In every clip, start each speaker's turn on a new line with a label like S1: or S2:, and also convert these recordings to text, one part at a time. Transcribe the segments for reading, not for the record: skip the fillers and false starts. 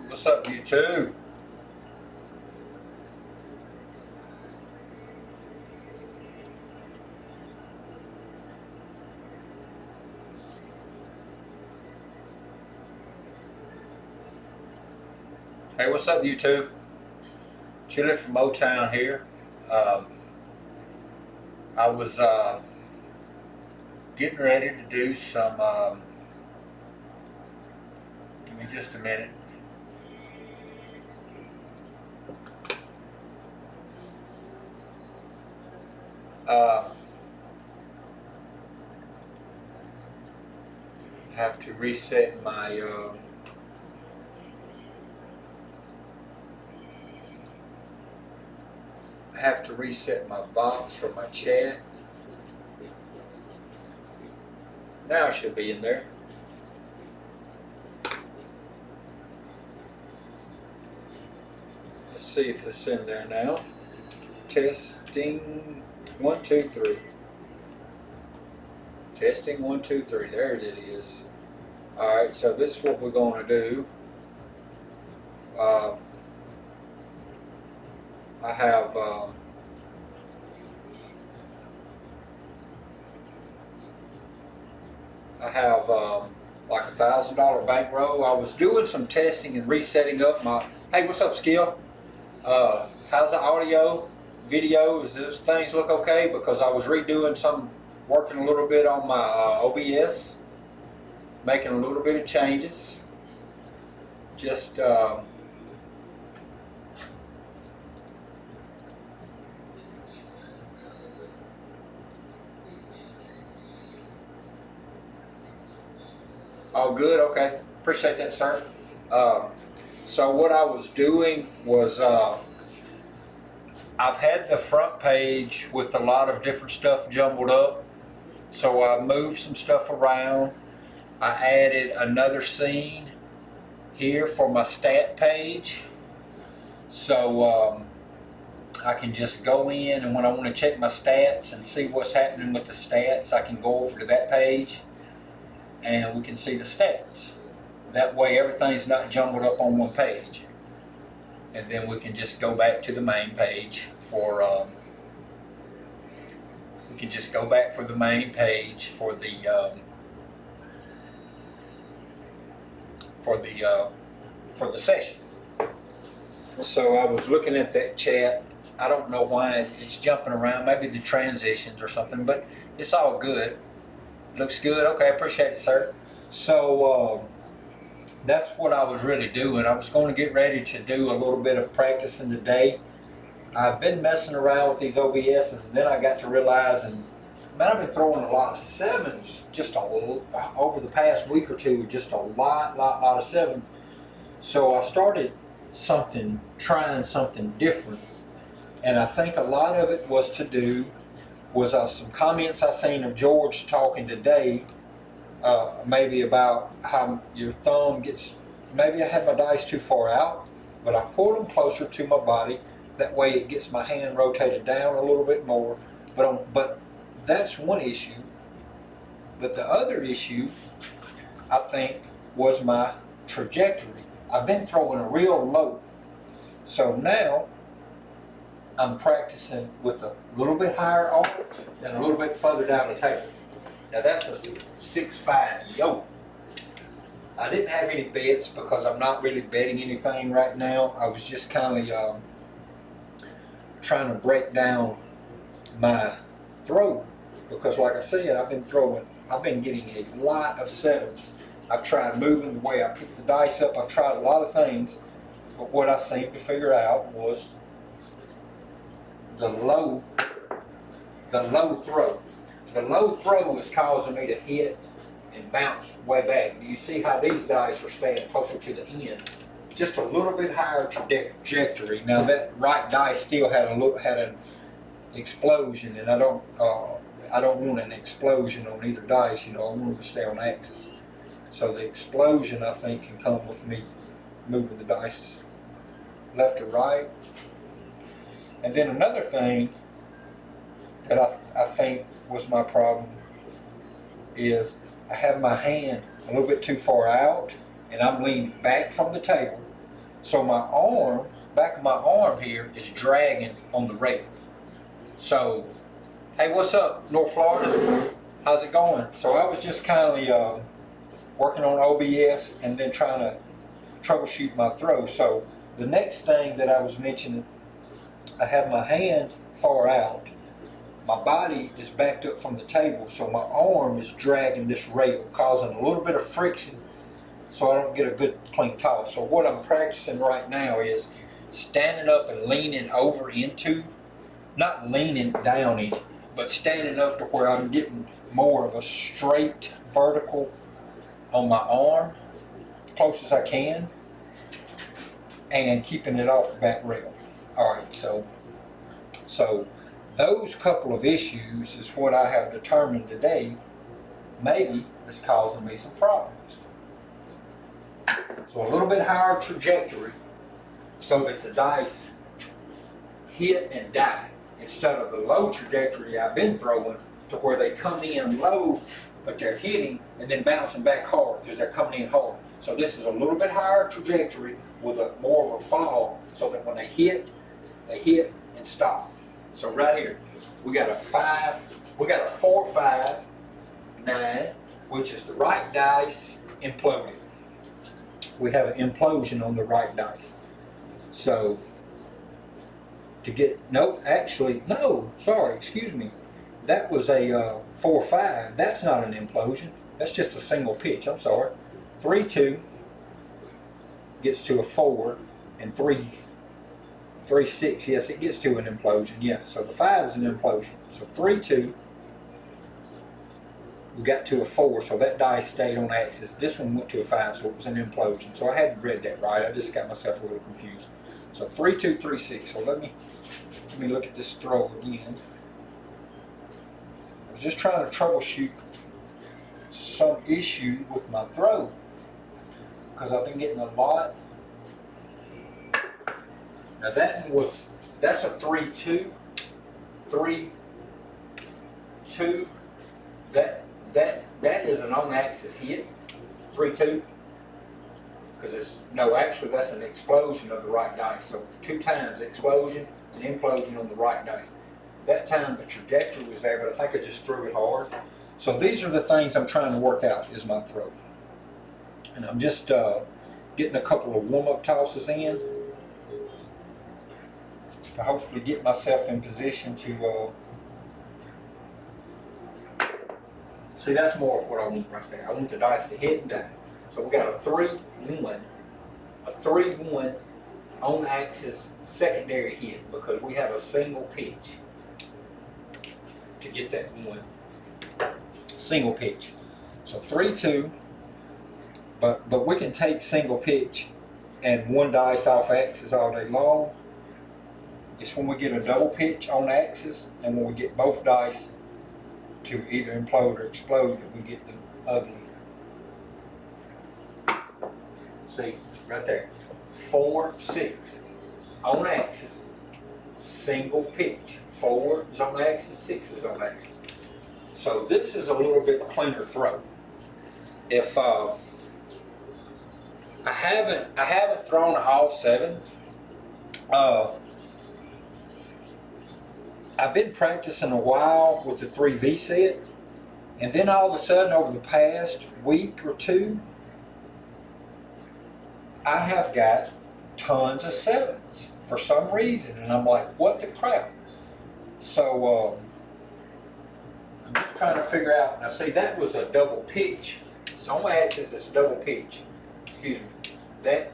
S1: What's up, YouTube? Hey, what's up, YouTube? Chili from Motown here. I was getting ready to do some. Give me just a minute. Have to reset my. Have to reset my box for my chat. Now it should be in there. Let's see if it's in there now. Testing 1 2 3. Testing 1 2 3. There it is. All right, so this is what we're going to do. I have like $1,000 bankroll. I was doing some testing and resetting up my. Hey, what's up, Skill? How's the audio, video? Does those things look okay? Because I was redoing some, working a little bit on my OBS, making a little bit of changes. Just. Oh, good. Okay. Appreciate that, sir. So what I was doing was I've had the front page with a lot of different stuff jumbled up. So I moved some stuff around. I added another scene here for my stat page. So I can just go in, and when I want to check my stats and see what's happening with the stats, I can go over to that page and we can see the stats. That way everything's not jumbled up on one page. And then we can just go back to the main page for, we can just go back for the main page for the session. So I was looking at that chat. I don't know why it's jumping around, maybe the transitions or something, but it's all good. Looks good. Okay, appreciate it, sir. So that's what I was really doing. I was going to get ready to do a little bit of practicing today. I've been messing around with these OBSs, and then I got to realize, and man, I've been throwing a lot of sevens just over the past week or two, just a lot of sevens. So I started trying something different, and I think a lot of it was to do was some comments I seen of George talking today, maybe about how your thumb gets, maybe I had my dice too far out, but I pulled them closer to my body. That way it gets my hand rotated down a little bit more. But that's one issue. But the other issue, I think, was my trajectory. I've been throwing a real low. So now I'm practicing with a little bit higher arch and a little bit further down the table. Now that's a 6-5 yoke. I didn't have any bets because I'm not really betting anything right now. I was just kind of trying to break down my throw because, like I said, I've been getting a lot of sevens. I've tried moving the way I pick the dice up. I've tried a lot of things, but what I seemed to figure out was the low throw. The low throw is causing me to hit and bounce way back. Do you see how these dice are staying closer to the end? Just a little bit higher trajectory. Now that right dice still had an explosion, and I don't want an explosion on either dice. You know, I want them to stay on axis. So the explosion, I think, can come with me moving the dice left to right. And then another thing that I think was my problem is I have my hand a little bit too far out, and I'm leaning back from the table. So my arm, back of my arm here is dragging on the rail. So, hey, what's up, North Florida? How's it going? So I was just kind of working on OBS and then trying to troubleshoot my throw. So the next thing that I was mentioning, I have my hand far out. My body is backed up from the table, so my arm is dragging this rail, causing a little bit of friction so I don't get a good clean toss. So what I'm practicing right now is standing up and leaning over into, not leaning down in it, but standing up to where I'm getting more of a straight vertical on my arm, close as I can, and keeping it off the back rail. All right, so those couple of issues is what I have determined today maybe is causing me some problems. So a little bit higher trajectory so that the dice hit and die instead of the low trajectory I've been throwing to where they come in low but they're hitting and then bouncing back hard because they're coming in hard. So this is a little bit higher trajectory with a more of a fall so that when they hit and stop. So right here, we got a 4, 5, 9, which is the right dice imploded. We have an implosion on the right dice. So to get, excuse me. That was a 4, 5. That's not an implosion. That's just a single pitch. I'm sorry. 3, 2 gets to a 4, and 3, 6. Yes, it gets to an implosion. Yeah. So the 5 is an implosion. So 3, 2. We got to a 4, so that dice stayed on axis. This one went to a 5, so it was an implosion. So I hadn't read that right. I just got myself a little confused. So 3, 2, 3, 6. So let me look at this throw again. I was just trying to troubleshoot some issue with my throw because I've been getting a lot. Now that's a 3, 2, 3, 2. That is an on-axis hit, 3, 2. Because actually that's an explosion of the right dice. So 2 times explosion and implosion on the right dice. That time the trajectory was there, but I think I just threw it hard. So these are the things I'm trying to work out is my throw. And I'm just getting a couple of warm-up tosses in to hopefully get myself in position to see, that's more of what I want right there. I want the dice to hit and die. So we got a 3-1, a 3-1 on axis secondary hit because we have a single pitch to get that one. Single pitch. So 3, 2, but we can take single pitch and one dice off axis all day long. It's when we get a double pitch on axis and when we get both dice to either implode or explode that we get the ugly. See, right there. 4, 6 on axis, single pitch. 4 is on axis, 6 is on axis. So this is a little bit cleaner throw. If I haven't thrown all 7. I've been practicing a while with the 3V set, and then all of a sudden over the past week or 2, I have got tons of 7s for some reason, and I'm like, what the crap? So I'm just trying to figure out. Now see, that was a double pitch. It's on axis, it's a double pitch. Excuse me. That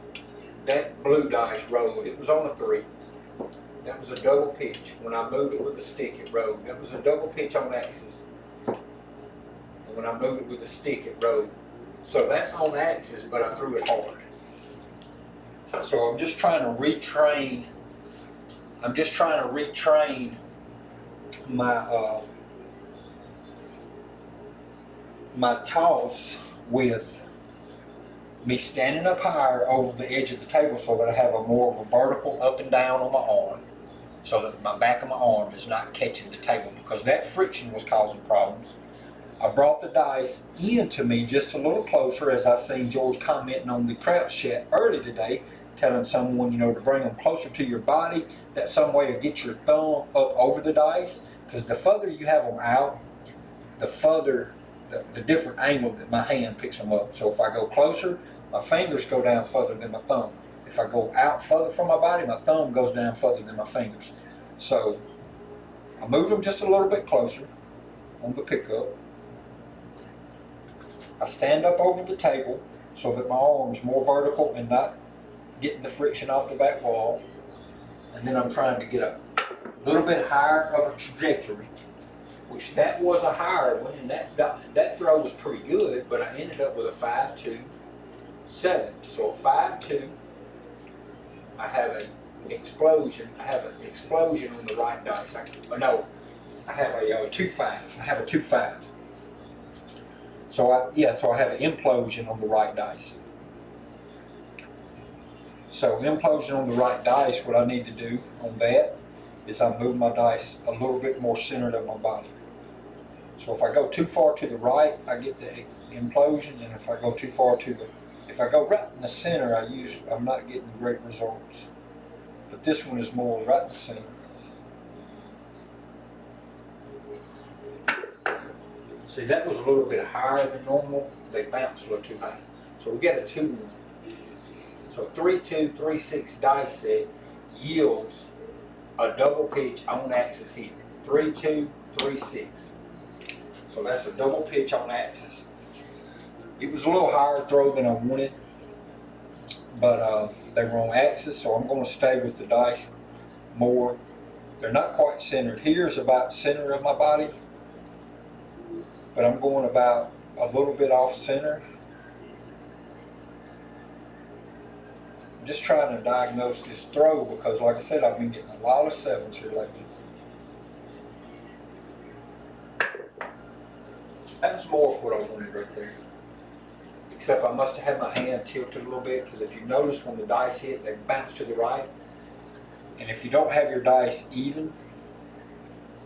S1: blue dice rolled. It was on a 3. That was a double pitch. When I moved it with the stick, it rode. That was a double pitch on axis. And when I moved it with the stick, it rode. So that's on axis, but I threw it hard. So I'm just trying to retrain. My my toss with me standing up higher over the edge of the table so that I have a more of a vertical up and down on my arm, so that my back of my arm is not catching the table because that friction was causing problems. I brought the dice into me just a little closer, as I seen George commenting on the crouch chat early today, telling someone, you know, to bring them closer to your body. That's some way to get your thumb up over the dice, because the further you have them out, the further, the different angle that my hand picks them up. So if I go closer, my fingers go down further than my thumb. If I go out further from my body, my thumb goes down further than my fingers. So I moved them just a little bit closer on the pickup. I stand up over the table so that my arm's more vertical and not getting the friction off the back wall. And then I'm trying to get a little bit higher of a trajectory, which that was a higher one, and that throw was pretty good, but I ended up with a 5-2-7. So a 5-2, I have an explosion. I have an explosion on the right dice. I have a 2-5. I have a 2-5. So I have an implosion on the right dice. So implosion on the right dice, what I need to do on that is I move my dice a little bit more centered of my body. So if I go too far to the right, I get the implosion, and if I go too far if I go right in the center, I'm not getting great results. But this one is more right in the center. See, that was a little bit higher than normal. They bounced a little too high. So we got a 2-1. So 3-2, 3-6 dice set yields a double pitch on axis hit. 3-2, 3-6. So that's a double pitch on axis. It was a little higher throw than I wanted, but they were on axis, so I'm going to stay with the dice more. They're not quite centered. Here's about center of my body, but I'm going about a little bit off center. I'm just trying to diagnose this throw because, like I said, I've been getting a lot of 7s here lately. That's more of what I wanted right there. Except I must have had my hand tilted a little bit, because if you notice when the dice hit, they bounce to the right. And if you don't have your dice even,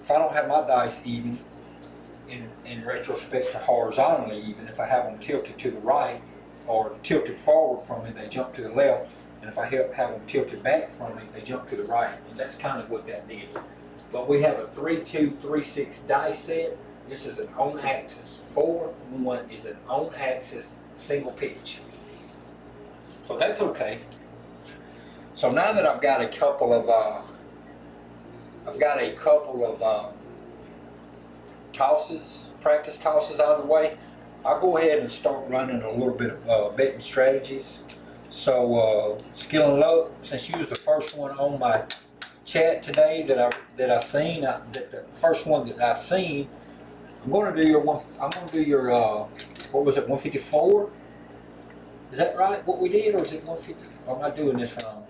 S1: if I don't have my dice even, in retrospect to horizontally even, if I have them tilted to the right or tilted forward from me, they jump to the left. And if I have them tilted back from me, they jump to the right. And that's kind of what that did. But we have a 3-2, 3-6 dice set. This is an on axis. 4-1 is an on axis single pitch. So that's okay. So now that I've got a couple of practice tosses out of the way, I'll go ahead and start running a little bit of betting strategies. So Skill and Luck, since you was the first one on my chat today that I seen, the first one that I seen, I'm going to do your what was it, 154? Is that right? What we did, or is it 150? Or am I doing this wrong?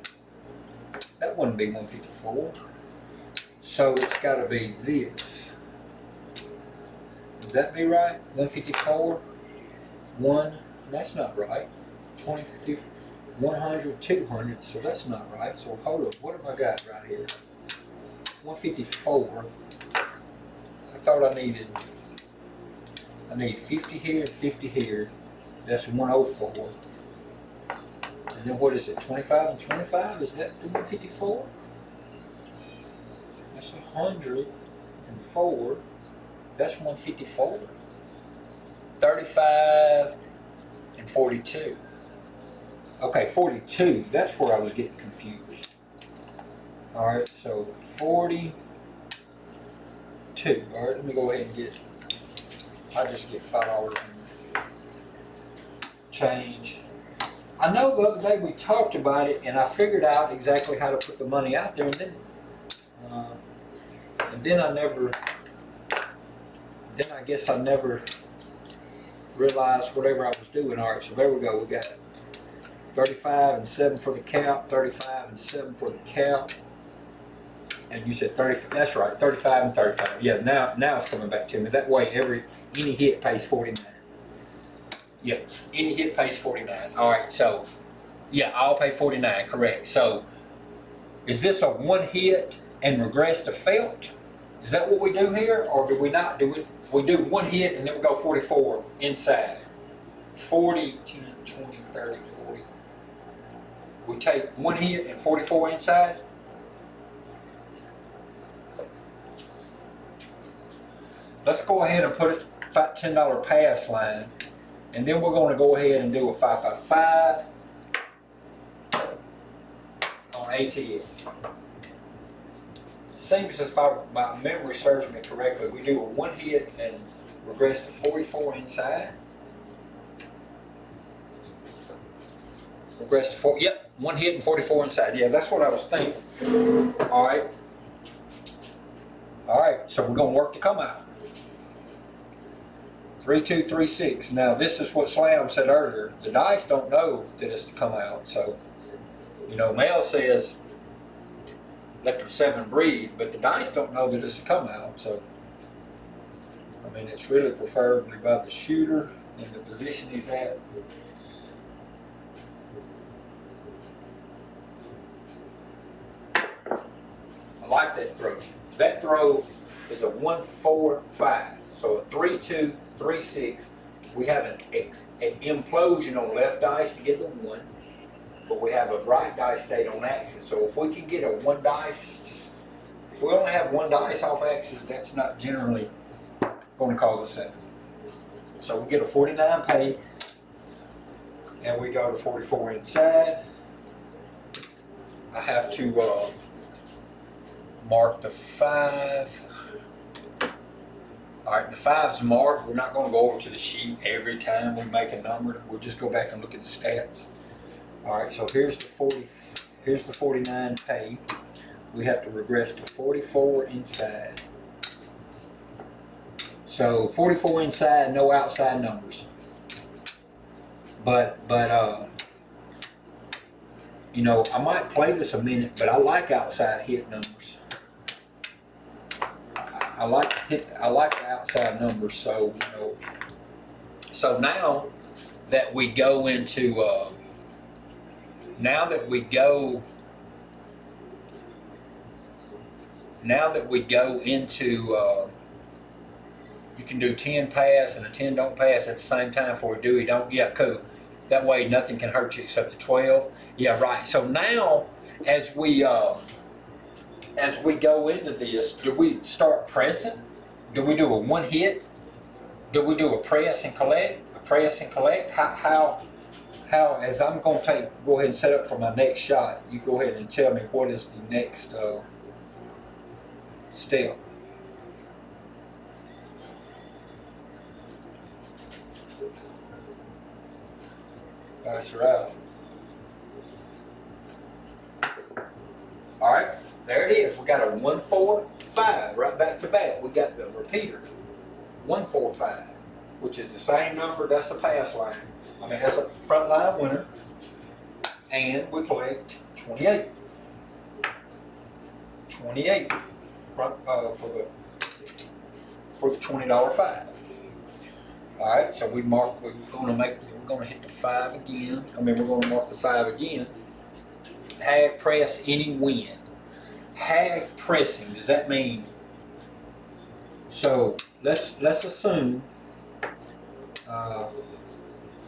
S1: That wouldn't be 154. So it's got to be this. Would that be right? 154, 1. That's not right. 20, 50, 100, 200. So that's not right. So hold up. What have I got right here? 154. I thought I need 50 here and 50 here. That's 104. And then what is it? 25 and 25? Is that the 154? That's 104. That's 154. 35 and 42. Okay, 42. That's where I was getting confused. All right, so 42. All right, let me go ahead and get. I just get $5 and change. I know the other day we talked about it, and I figured out exactly how to put the money out there, and then I guess I never realized whatever I was doing. All right, so there we go. We got 35 and 7 for the cap, 35 and 7 for the cap. And you said 30, that's right, 35 and 35. Yeah, now it's coming back to me. That way any hit pays 49. Yeah, any hit pays 49. All right, so yeah, I'll pay 49, correct. So is this a one hit and regress to felt? Is that what we do here, or do we not? we do one hit and then we go 44 inside. 40, 10, 20, 30, 40. We take one hit and 44 inside. Let's go ahead and put it $10 pass line, and then we're going to go ahead and do a 555 on ATS. It seems as if my memory serves me correctly, we do a one hit and regress to 44 inside. Regress to 4, yep, one hit and 44 inside. Yeah, that's what I was thinking. All right. All right, so we're going to work to come out. 3, 2, 3, 6. Now this is what Slam said earlier. The dice don't know that it's to come out. So, you know, Mel says let the 7 breathe, but the dice don't know that it's to come out. So, I mean, it's really preferably by the shooter in the position he's at. I like that throw. That throw is a 1, 4, 5. So a 3, 2, 3, 6. We have an implosion on left dice to get the 1, but we have a right dice stayed on axis. So if we can get a 1 dice, if we only have 1 dice off axis, that's not generally going to cause a 7. So we get a 49 pay, and we go to 44 inside. I have to mark the 5. All right, the 5's marked. We're not going to go over to the sheet every time we make a number. We'll just go back and look at the stats. All right, so here's the 40. Here's the 49 pay. We have to regress to 44 inside. So 44 inside, no outside numbers. But you know, I might play this a minute, but I like outside hit numbers. I like the outside numbers. So, you know, so now that we go into you can do 10 pass and a 10 don't pass at the same time for a Dewey don't. Yeah, cool. That way nothing can hurt you except the 12. Yeah, right. So now as we go into this, do we start pressing? Do we do a one hit? Do we do a press and collect? A press and collect? How as I'm going to go ahead and set up for my next shot, you go ahead and tell me what is the next step. Dice are out. All right, there it is. We got a 1, 4, 5 right back to back. We got the repeater 1, 4, 5, which is the same number. That's the pass line. I mean, that's a front line winner, and we collect 28. 28 front for the $20 5. All right, so we're going to hit the 5 again. I mean, we're going to mark the 5 again. Half press any win. Half pressing, does that mean? So let's assume. I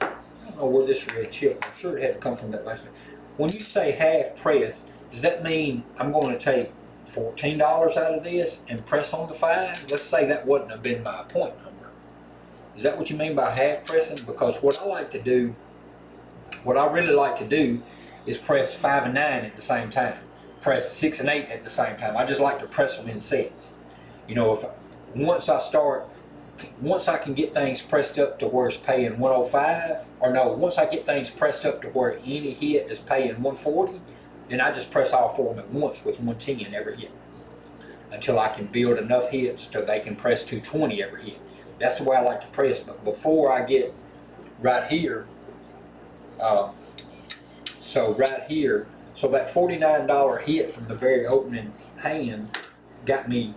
S1: don't know where this red chip. I'm sure it had to come from that last one. When you say half press, does that mean I'm going to take $14 out of this and press on the 5? Let's say that wouldn't have been my point number. Is that what you mean by half pressing? Because what I really like to do is press 5 and 9 at the same time. Press 6 and 8 at the same time. I just like to press them in sets. You know, once I can get things pressed up to where it's paying 105, or no, once I get things pressed up to where any hit is paying 140, then I just press all 4 of them at once with 110 every hit until I can build enough hits so they can press 220 every hit. That's the way I like to press. But before I get right here, so that $49 hit from the very opening hand got me,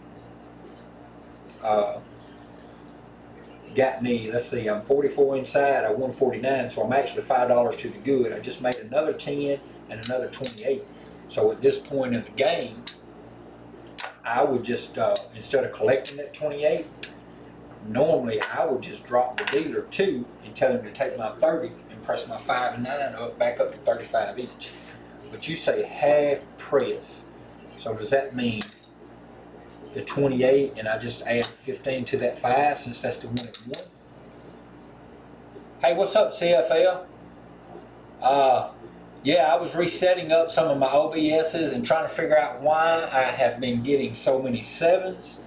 S1: let's see, I'm 44 inside, I won 49, so I'm actually $5 to the good. I just made another 10 and another 28. So at this point in the game, I would just, instead of collecting that 28, normally I would just drop the dealer 2 and tell him to take my 30 and press my 5 and 9 up back up to 35 inch. But you say half press. So does that mean the 28 and I just add 15 to that 5 since that's the one at 1? Hey, what's up, CFL? Yeah, I was resetting up some of my OBSs and trying to figure out why I have been getting so many 7s.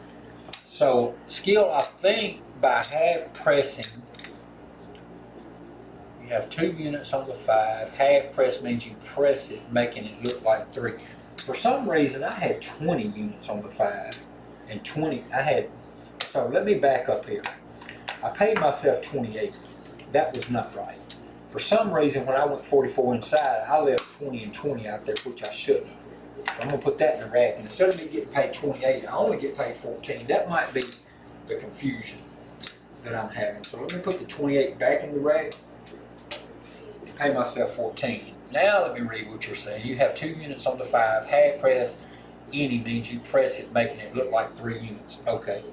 S1: So, Skill, I think by half pressing, you have 2 units on the 5. Half press means you press it, making it look like 3. For some reason, I had 20 units on the 5. And 20, so let me back up here. I paid myself 28. That was not right. For some reason, when I went 44 inside, I left 20 and 20 out there, which I shouldn't have. So I'm going to put that in the rack. And instead of me getting paid 28, I only get paid 14. That might be the confusion that I'm having. So let me put the 28 back in the rack and pay myself 14. Now let me read what you're saying. You have 2 units on the 5. Half press, any means you press it, making it look like 3 units. Okay.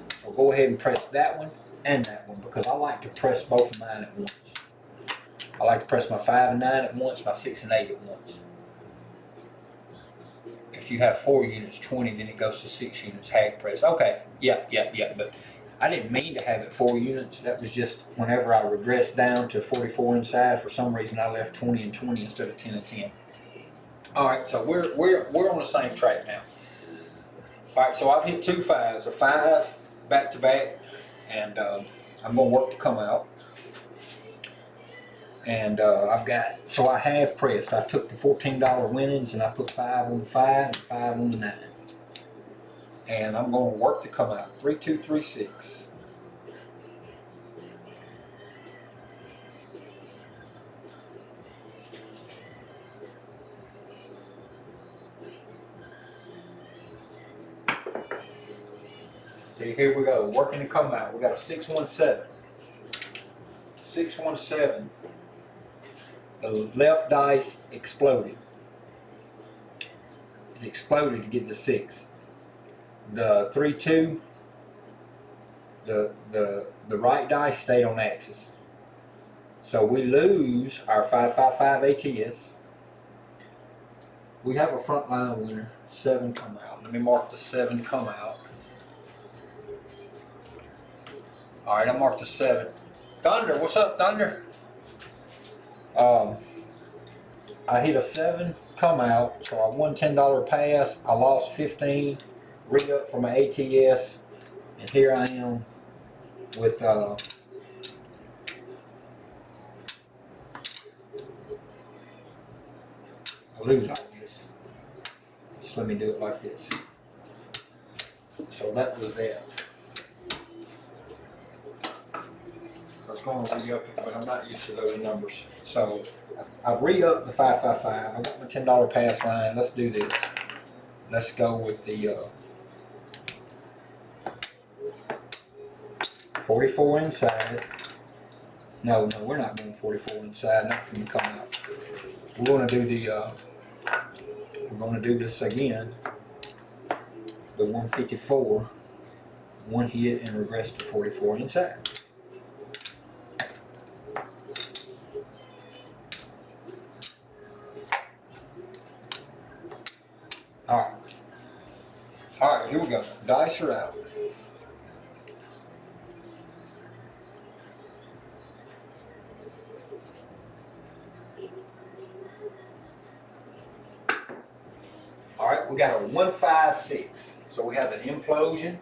S1: So go ahead and press that one and that one because I like to press both of mine at once. I like to press my 5 and 9 at once, my 6 and 8 at once. If you have 4 units, 20, then it goes to 6 units, half press. Okay, yeah. But I didn't mean to have it 4 units. That was just whenever I regressed down to 44 inside, for some reason I left 20 and 20 instead of 10 and 10. All right, so we're on the same track now. All right, so I've hit 2 5s, a 5 back to back, and I'm gonna work to come out. And so I have pressed. I took the $14 winnings and I put 5 on the 5 and 5 on the 9. And I'm going to work to come out. 3, 2, 3, 6. See, here we go. Working to come out. We got a 617. 617. The left dice exploded. It exploded to get the 6. The 3-2, the right dice stayed on axis. So we lose our 555 ATS. We have a front line winner. 7 come out. Let me mark the 7 come out. All right, I marked the 7. Thunder, what's up, Thunder? I hit a 7 come out, so I won $10 pass. I lost 15, re-up for my ATS, and here I am with I lose like this. Just let me do it like this. So that was that. I was going to re-up it, but I'm not used to those numbers. So I've re-upped the 555. I got my $10 pass line. Let's do this. Let's go with the 44 inside. No, we're not going 44 inside. Not from the come out. We're going to do the. We're going to do this again. The 154, 1 hit and regress to 44 inside. All right, here we go. Dice are out. All right, we got a 156. So we have an implosion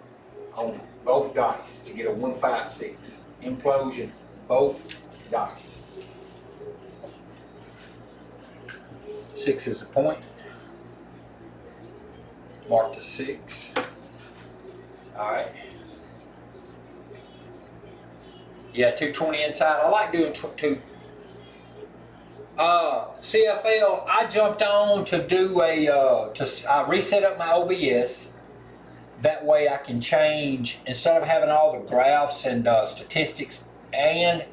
S1: on both dice to get a 156. Implosion, both dice. 6 is the point. Mark the 6. All right. Yeah, 220 inside. I like doing 2. CFL, I jumped on to do I reset up my OBS. That way I can change, instead of having all the graphs and statistics and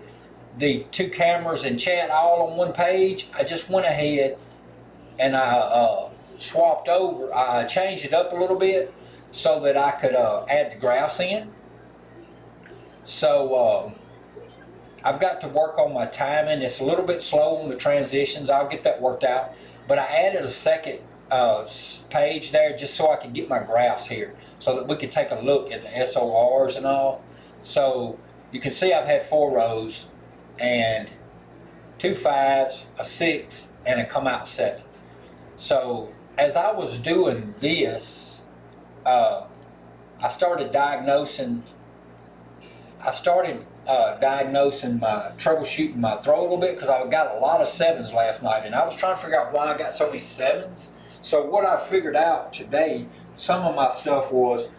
S1: the 2 cameras and chat all on one page, I just went ahead and I swapped over. I changed it up a little bit so that I could add the graphs in. So I've got to work on my timing. It's a little bit slow on the transitions. I'll get that worked out. But I added a second page there just so I could get my graphs here so that we could take a look at the SORs and all. So you can see I've had 4 rows and 2 5s, a 6, and a come out 7. So as I was doing this, I started diagnosing troubleshooting my throw a little bit, because I got a lot of 7s last night, and I was trying to figure out why I got so many 7s. So what I figured out today, some of my stuff was,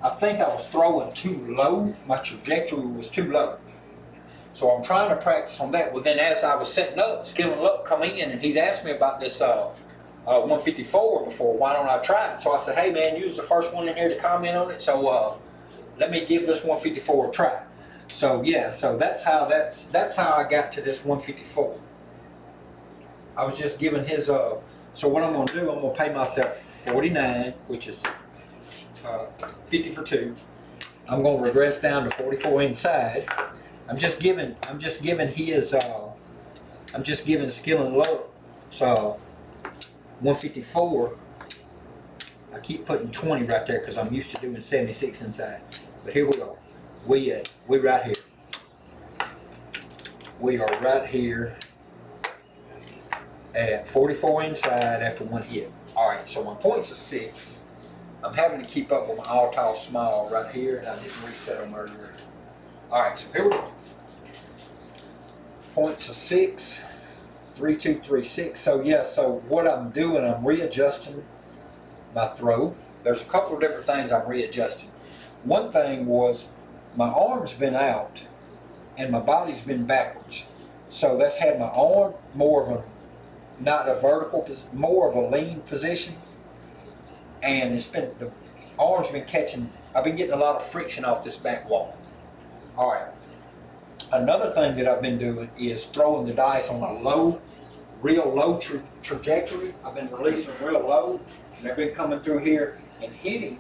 S1: I think I was throwing too low. My trajectory was too low. So I'm trying to practice on that. Well, then as I was setting up, Skillin' Luck come in and he's asked me about this 154 before. Why don't I try it? So I said, hey man, you was the first one in here to comment on it, so let me give this 154 a try. So yeah, so that's how I got to this 154. I was just giving his so what I'm going to do, I'm going to pay myself 49, which is 50 for 2. I'm going to regress down to 44 inside. I'm just giving his I'm just giving Skillin' Luck. So 154. I keep putting 20 right there because I'm used to doing 76 inside. But here we go. We right here. We are right here at 44 inside after 1 hit. All right, so my points are 6. I'm having to keep up with my all tall small right here, and I didn't reset them earlier. All right, so here we go. Points are 6, 3, 2, 3, 6. So yeah, so what I'm doing, I'm readjusting my throw. There's a couple of different things I'm readjusting. One thing was my arm's been out and my body's been backwards. So that's had my arm more of a, not a vertical, more of a lean position. And it's been, the arm's been catching, I've been getting a lot of friction off this back wall. All right. Another thing that I've been doing is throwing the dice on a low, real low trajectory. I've been releasing them real low, and they've been coming through here and hitting.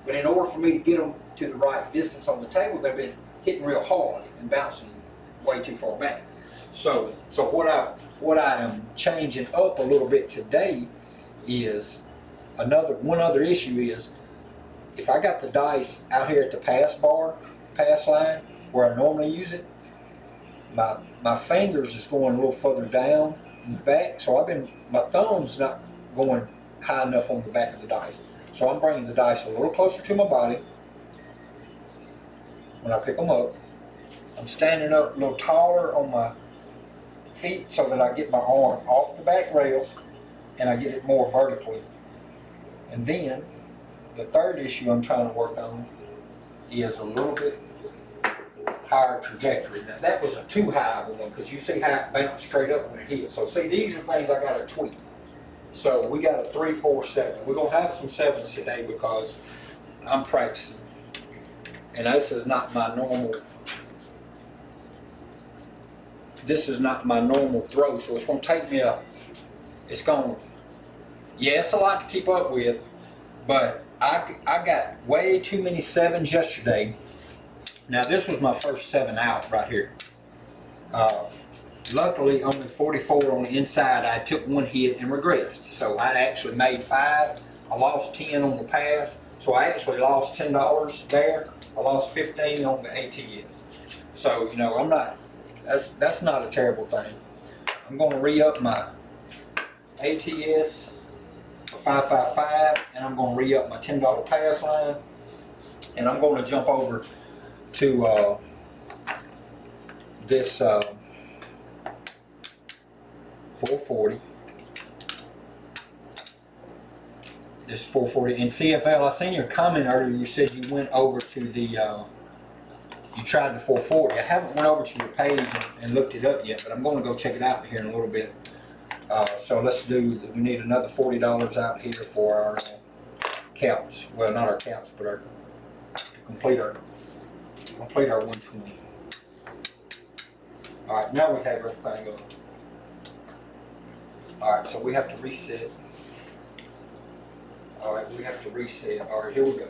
S1: But in order for me to get them to the right distance on the table, they've been hitting real hard and bouncing way too far back. So what I am changing up a little bit today is one other issue is, if I got the dice out here at the pass line where I normally use it, my fingers is going a little further down in the back, so my thumb's not going high enough on the back of the dice. So I'm bringing the dice a little closer to my body when I pick them up. I'm standing up a little taller on my feet so that I get my arm off the back rail and I get it more vertically. And then the third issue I'm trying to work on is a little bit higher trajectory. Now that was a too high one, because you see how it bounced straight up when it hit. So see, these are things I got to tweak. So we got a 3, 4, 7. We're gonna have some 7s today because I'm practicing, and this is not my normal. This is not my normal throw, so it's gonna take me it's a lot to keep up with, but I got way too many 7s yesterday. Now this was my first 7 out right here. Luckily, only 44 on the inside. I took 1 hit and regressed. So I actually made 5. I lost 10 on the pass. So I actually lost $10 there. I lost 15 on the ATS. So, you know, that's not a terrible thing. I'm going to re-up my ATS for 555, and I'm going to re-up my $10 pass line, and I'm going to jump over to this 440. This 440. And CFL, I seen your comment earlier. You said you went over to the, you tried the 440. I haven't went over to your page and looked it up yet, but I'm going to go check it out here in a little bit. So we need another $40 out here for our caps. Well, not our caps, but to complete our 120. All right, now we have everything up. All right, so we have to reset. All right, we have to reset. All right, here we go.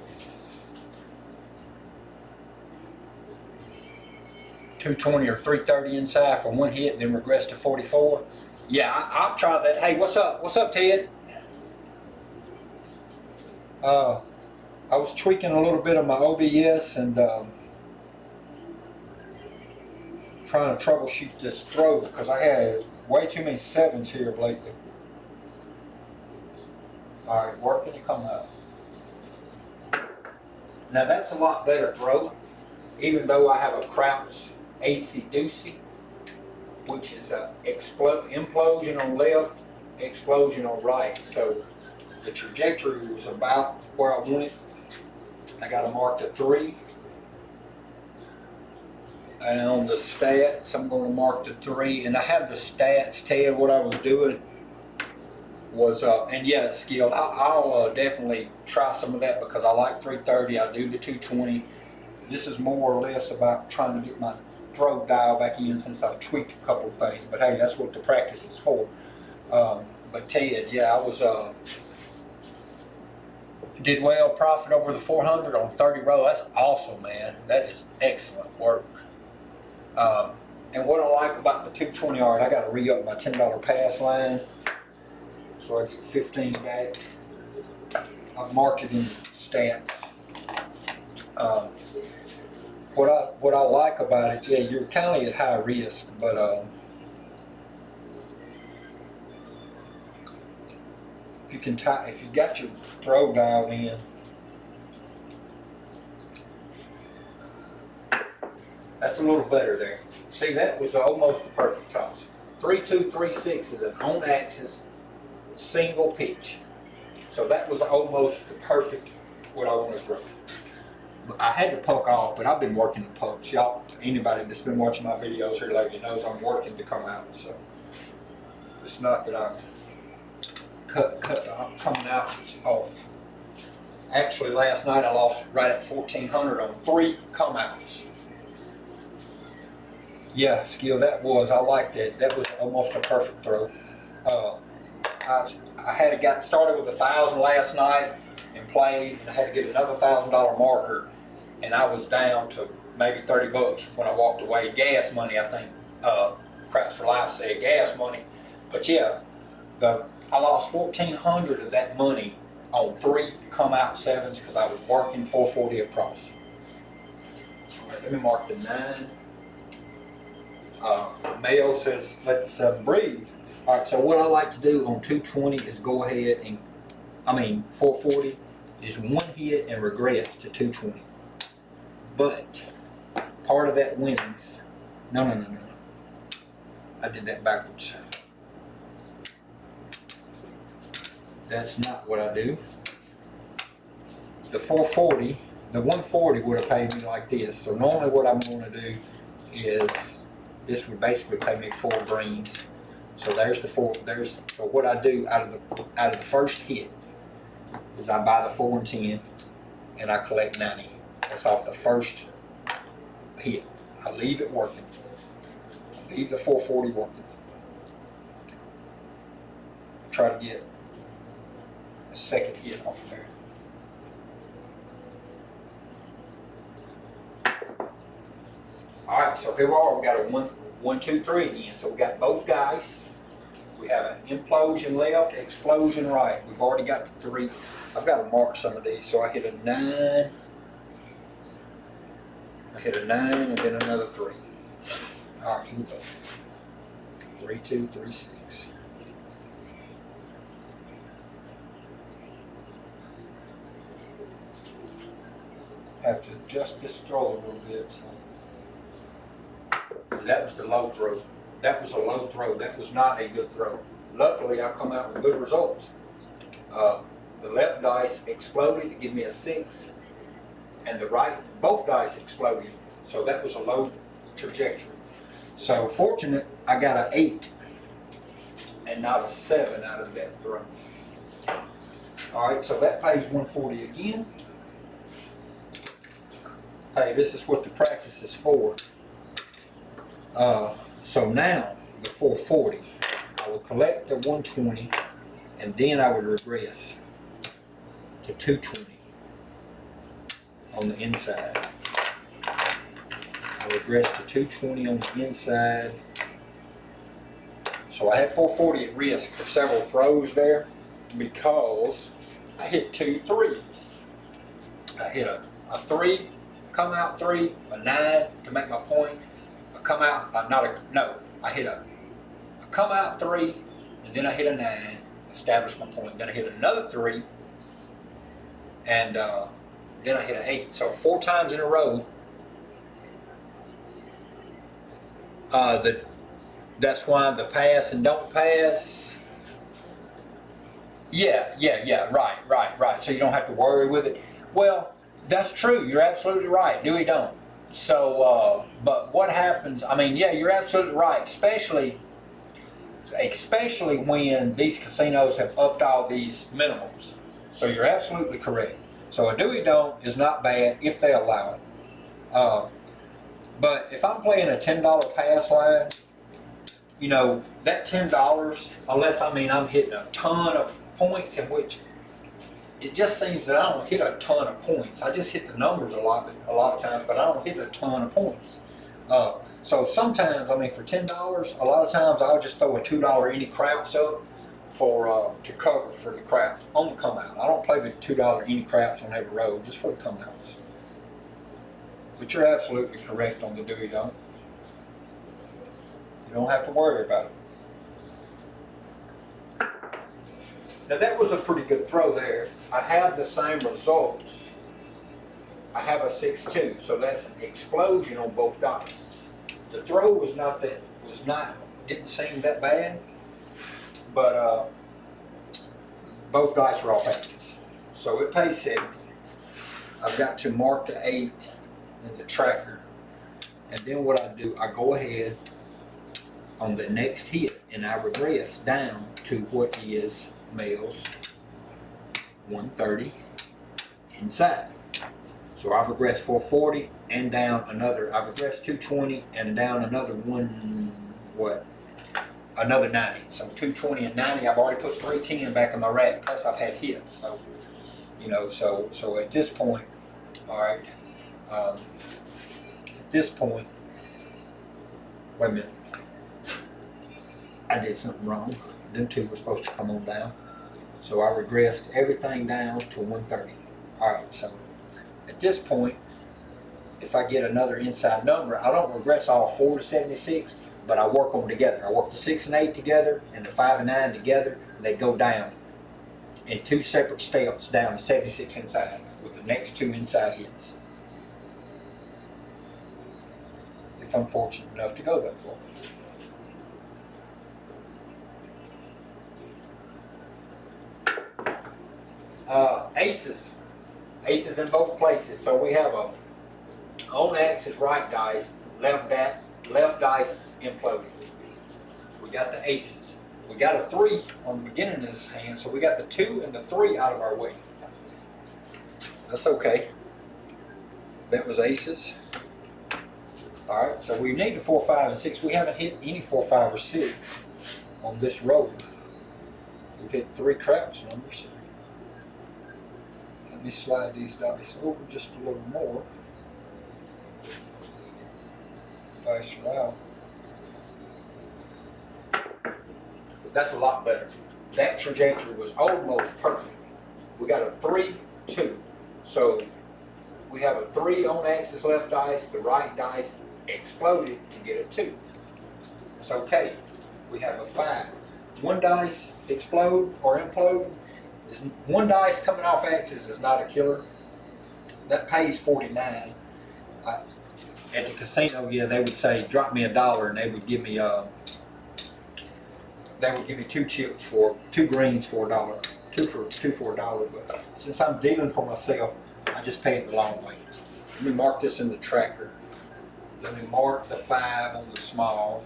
S1: 220 or 330 inside for one hit, then regress to 44. Yeah, I'll try that. Hey, what's up? What's up, Ted? I was tweaking a little bit of my OBS and trying to troubleshoot this throw because I had way too many sevens here lately. All right, working to come up. Now that's a lot better throw, even though I have a Crouch AC Doocy, which is a implosion on left, explosion on right. So the trajectory was about where I wanted. I got to mark the 3. And on the stats, I'm going to mark the 3. And I have the stats, Ted, what I was doing was, and yeah, skill. I'll definitely try some of that because I like 330. I do the 220. This is more or less about trying to get my throw dial back in since I've tweaked a couple of things. But hey, that's what the practice is for. But Ted, yeah, I was did well, profit over the 400 on 30 row. That's awesome, man. That is excellent work. And what I like about the 220 art, I got to re-up my $10 pass line, so I get 15 back. I've marked it in stats. What I like about it, yeah, you're kind of at high risk, but if you got your throw dialed in, that's a little better there. See, that was almost a perfect toss. 3-2-3-6 is an on-axis single pitch. So that was almost the perfect what I want to throw. I had to puck off, but I've been working the pucks. Y'all, anybody that's been watching my videos here lately knows I'm working to come out. So it's not that I'm cut the coming out off. Actually, last night I lost right at 1,400 on 3 come outs. Yeah, skill, that was, I like that. That was almost a perfect throw. I had gotten started with 1,000 last night and played, and I had to get another $1,000 marker, and I was down to maybe 30 bucks when I walked away. Gas money, I think. Craps for Life said gas money. But yeah, I lost 1,400 of that money on 3 come out sevens because I was working 440 across. All right, let me mark the 9. Mayo says let the 7 breathe. All right, so what I like to do on 220 is go ahead and, 440 is one hit and regress to 220. But part of that winnings, no. I did that backwards. That's not what I do. The 440, the 140 would have paid me like this. So normally what I'm going to do is, this would basically pay me 4 greens. So there's the 4. So what I do out of the first hit is I buy the 4 and 10, and I collect 90. That's off the first hit. I leave it working. I leave the 440 working. Try to get a second hit off of there. All right, so here we are. We got a 1, 2, 3 again. So we got both dice. We have an implosion left, explosion right. We've already got the 3. I've got to mark some of these. So I hit a 9. I hit a 9 and then another 3. All right, here we go. 3, 2, 3, 6. Have to adjust this throw a little bit. So that was the low throw. That was a low throw. That was not a good throw. Luckily, I come out with good results. The left dice exploded to give me a 6, and the right, both dice exploded. So that was a low trajectory. So fortunate, I got an 8 and not a 7 out of that throw. All right, so that pays 140 again. Hey, this is what the practice is for. So now, the 440, I will collect the 120, and then I would regress to 220 on the inside. I regressed to 220 on the inside. So I had 440 at risk for several throws there because I hit 2 threes. I hit a 3, come out 3, a 9 to make my point, a come out, I hit a come out 3, and then I hit a 9, established my point, then I hit another 3, and then I hit an 8. So 4 times in a row, that's why the pass and don't pass. Yeah, right. So you don't have to worry with it. Well, that's true. You're absolutely right. Do we don't? So, but what happens? I mean, yeah, you're absolutely right. Especially when these casinos have upped all these minimums. So you're absolutely correct. So a do we don't is not bad if they allow it. But if I'm playing a $10 pass line, you know, that $10, unless I'm hitting a ton of points, in which it just seems that I don't hit a ton of points. I just hit the numbers a lot of times, but I don't hit a ton of points. So sometimes, for $10, a lot of times I'll just throw a $2 any craps up to cover for the craps on the come out. I don't play the $2 any craps on every row, just for the come outs. But you're absolutely correct on the do we don't. You don't have to worry about it. Now that was a pretty good throw there. I have the same results. I have a 6-2, so that's an explosion on both dice. The throw didn't seem that bad, but both dice are off axis. So it pays 70. I've got to mark the 8 in the tracker, and then what I do, I go ahead on the next hit and I regress down to what is males 130 inside. So I've regressed 440 and down another, I've regressed 220 and down another another 90. So 220 and 90, I've already put 310 back in my rack, plus I've had hits. So, so at this point, all right, at this point, wait a minute, I did something wrong. Them 2 were supposed to come on down. So I regressed everything down to 130. All right, so at this point, if I get another inside number, I don't regress all 4 to 76, but I work them together. I work the 6 and 8 together and the 5 and 9 together, and they go down in 2 separate steps down to 76 inside with the next 2 inside hits. If I'm fortunate enough to go that far. Aces in both places. So we have a on axis right dice, left dice imploded. We got the aces. We got a 3 on the beginning of this hand, so we got the 2 and the 3 out of our way. That's okay. That was aces. All right, so we need the 4, 5, and 6. We haven't hit any 4, 5, or 6 on this roll. We've hit 3 craps numbers. Let me slide these dice over just a little more. Dice are out. That's a lot better. That trajectory was almost perfect. We got a 3, 2. So we have a 3 on axis left dice, the right dice exploded to get a 2. It's okay. We have a 5. 1 dice explode or implode. 1 dice coming off axis is not a killer. That pays 49. At the casino, yeah, they would say drop me $1, and they would give me 2 chips for 2 greens for $1, 2 for $1. But since I'm dealing for myself, I just pay it the long way. Let me mark this in the tracker. Let me mark the 5 on the small.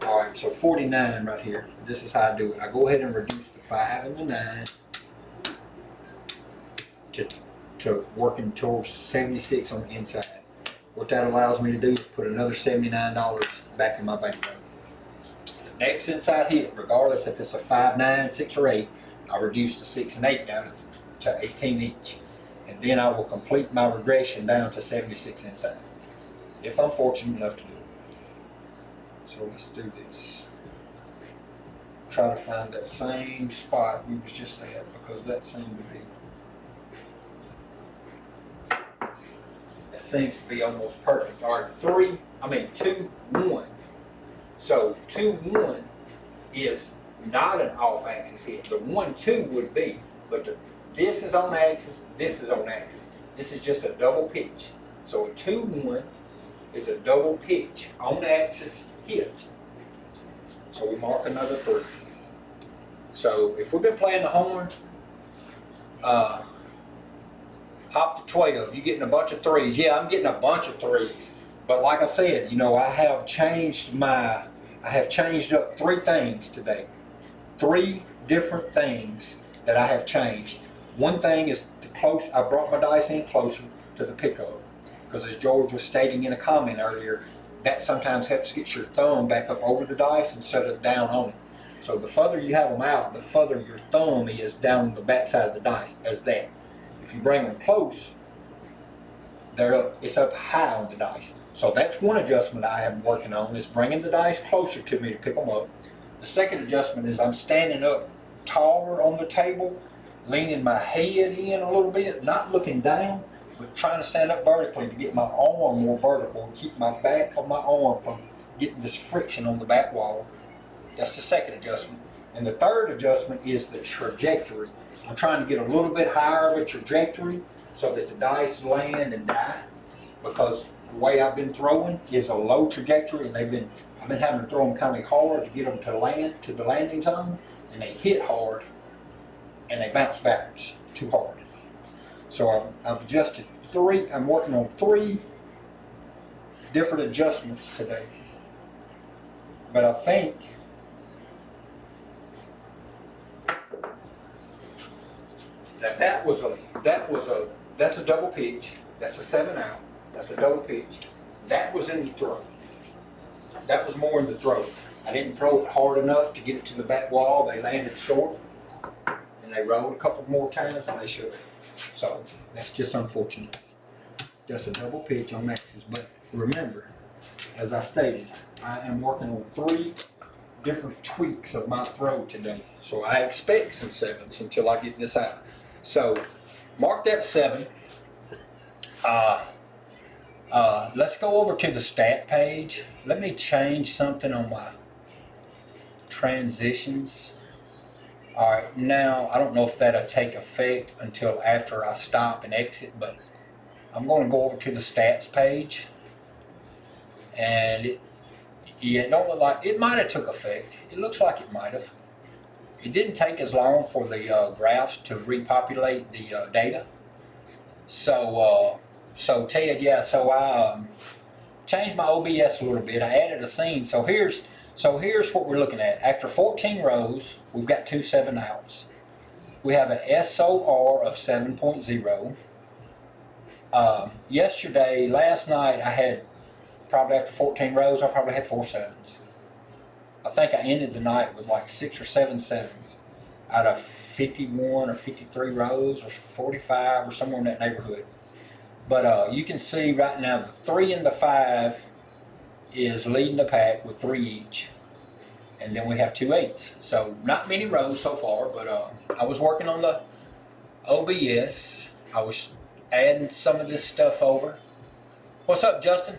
S1: All right, so 49 right here. This is how I do it. I go ahead and reduce the 5 and the 9 to working towards 76 on the inside. What that allows me to do is put another $79 back in my bankroll. The next inside hit, regardless if it's a 5, 9, 6, or 8, I reduce the 6 and 8 down to 18 each. And then I will complete my regression down to 76 inside. if I'm fortunate enough to do it. So let's do this. Try to find that same spot we was just at, because that seemed to be, that seems to be almost perfect. All right, 2, 1. So 2, 1 is not an off-axis hit. The 1, 2 would be, but this is on axis, this is on axis. This is just a double pitch. So a 2, 1 is a double pitch on axis hit. So we mark another 3. So if we've been playing the horn, hop to 12, you're getting a bunch of 3s. Yeah, I'm getting a bunch of 3s. But like I said, I have changed up 3 things today. 3 different things that I have changed. One thing is I brought my dice in closer to the pickup. Because as George was stating in a comment earlier, that sometimes helps get your thumb back up over the dice instead of down on it. So the further you have them out, the further your thumb is down the back side of the dice as that. If you bring them close, it's up high on the dice. So that's one adjustment I am working on, is bringing the dice closer to me to pick them up. The second adjustment is I'm standing up taller on the table, leaning my head in a little bit, not looking down, but trying to stand up vertically to get my arm more vertical and keep my back of my arm from getting this friction on the back wall. That's the second adjustment. And the third adjustment is the trajectory. I'm trying to get a little bit higher of a trajectory so that the dice land and die, because the way I've been throwing is a low trajectory, and I've been having to throw them kind of hard to get them to the landing zone, and they hit hard and they bounce backwards too hard. So I've adjusted 3. I'm working on 3 different adjustments today. But I think that's a double pitch. That's a 7 out. That's a double pitch. That was in the throw. That was more in the throw. I didn't throw it hard enough to get it to the back wall. They landed short, and they rolled a couple more times than they should have. So that's just unfortunate. That's a double pitch on axis. But remember, as I stated, I am working on 3 different tweaks of my throw today. So I expect some 7s until I get this out. So mark that 7. Let's go over to the stat page. Let me change something on my transitions. All right, now I don't know if that'll take effect until after I stop and exit, but I'm going to go over to the stats page, and it don't look like it might have took effect. It looks like it might have. It didn't take as long for the graphs to repopulate the data. So Ted, yeah. So I changed my OBS a little bit. I added a scene. So here's what we're looking at. After 14 rows, we've got 2 7 outs. We have an SOR of 7.0. Last night, I had, probably after 14 rows, I probably had 4 7s. I think I ended the night with like 6 or 7 7s out of 51 or 53 rows or 45 or somewhere in that neighborhood. But you can see right now the 3 and the 5 is leading the pack with 3 each. And then we have 2 8s. So not many rows so far, but I was working on the OBS. I was adding some of this stuff over. What's up, Justin?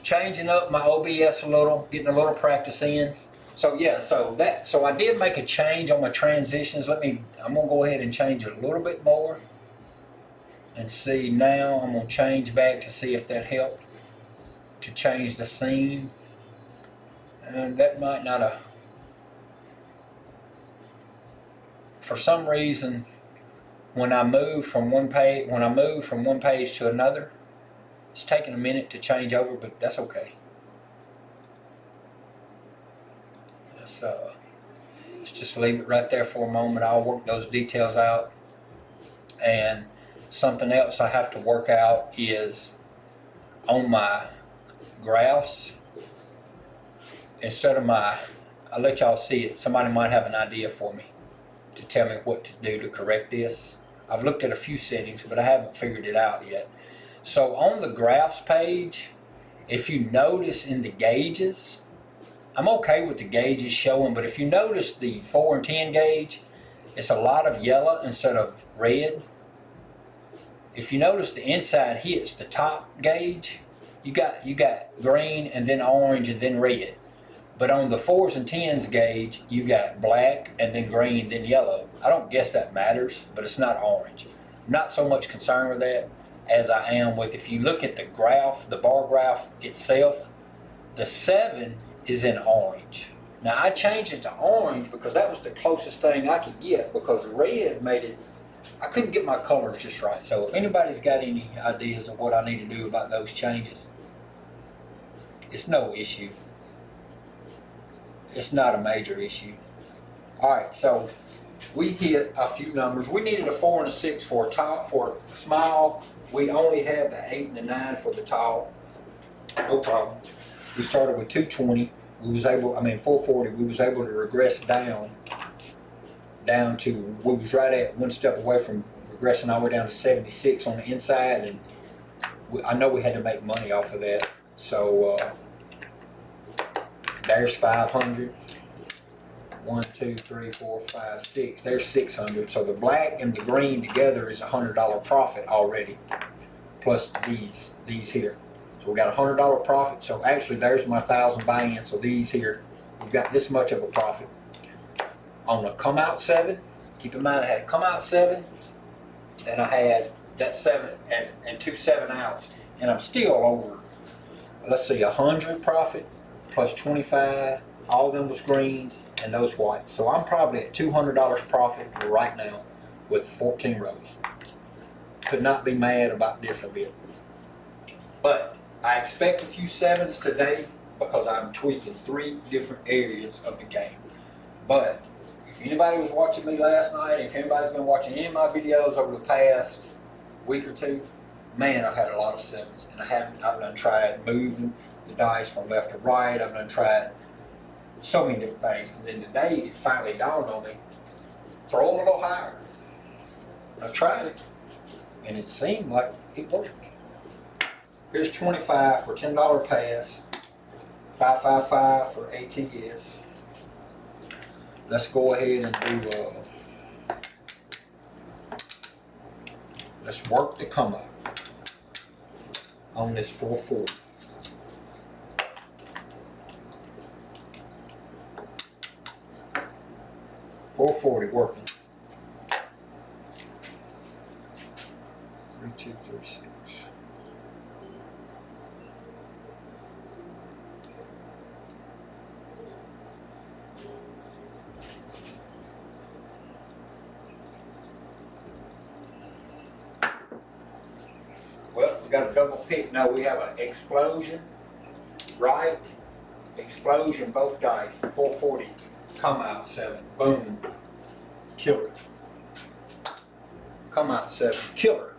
S1: Changing up my OBS a little, getting a little practice in. So yeah, so I did make a change on my transitions. I'm gonna go ahead and change it a little bit more. And see, now I'm gonna change back to see if that helped to change the scene. And that might not have, for some reason, when I move from one page to another, it's taking a minute to change over, but that's okay. Let's just leave it right there for a moment. I'll work those details out. And something else I have to work out is on my graphs, instead of I'll let y'all see it. Somebody might have an idea for me to tell me what to do to correct this. I've looked at a few settings, but I haven't figured it out yet. So on the graphs page, if you notice in the gauges, I'm okay with the gauges showing, but if you notice the 4 and 10 gauge, it's a lot of yellow instead of red. If you notice the inside hits the top gauge, you got green and then orange and then red. But on the 4s and 10s gauge, you got black and then green, then yellow. I don't guess that matters, but it's not orange. I'm not so much concerned with that as I am with, if you look at the graph, the bar graph itself, the 7 is in orange. Now I changed it to orange because that was the closest thing I could get, because red made it, I couldn't get my colors just right. So if anybody's got any ideas of what I need to do about those changes, it's no issue. It's not a major issue. Alright, so we hit a few numbers. We needed a 4 and a 6 for a top, for a small. We only had the 8 and the 9 for the tall. No problem. We started with 220. We was able, 440. We was able to regress down to, we was right at one step away from regressing all the way down to 76 on the inside, and I know we had to make money off of that. So there's 500. 1, 2, 3, 4, 5, 6. There's 600. So the black and the green together is $100 profit already, plus these here. So we got a $100 profit. So actually, there's my 1,000 buy-in. So these here, we've got this much of a profit on a come out 7. Keep in mind, I had a come out 7, and I had that 7 and 2 7 outs, and I'm still over. Let's see, 100 profit plus 25. All of them was greens and those whites. So I'm probably at $200 profit right now with 14 rows. Could not be mad about this a bit. But I expect a few 7s today because I'm tweaking 3 different areas of the game. But if anybody was watching me last night, if anybody's been watching any of my videos over the past week or two, man, I've had a lot of 7s. And I've done tried moving the dice from left to right. I've done tried so many different things, and then today it finally dawned on me, throw a little higher. I tried it, and it seemed like it worked. Here's 25 for $10 pass, 555 for ATS. Let's go ahead and do, let's work the come up on this 440. 440 working. 3, 2, 3, 6. Well, we got a double pick. Now we have an explosion, right? Explosion, both dice. 440. Come out 7. Boom. Killer. Come out 7. Killer.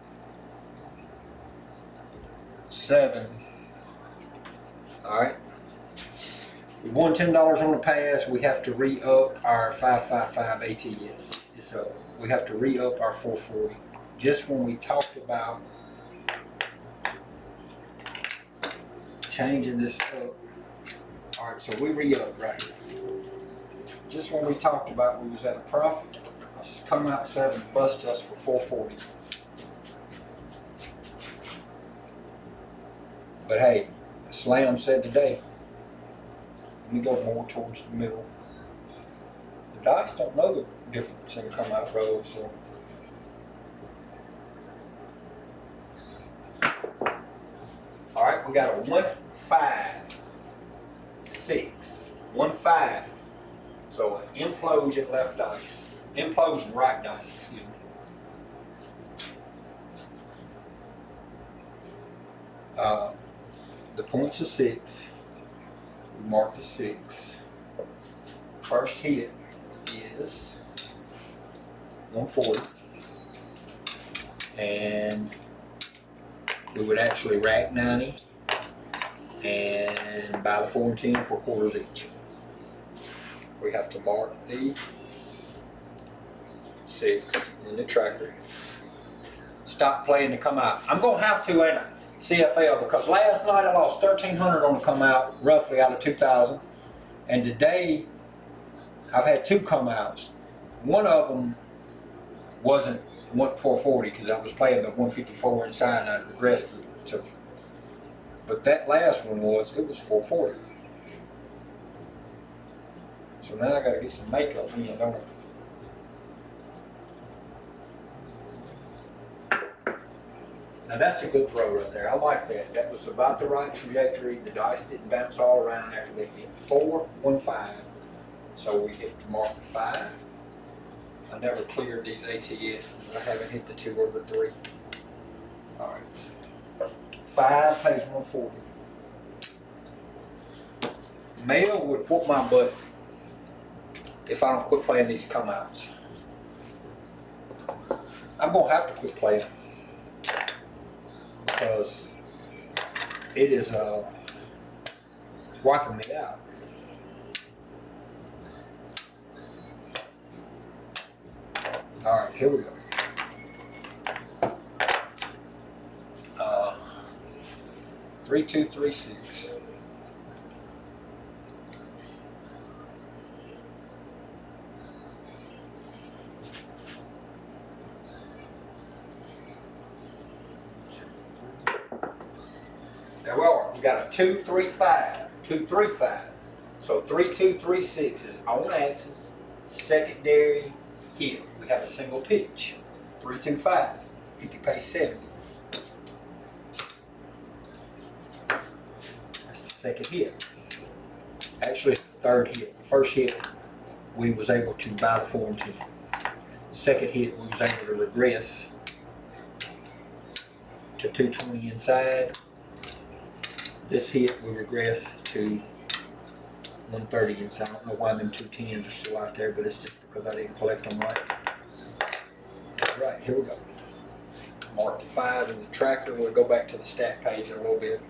S1: 7. Alright. We won $10 on the pass. We have to re-up our 555 ATS. So we have to re-up our 440. Just when we talked about changing this up. Alright, so we re-up right here. Just when we talked about we was at a profit, let's come out 7, bust us for 440. But hey, Slam said today, let me go more towards the middle. The dice don't know the difference in come out rows, so. All right, we got a 1, 5, 6, 1, 5. So an implosion left dice, implosion right dice, excuse me. The points are 6. We mark the 6. First hit is 140, and we would actually rack 90 and buy the 4 and 10 for quarters each. We have to mark the 6 in the tracker. Stop playing to come out. I'm going to have to, ain't I? CFL, because last night I lost 1,300 on the come out, roughly out of 2,000, and today I've had 2 come outs. One of them wasn't 440 because I was playing the 154 inside and I regressed to, but that last one it was 440. So now I got to get some makeup in, don't I? Now that's a good throw right there. I like that. That was about the right trajectory. The dice didn't bounce all around after they hit 4, 1, 5. So we hit the mark 5. I never cleared these ATS. I haven't hit the 2 or the 3. All right. 5 pays 140. Mel would whoop my butt if I don't quit playing these come outs. I'm gonna have to quit playing because it is it's wiping me out. All right, here we go. 3, 2, 3, 6. There we are. We got a 2, 3, 5. 2, 3, 5. So 3, 2, 3, 6 is on axis. Secondary hit. We have a single pitch. 3, 2, 5. 50 pays 70. That's the second hit. Actually, it's the third hit. The first hit, we was able to buy the 4 and 10. Second hit, we was able to regress to 220 inside. This hit, we regress to 130 inside. I don't know why them 210s are still out there, but it's just because I didn't collect them right. Right, here we go. Mark the 5 in the tracker. We'll go back to the stat page in a little bit.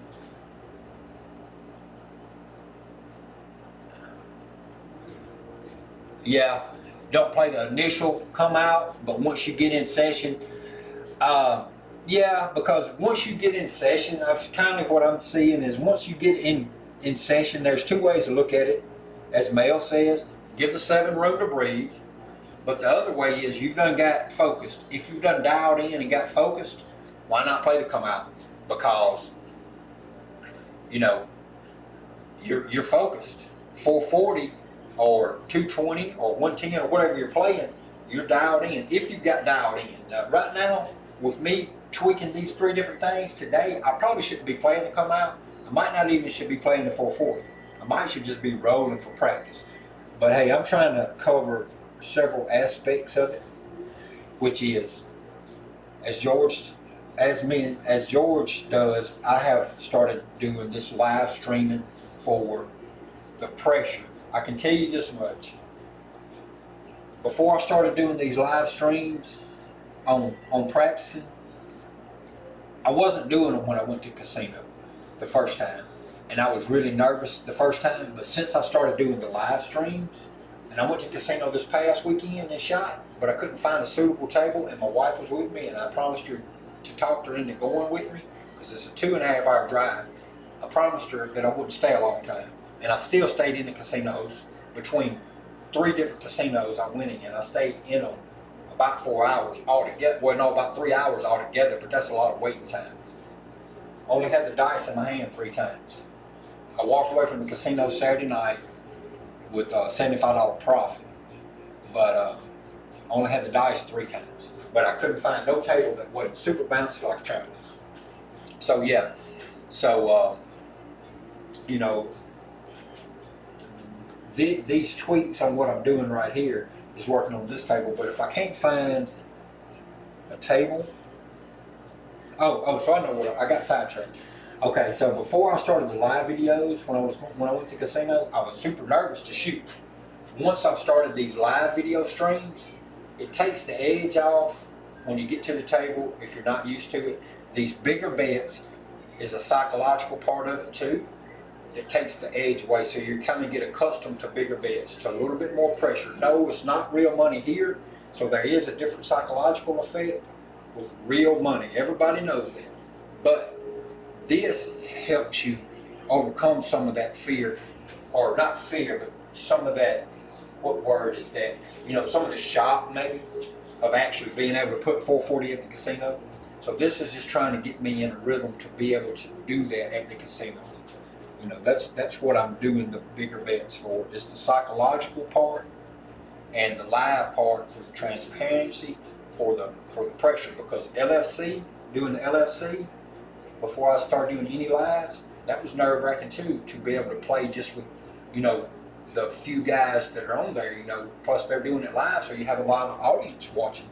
S1: Yeah, don't play the initial come out, but once you get in session, yeah, because once you get in session, that's kind of what I'm seeing is once you get in session, there's 2 ways to look at it. As Mel says, give the 7 room to breathe. But the other way is you've done got focused. If you've done dialed in and got focused, why not play the come out? Because, you know, you're focused. 440 or 220 or 110 or whatever you're playing, you're dialed in. If you've got dialed in. Now, right now, with me tweaking these 3 different things today, I probably shouldn't be playing the come out. I might not even should be playing the 440. I might should just be rolling for practice. But hey, I'm trying to cover several aspects of it, which is, as George does, I have started doing this live streaming for the pressure. I can tell you this much. Before I started doing these live streams on practicing, I wasn't doing them when I went to casino the first time. And I was really nervous the first time, but since I started doing the live streams, and I went to casino this past weekend and shot, but I couldn't find a suitable table, and my wife was with me, and I promised her to talk her into going with me, because it's a 2.5 hour drive. I promised her that I wouldn't stay a long time, and I still stayed in the casinos. Between 3 different casinos I went in, and I stayed in them about 4 hours altogether. Well, no, about 3 hours altogether, but that's a lot of waiting time. Only had the dice in my hand 3 times. I walked away from the casino Saturday night with a $75 profit, but only had the dice 3 times. But I couldn't find no table that wasn't super bouncy like a trampoline. So yeah, so you know, these tweaks on what I'm doing right here is working on this table. But if I can't find a table, so I know what I got sidetracked. Okay, so before I started the live videos, when I went to casino, I was super nervous to shoot. Once I've started these live video streams, it takes the edge off when you get to the table if you're not used to it. These bigger bets is a psychological part of it too that takes the edge away, so you kind of get accustomed to bigger bets, to a little bit more pressure. No, it's not real money here, so there is a different psychological effect with real money. Everybody knows that. But This helps you overcome some of that fear, or not fear, but some of that, what word is that? Some of the shock maybe of actually being able to put 440 at the casino. So this is just trying to get me in a rhythm to be able to do that at the casino. That's what I'm doing the bigger bets for, is the psychological part and the live part for the transparency, for the pressure. Because doing the LFC, before I started doing any lives, that was nerve-wracking too, to be able to play just with, the few guys that are on there, plus they're doing it live, so you have a lot of audience watching.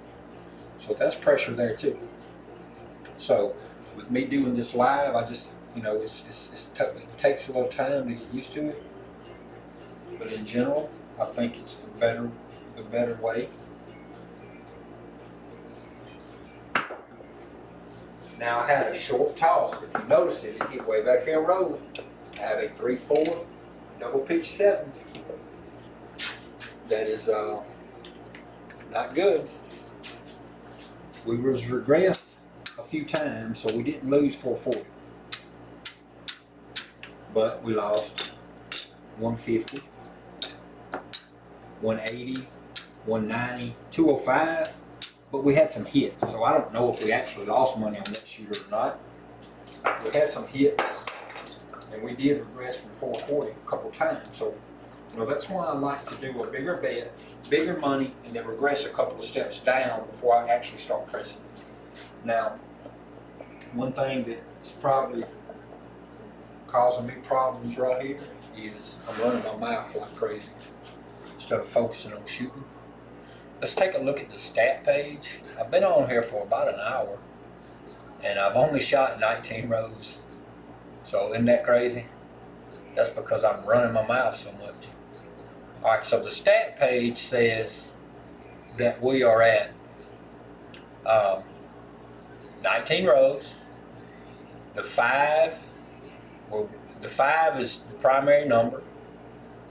S1: So that's pressure there too. So with me doing this live, I just, it takes a little time to get used to it. But in general, I think it's the better way. Now I had a short toss. If you notice it hit way back here road. I have a 3-4 double pitch 7. That is not good. We was regressed a few times, so we didn't lose 440. But we lost 150, 180, 190, 205. But we had some hits, so I don't know if we actually lost money on that shooter or not. We had some hits, and we did regress from 440 a couple times. So, that's why I like to do a bigger bet, bigger money, and then regress a couple of steps down before I actually start pressing. Now, one thing that's probably causing me problems right here is I'm running my mouth like crazy instead of focusing on shooting. Let's take a look at the stat page. I've been on here for about an hour, and I've only shot 19 rows. So isn't that crazy? That's because I'm running my mouth so much. Alright, so the stat page says that we are at 19 rows. The 5 is the primary number.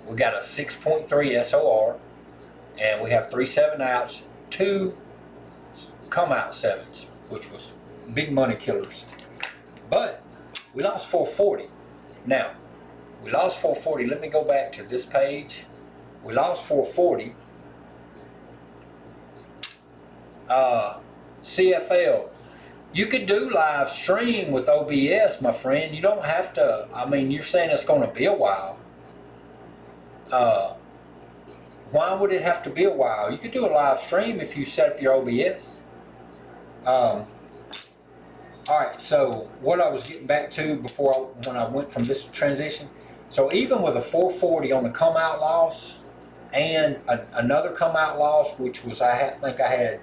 S1: We got a 6.3 SOR. And we have 3 7-outs, 2 come-out 7s, which was big money killers. But we lost 440. Now, we lost 440. Let me go back to this page. We lost 440. CFL. You could do live stream with OBS, my friend. You don't have to. You're saying it's going to be a while. Why would it have to be a while? You could do a live stream if you set up your OBS. Alright, so what I was getting back to when I went from this transition, so even with a 440 on the come out loss and another come out loss, which was I think I had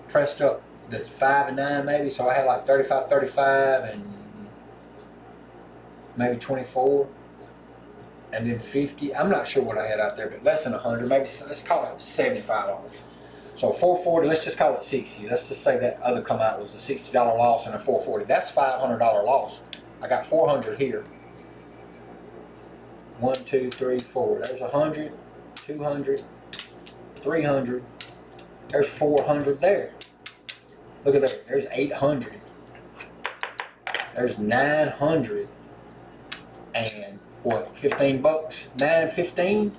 S1: pressed up the 5 and 9 maybe, so I had like 35, 35 and maybe 24. And then 50, I'm not sure what I had out there, but less than 100, maybe let's call it $75. So 440, let's just call it 60. Let's just say that other come out was a $60 loss and a 440. That's $500 loss. I got 400 here. 1, 2, 3, 4. There's 100, 200, 300. There's 400 there. Look at that. There's 800. There's 900. And what, 15 bucks? 9.15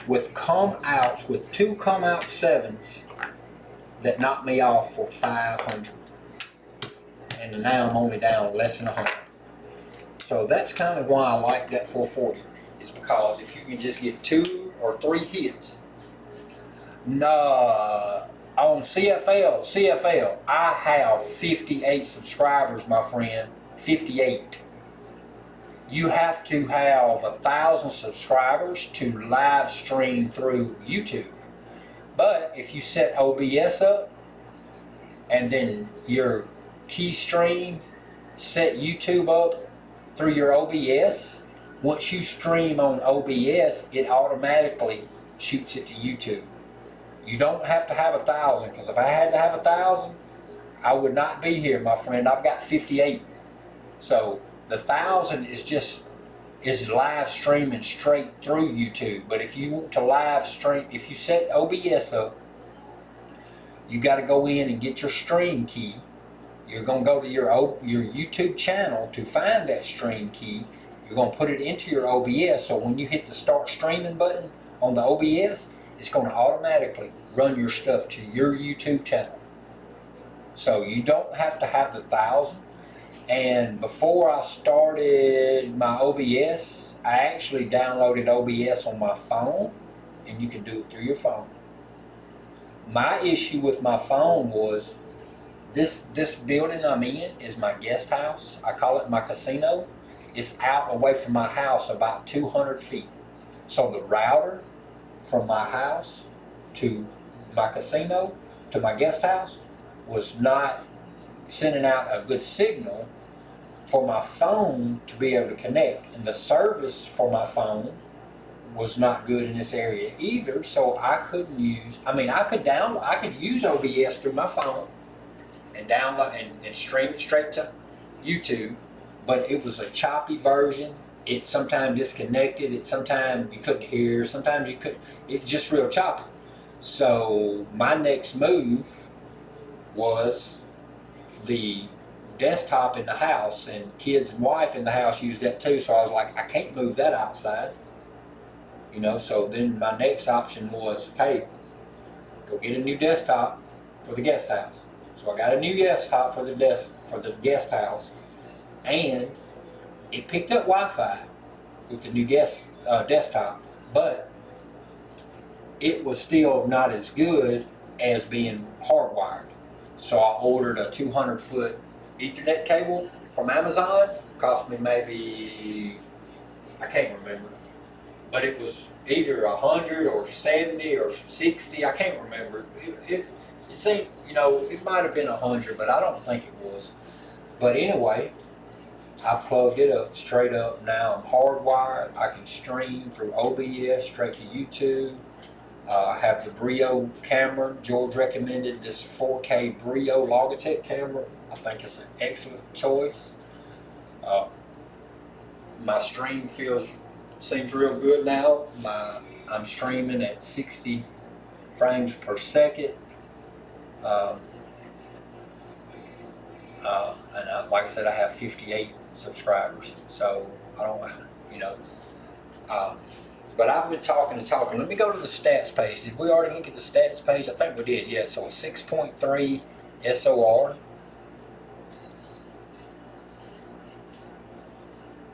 S1: with come outs, with 2 come out 7s that knocked me off for 500. And now I'm only down less than 100. So that's kind of why I like that 440, is because if you can just get 2 or 3 hits. No, on CFL, I have 58 subscribers, my friend. 58. You have to have 1,000 subscribers to live stream through YouTube. But if you set OBS up and then your key stream, set YouTube up through your OBS, once you stream on OBS, it automatically shoots it to YouTube. You don't have to have 1,000, because if I had to have 1,000, I would not be here, my friend. I've got 58. So the 1,000 is live streaming straight through YouTube. But if you want to live stream, if you set OBS up, you got to go in and get your stream key, You're going to go to your YouTube channel to find that stream key. You're going to put it into your OBS, so when you hit the start streaming button on the OBS, it's going to automatically run your stuff to your YouTube channel. So you don't have to have the 1,000. And before I started my OBS, I actually downloaded OBS on my phone, and you can do it through your phone. My issue with my phone was this building I'm in is my guest house. I call it my casino. It's out away from my house about 200 feet. So the router from my house to my casino to my guest house was not sending out a good signal for my phone to be able to connect. And the service for my phone was not good in this area either, so I couldn't use, I could use OBS through my phone and download and stream it straight to YouTube, but it was a choppy version. It sometimes disconnected, it sometimes you couldn't hear, sometimes you could, it just real choppy. So my next move was the desktop in the house, and kids and wife in the house used that too, so I was like, I can't move that outside. You know, so then my next option was, hey, go get a new desktop for the guest house. So I got a new desktop for the guest house, and it picked up Wi-Fi with the new desktop, but it was still not as good as being hardwired. So I ordered a 200-foot Ethernet cable from Amazon. Cost me maybe, I can't remember, but it was either 100 or 70 or 60. I can't remember. It seemed, you know, it might have been 100, but I don't think it was. But anyway, I plugged it up straight up. Now I'm hardwired. I can stream through OBS straight to YouTube. I have the Brio camera. George recommended this 4K Brio Logitech camera. I think it's an excellent choice. My stream seems real good now. I'm streaming at 60 frames per second. And like I said, I have 58 subscribers. So I don't, you know, but I've been talking and talking. Let me go to the stats page. Did we already look at the stats page? I think we did, yeah. So 6.3 SOR.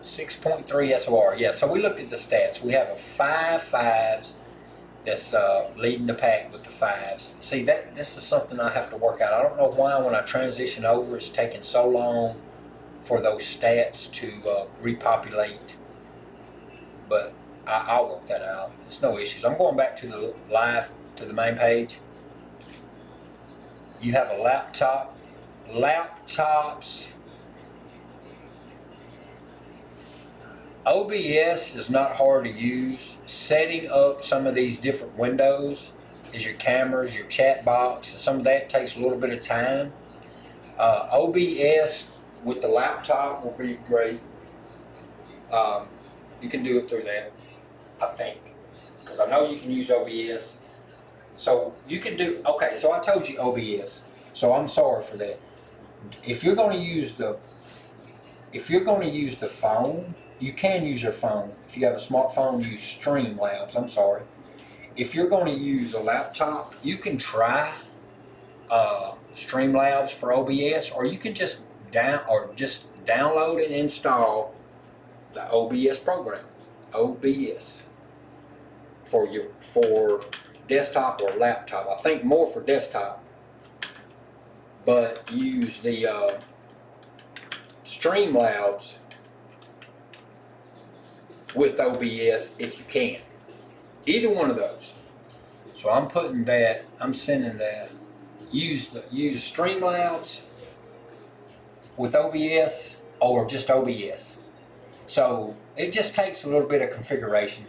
S1: 6.3 SOR, yeah. So we looked at the stats. We have a 5 5s that's leading the pack with the 5s. See, this is something I have to work out. I don't know why when I transition over, it's taking so long for those stats to repopulate. But I'll work that out. It's no issues. I'm going back to the main page. You have a laptop. Laptops. OBS is not hard to use. Setting up some of these different windows is your cameras, your chat box. Some of that takes a little bit of time. OBS with the laptop will be great. You can do it through that, I think, because I know you can use OBS. So you can do, okay, so I told you OBS, so I'm sorry for that. If you're going to use the phone, you can use your phone. If you have a smartphone, use Streamlabs. I'm sorry. If you're going to use a laptop, you can try Streamlabs for OBS, or you can just download and install the OBS program. OBS for desktop or laptop. I think more for desktop, but use the Streamlabs with OBS if you can. Either one of those. So I'm putting that, I'm sending that. Use Streamlabs with OBS or just OBS. So it just takes a little bit of configuration.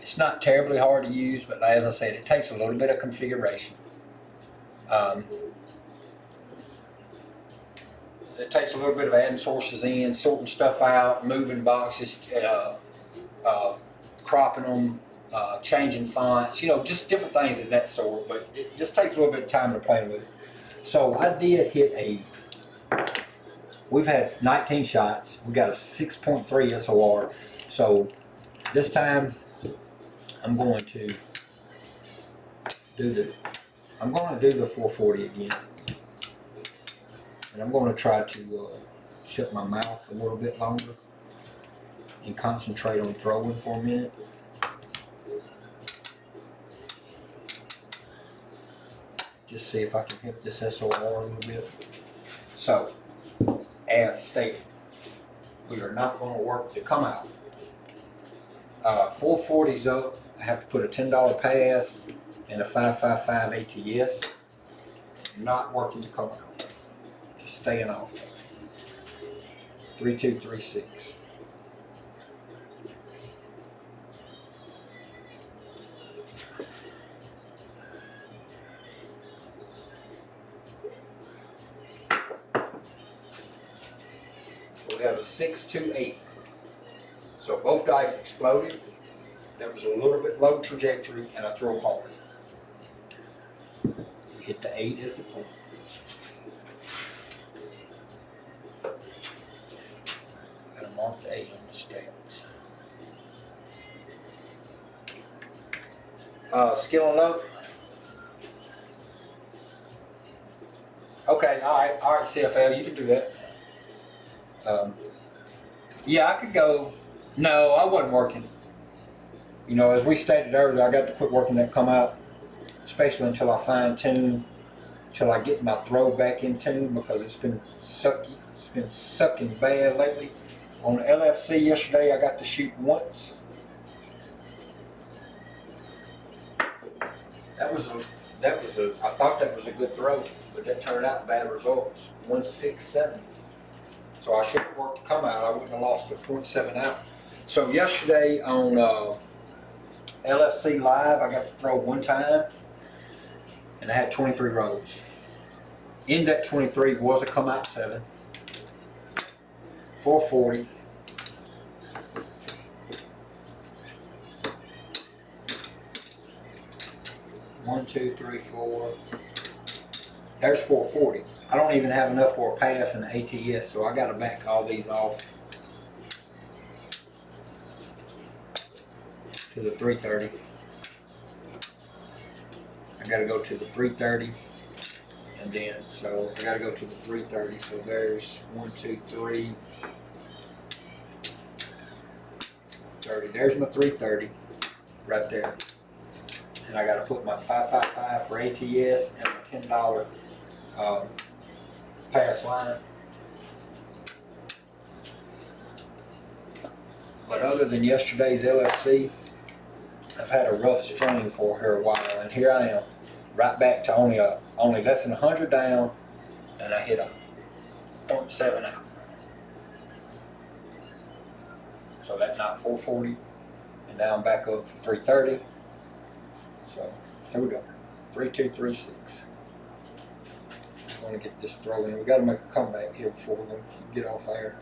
S1: It's not terribly hard to use, but as I said, it takes a little bit of configuration. It takes a little bit of adding sources in, sorting stuff out, moving boxes, cropping them, changing fonts, you know, just different things of that sort. But it just takes a little bit of time to play with it. So I did hit we've had 19 shots. We got a 6.3 SOR. So this time I'm going to do the 440 again. And I'm going to try to shut my mouth a little bit longer and concentrate on throwing for a minute. Just see if I can hit this SOR a little bit. So, as stated, we are not going to work to come out. 440's up. I have to put a $10 pass and a 555 ATS. Not working to come out. Just staying off. 3236. We have a 628. So both dice exploded. That was a little bit low trajectory, and I throw hard. We hit the 8 as the point. Gotta mark the 8 on the stats. Skill and load. Okay, all right, CFL, you can do that. Yeah, I could go. No, I wasn't working. You know, as we stated earlier, I got to quit working that come out, especially until I fine tune, until I get my throw back in tune, because it's been sucky. It's been sucking bad lately. On the LFC yesterday, I got to shoot once. I thought that was a good throw, but that turned out bad results. 167. So I should have worked the come out. I wouldn't have lost the 0.7 out. So yesterday on LFC Live, I got to throw one time, and I had 23 rolls. In that 23 was a come out 7, 440. One, two, three, four. There's 440. I don't even have enough for a pass and an ATS, so I got to back all these off to the 330. I got to go to the 330, and then so I got to go to the 330. So there's 1, 2, 3, 30. There's my 330 right there. And I got to put my 555 for ATS and my $10 pass line. But other than yesterday's LFC, I've had a rough string for here a while, and here I am, right back to only less than 100 down, and I hit a 0.7 out. So that knocked 440, and now I'm back up for 330. So here we go, 3236. I'm going to get this throw in. We got to make a comeback here before we're going to get off air.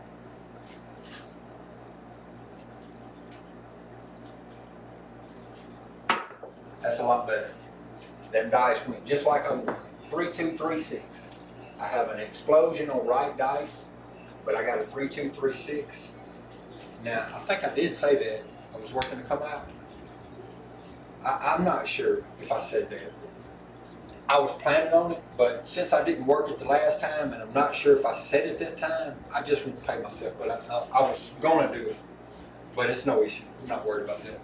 S1: That's a lot better. Them dice went just like I wanted. 3236. I have an explosion on right dice, but I got a 3236. Now I think I did say that I was working to come out. I'm not sure if I said that. I was planning on it, but since I didn't work it the last time, and I'm not sure if I said it that time, I just wouldn't pay myself. But I was going to do it. But it's no issue. I'm not worried about that.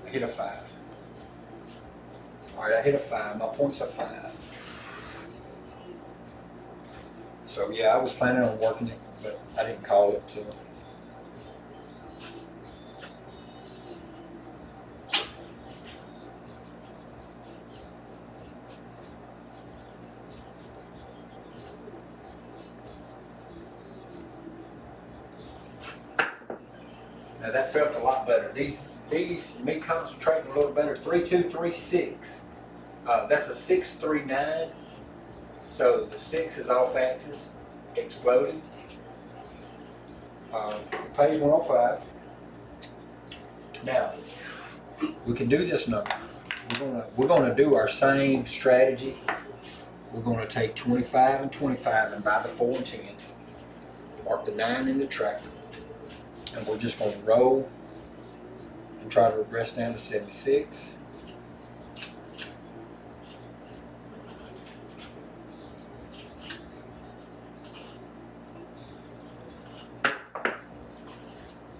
S1: I hit a 5. All right, I hit a 5. My point's a 5. So yeah, I was planning on working it, but I didn't call it. So. Now that felt a lot better. These me concentrating a little better. 3236. That's a 639. So the 6 is off axis, exploded. Page 105. Now we can do this number. We're gonna do our same strategy we're going to take 25 and 25 and buy the 4 and 10. Mark the 9 in the tractor. And we're just going to roll and try to regress down to 76.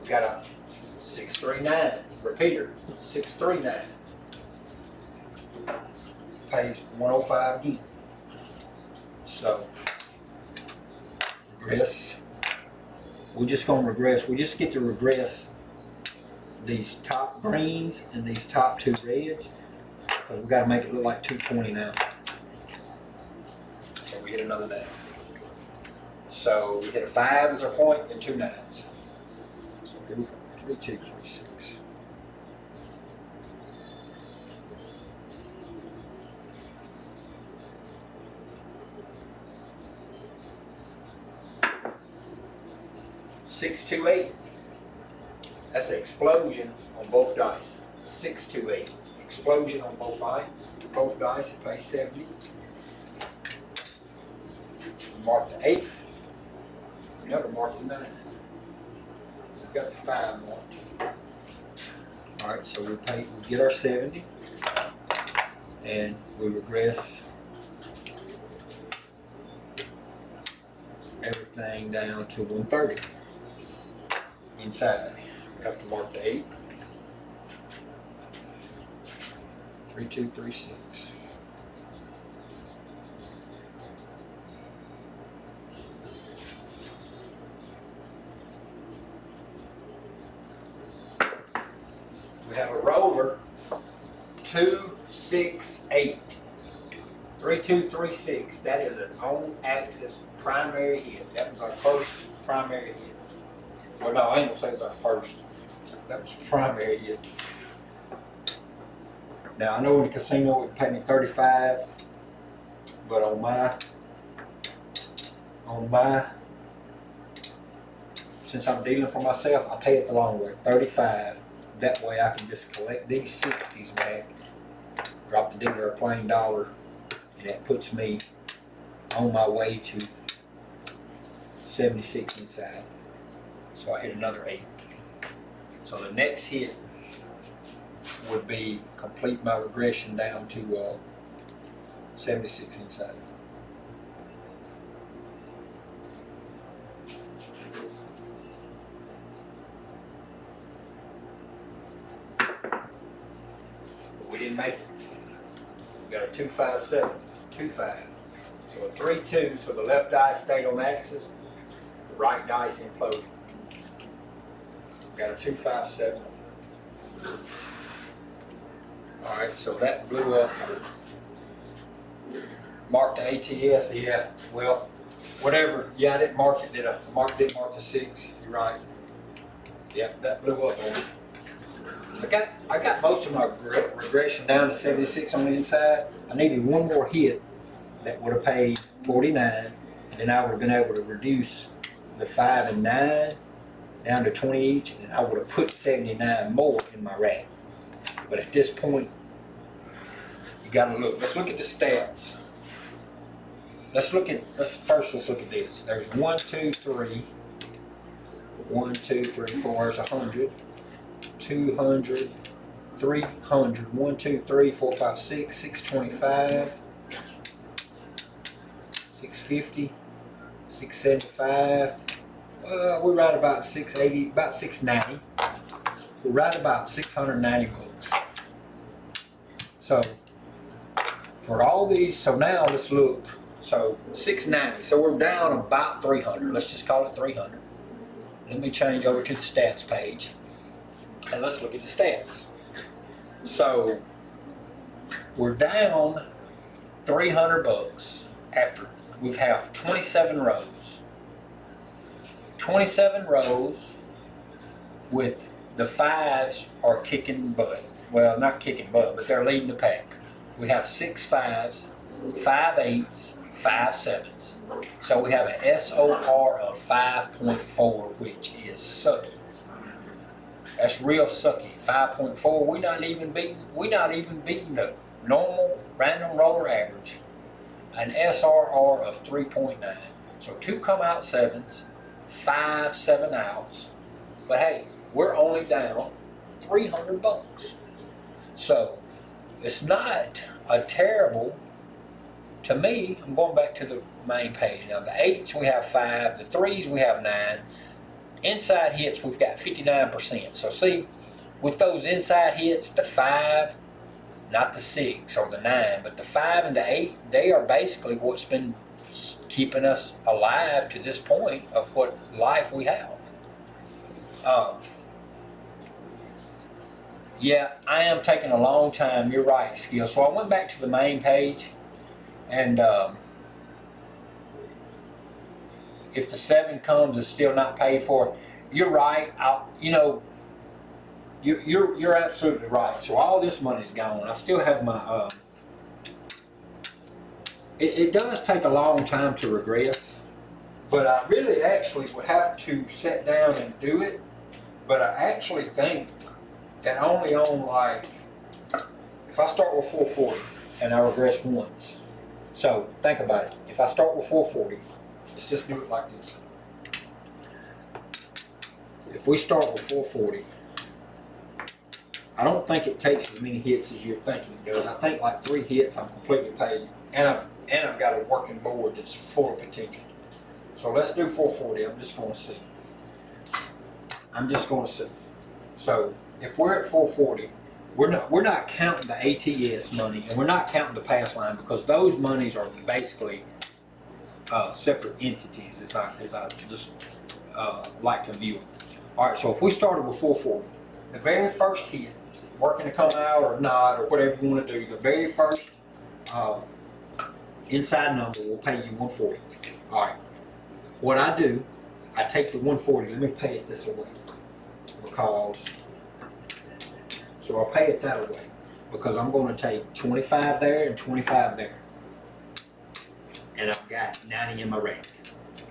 S1: We got a 639 repeater, 639. Pays 105 again. So regress. We're just going to regress. We just get to regress these top greens and these top 2 reds. But we got to make it look like 220 now. So we hit another 9. So we hit a 5 as our point and 2 9s. So here we go. 3 2 3 6. Six, 2, 8. That's an explosion on both dice. 6, 2, 8. Explosion on both dice. It pays 70. Mark the 8. We never marked the 9. We've got the 5 marked. Alright, so we get our 70 and we regress everything down to 130. Inside, we have to mark the 8. 3 2 3 6. We have a rover. 2 6 8. 3 2 3 6. That is an on-axis primary hit. That was our first primary hit. Well, no, I ain't gonna say it was our first. That was primary hit. Now I know in the casino it paid me 35, but on my, since I'm dealing for myself, I pay it the long way, 35. That way I can just collect these 60s back, drop the dealer a plain dollar, and that puts me on my way to 76 inside. So I hit another 8. So the next hit would be complete my regression down to 76 inside. But we didn't make it. We got a 2 5 7, 2 5. So a 3 2. So the left dice stayed on axis, the right dice imploded. Got a 2 5 7. Alright, so that blew up. Marked the ATS, yeah. Well, whatever. Yeah, I didn't mark it, did I? Didn't mark the 6. You're right. Yep, that blew up on me. I got most of my regression down to 76 on the inside. I needed one more hit that would have paid 49. Then I would have been able to reduce the 5 and 9 down to 20 each, and I would have put 79 more in my rack. But at this point, you gotta look. Let's look at the stats. Let's look at this. There's 1 2 3. 1 2 3 4. There's 100. 200. 300. 1 2 3 4 5 6. 625. 650. 675. We're right about 680, about 690. We're right about 690 bucks. So for all these, so now let's look. So 690. So we're down about 300. Let's just call it 300. Let me change over to the stats page, and let's look at the stats. So we're down 300 bucks after we have 27 rows. 27 rows with the 5s are kicking butt. Well, not kicking butt, but they're leading the pack. We have 6 5s, 5 8s, 5 7s. So we have an SOR of 5.4, which is sucky. That's real sucky. 5.4. We're not even beating the normal random roller average. an SRR of 3.9. So 2 come out 7s, 5 7 outs. But hey, we're only down $300. So it's not a terrible, to me, I'm going back to the main page now. The 8s we have 5, the 3s we have 9. Inside hits we've got 59%. So see, with those inside hits, the 5, not the 6 or the 9, but the 5 and the 8, they are basically what's been keeping us alive to this point of what life we have. Yeah, I am taking a long time. You're right, Skill. So I went back to the main page, and if the 7 comes, it's still not paid for. You're right. You're absolutely right. So all this money's gone. I still have my. It does take a long time to regress, but I really actually would have to sit down and do it. But I actually think that only on, like, if I start with 440 and I regress once. So think about it. If I start with 440, let's just do it like this. If we start with 440, I don't think it takes as many hits as you're thinking it does. I think like 3 hits, I'm completely paid, and I've got a working board that's full of potential. So let's do 440. I'm just going to see. So if we're at 440, we're not counting the ATS money, and we're not counting the pass line, because those monies are basically separate entities, as I just like to view them. All right. So if we started with 440, the very first hit, working to come out or not, or whatever you want to do, the very first inside number will pay you 140. All right. What I do, I take the 140. Let me pay it this away, because so I'll pay it that away, because I'm going to take 25 there and 25 there, and I've got 90 in my rank.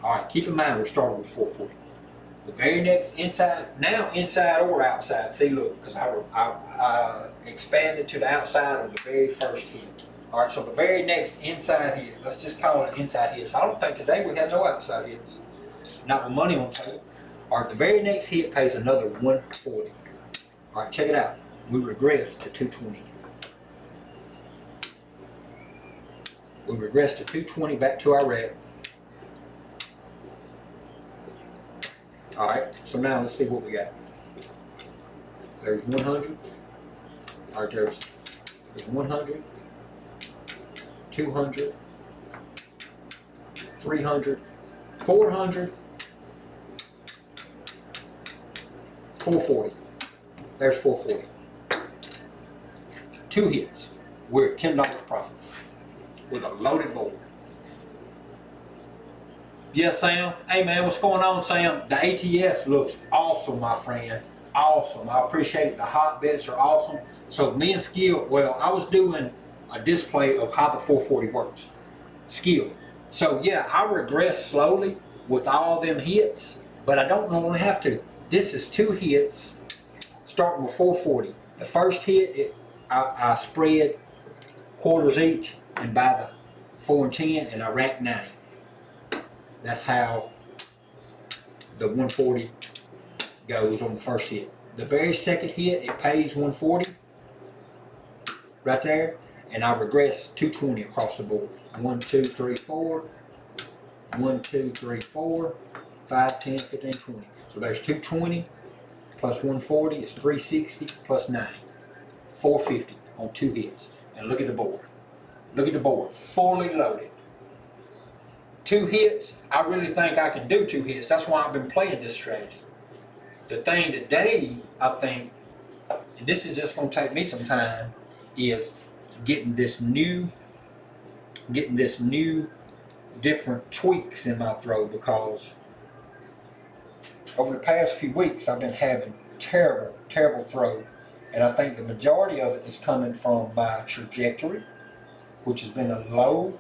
S1: All right. Keep in mind we're starting with 440. The very next inside or outside. See, look, because I expanded to the outside on the very first hit. All right, so the very next inside hit, let's just call it inside hits. I don't think today we had no outside hits, not with money on table. All right, the very next hit pays another 140. All right, check it out. We regress to 220. We regress to 220 back to our rep. All right, so now let's see what we got. There's 100. All right, there's 100, 200, 300, 400, 440. There's 440. 2 hits. We're at $10 profit with a loaded board. Yeah, Sam. Hey, man, what's going on, Sam? The ATS looks awesome, my friend. Awesome. I appreciate it. The hot bits are awesome. So me and Skill, well, I was doing a display of how the 440 works. Skill. So, yeah, I regress slowly with all them hits, but I don't normally have to. This is 2 hits starting with 440. The first hit, I spread quarters each and buy the 4 and 10, and I rack 90. That's how the 140 goes on the first hit. The very second hit, it pays 140 right there, and I regress 220 across the board. 1, 2, 3, 4. 1, 2, 3, 4. 5, 10, 15, 20. So there's 220 plus 140 is 360 plus 90. 450 on 2 hits. And look at the board. Look at the board, fully loaded. 2 hits, I really think I can do 2 hits. That's why I've been playing this strategy. The thing today, I think, and this is just going to take me some time, is getting this new different tweaks in my throw, because over the past few weeks I've been having terrible throw, and I think the majority of it is coming from my trajectory, which has been a low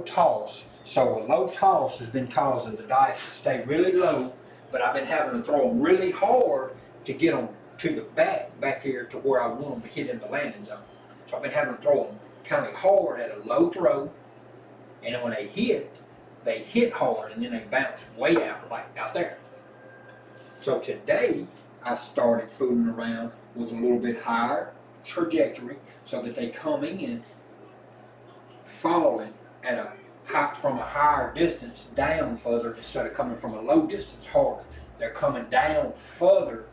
S1: toss. So a low toss has been causing the dice to stay really low, but I've been having to throw them really hard to get them to the back here to where I want them to hit in the landing zone. So I've been having to throw them kind of hard at a low throw, and then when they hit hard, and then they bounce way out, like out there. So today, I started fooling around with a little bit higher trajectory so that they come in falling at from a higher distance down further instead of coming from a low distance harder. They're coming down further,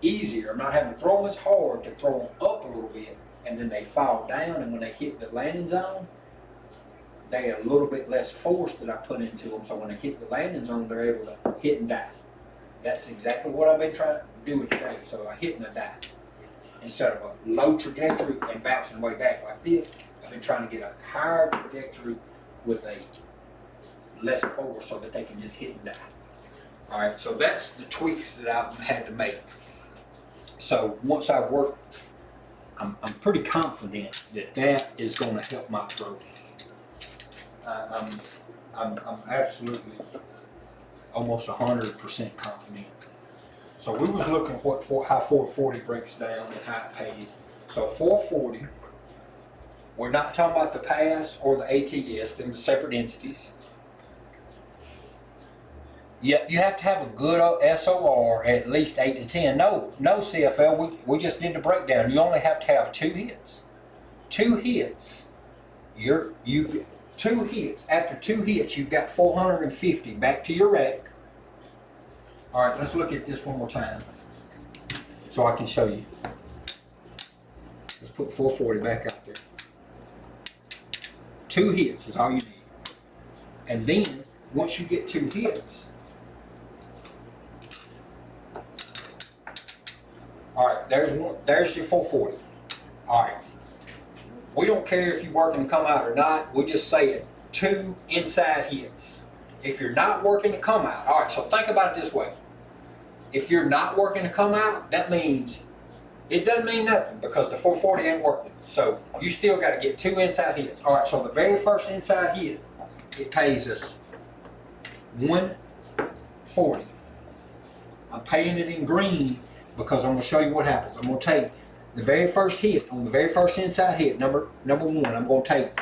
S1: easier. I'm not having to throw them as hard to throw them up a little bit, and then they fall down, and when they hit the landing zone, they're a little bit less force that I put into them, so when they hit the landing zone, they're able to hit and die. That's exactly what I've been trying to do today. So I hit and I die. Instead of a low trajectory and bouncing way back like this, I've been trying to get a higher trajectory with a less force so that they can just hit and die. All right, so that's the tweaks that I've had to make. So once I've worked, I'm pretty confident that that is going to help my throw. I'm absolutely almost 100% confident. So we was looking at how 440 breaks down and how it pays. So 440, we're not talking about the pass or the ATS, them separate entities. Yeah, you have to have a good SOR at least 8 to 10. No CFL, we just did the breakdown. You only have to have 2 hits. 2 hits, two hits. After 2 hits, you've got 450 back to your rack. All right, let's look at this one more time so I can show you. Let's put 440 back out there. 2 hits is all you need. And then, once you get 2 hits, all right, there's your 440. All right. We don't care if you're working to come out or not. We're just saying 2 inside hits. If you're not working to come out, all right, so think about it this way. If you're not working to come out, that means it doesn't mean nothing because the 440 ain't working. So you still got to get 2 inside hits. All right, so the very first inside hit, it pays us 140. I'm paying it in green because I'm going to show you what happens. I'm going to take the very first hit, on the very first inside hit, number 1, I'm going to take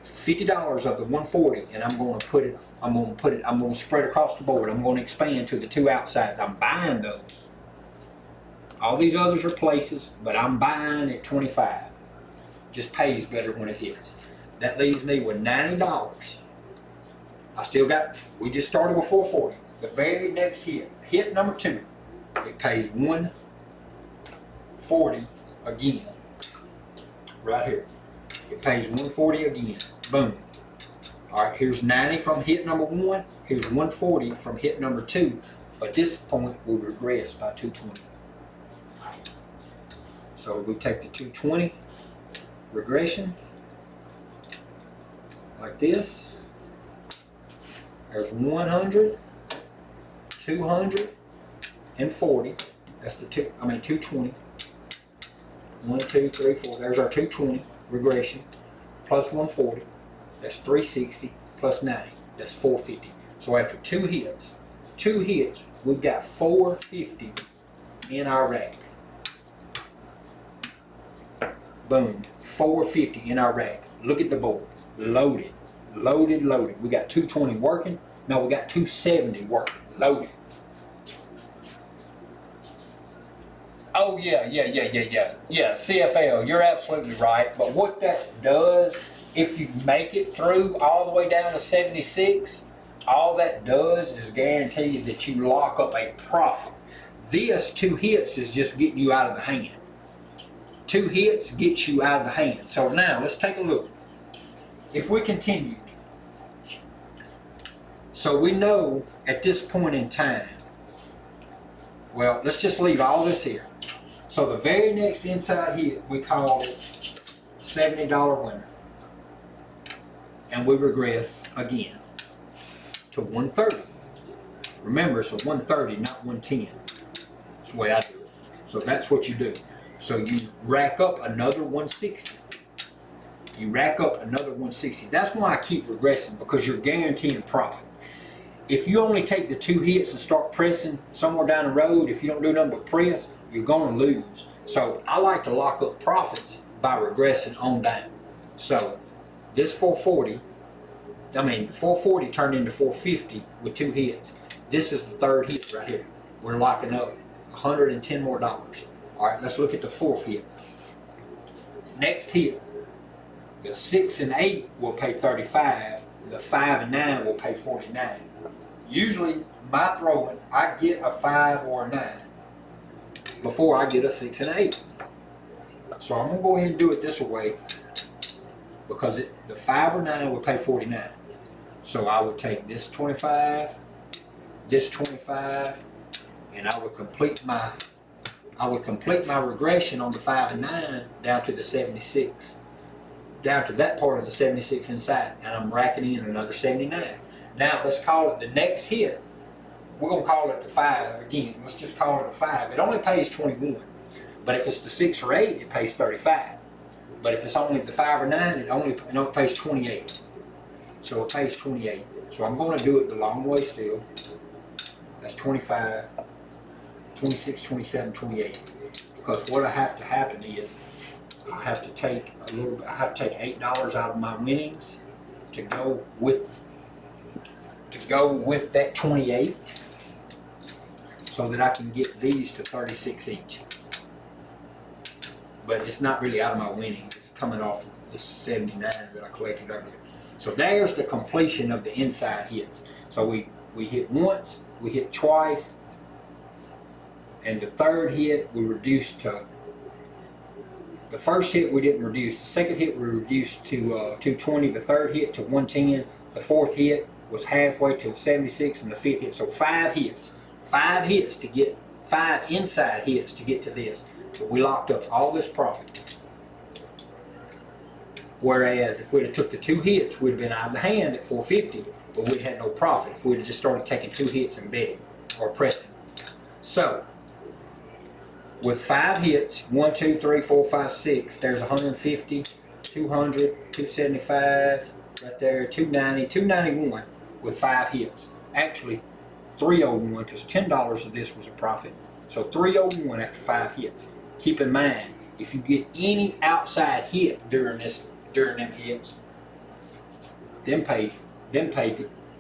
S1: $50 of the 140 and I'm going to spread across the board. I'm going to expand to the 2 outsides. I'm buying those. All these others are places, but I'm buying at 25. Just pays better when it hits. That leaves me with $90. We just started with 440. The very next hit number 2, it pays 140 again. Right here. It pays 140 again. Boom. All right, here's 90 from hit number 1. Here's 140 from hit number 2. But at this point, we regress by 220. So we take the 220 regression like this. There's 100, 240. That's the 220. 1, 2, 3, 4. There's our 220 regression plus 140. That's 360 plus 90. That's 450. So after 2 hits, we've got 450 in our rack. Boom, 450 in our rack. Look at the board, loaded. We got 220 working. No, we got 270 working, loaded. Oh yeah, CFL, you're absolutely right. But what that does, if you make it through all the way down to 76, all that does is guarantees that you lock up a profit. This 2 hits is just getting you out of the hand. 2 hits gets you out of the hand. So now let's take a look. If we continue, so we know at this point in time, well, let's just leave all this here. So the very next inside hit, we call it $70 winner. And we regress again to 130. Remember, it's a 130, not 110. That's the way I do it. So that's what you do. So you rack up another 160. That's why I keep regressing, because you're guaranteeing profit. If you only take the 2 hits and start pressing somewhere down the road, if you don't do nothing but press, you're going to lose. So I like to lock up profits by regressing on down. So this 440, the 440 turned into 450 with 2 hits. This is the 3rd hit right here. We're locking up $110 more. All right, let's look at the 4th hit. Next hit, the 6 and 8 will pay 35. The 5 and 9 will pay 49. Usually, my throwing, I get a 5 or a 9 before I get a 6 and 8. So I'm gonna go ahead and do it this way because the 5 or 9 will pay 49. So I would take this 25, and I would complete my regression on the 5 and 9 down to the 76, down to that part of the 76 inside, and I'm racking in another 79. Now let's call it the next hit. We're gonna call it the 5 again. Let's just call it a 5. It only pays 21, but if it's the 6 or 8, it pays 35. But if it's only the 5 or 9, it pays 28. So it pays 28. So I'm going to do it the long way still. That's 25, 26, 27, 28. Because what I have to happen is I have to take $8 out of my winnings to go with that 28, so that I can get these to 36 each. But it's not really out of my winnings. It's coming off of the 79 that I collected earlier. So there's the completion of the inside hits. So we hit once, we hit twice, and the 3rd hit we reduced to, the 1st hit we didn't reduce, the 2nd hit we reduced to 220, the 3rd hit to 110, the 4th hit was halfway to 76, and the 5th hit. So 5 hits. 5 hits to get, 5 inside hits to get to this. But we locked up all this profit. Whereas if we'd have took the 2 hits, we'd have been out of the hand at 450, but we'd had no profit if we'd have just started taking 2 hits and betting or pressing. So with 5 hits, 1, 2, 3, 4, 5, 6, there's 150, 200, 275, right there, 290, 291 with 5 hits. Actually 301, because $10 of this was a profit. So 301 after 5 hits. Keep in mind, if you get any outside hit during them hits, them paid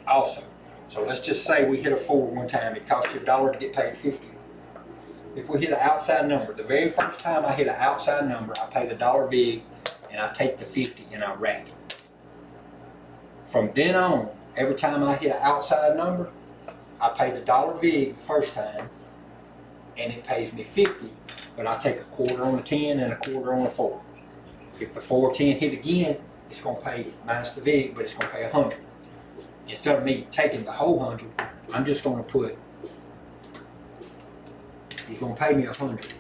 S1: also. So let's just say we hit a 4 one time, it cost you $1 to get paid 50. If we hit an outside number, the very first time I hit an outside number, I pay the $1 vig and I take the 50 and I rack it. From then on, every time I hit an outside number, I pay the $1 vig the first time and it pays me 50, but I take a quarter on a 10 and a quarter on a 4. If the 4 or 10 hit again, it's going to pay minus the vig, but it's going to pay 100. Instead of me taking the whole 100, I'm just going to put, he's going to pay me 100.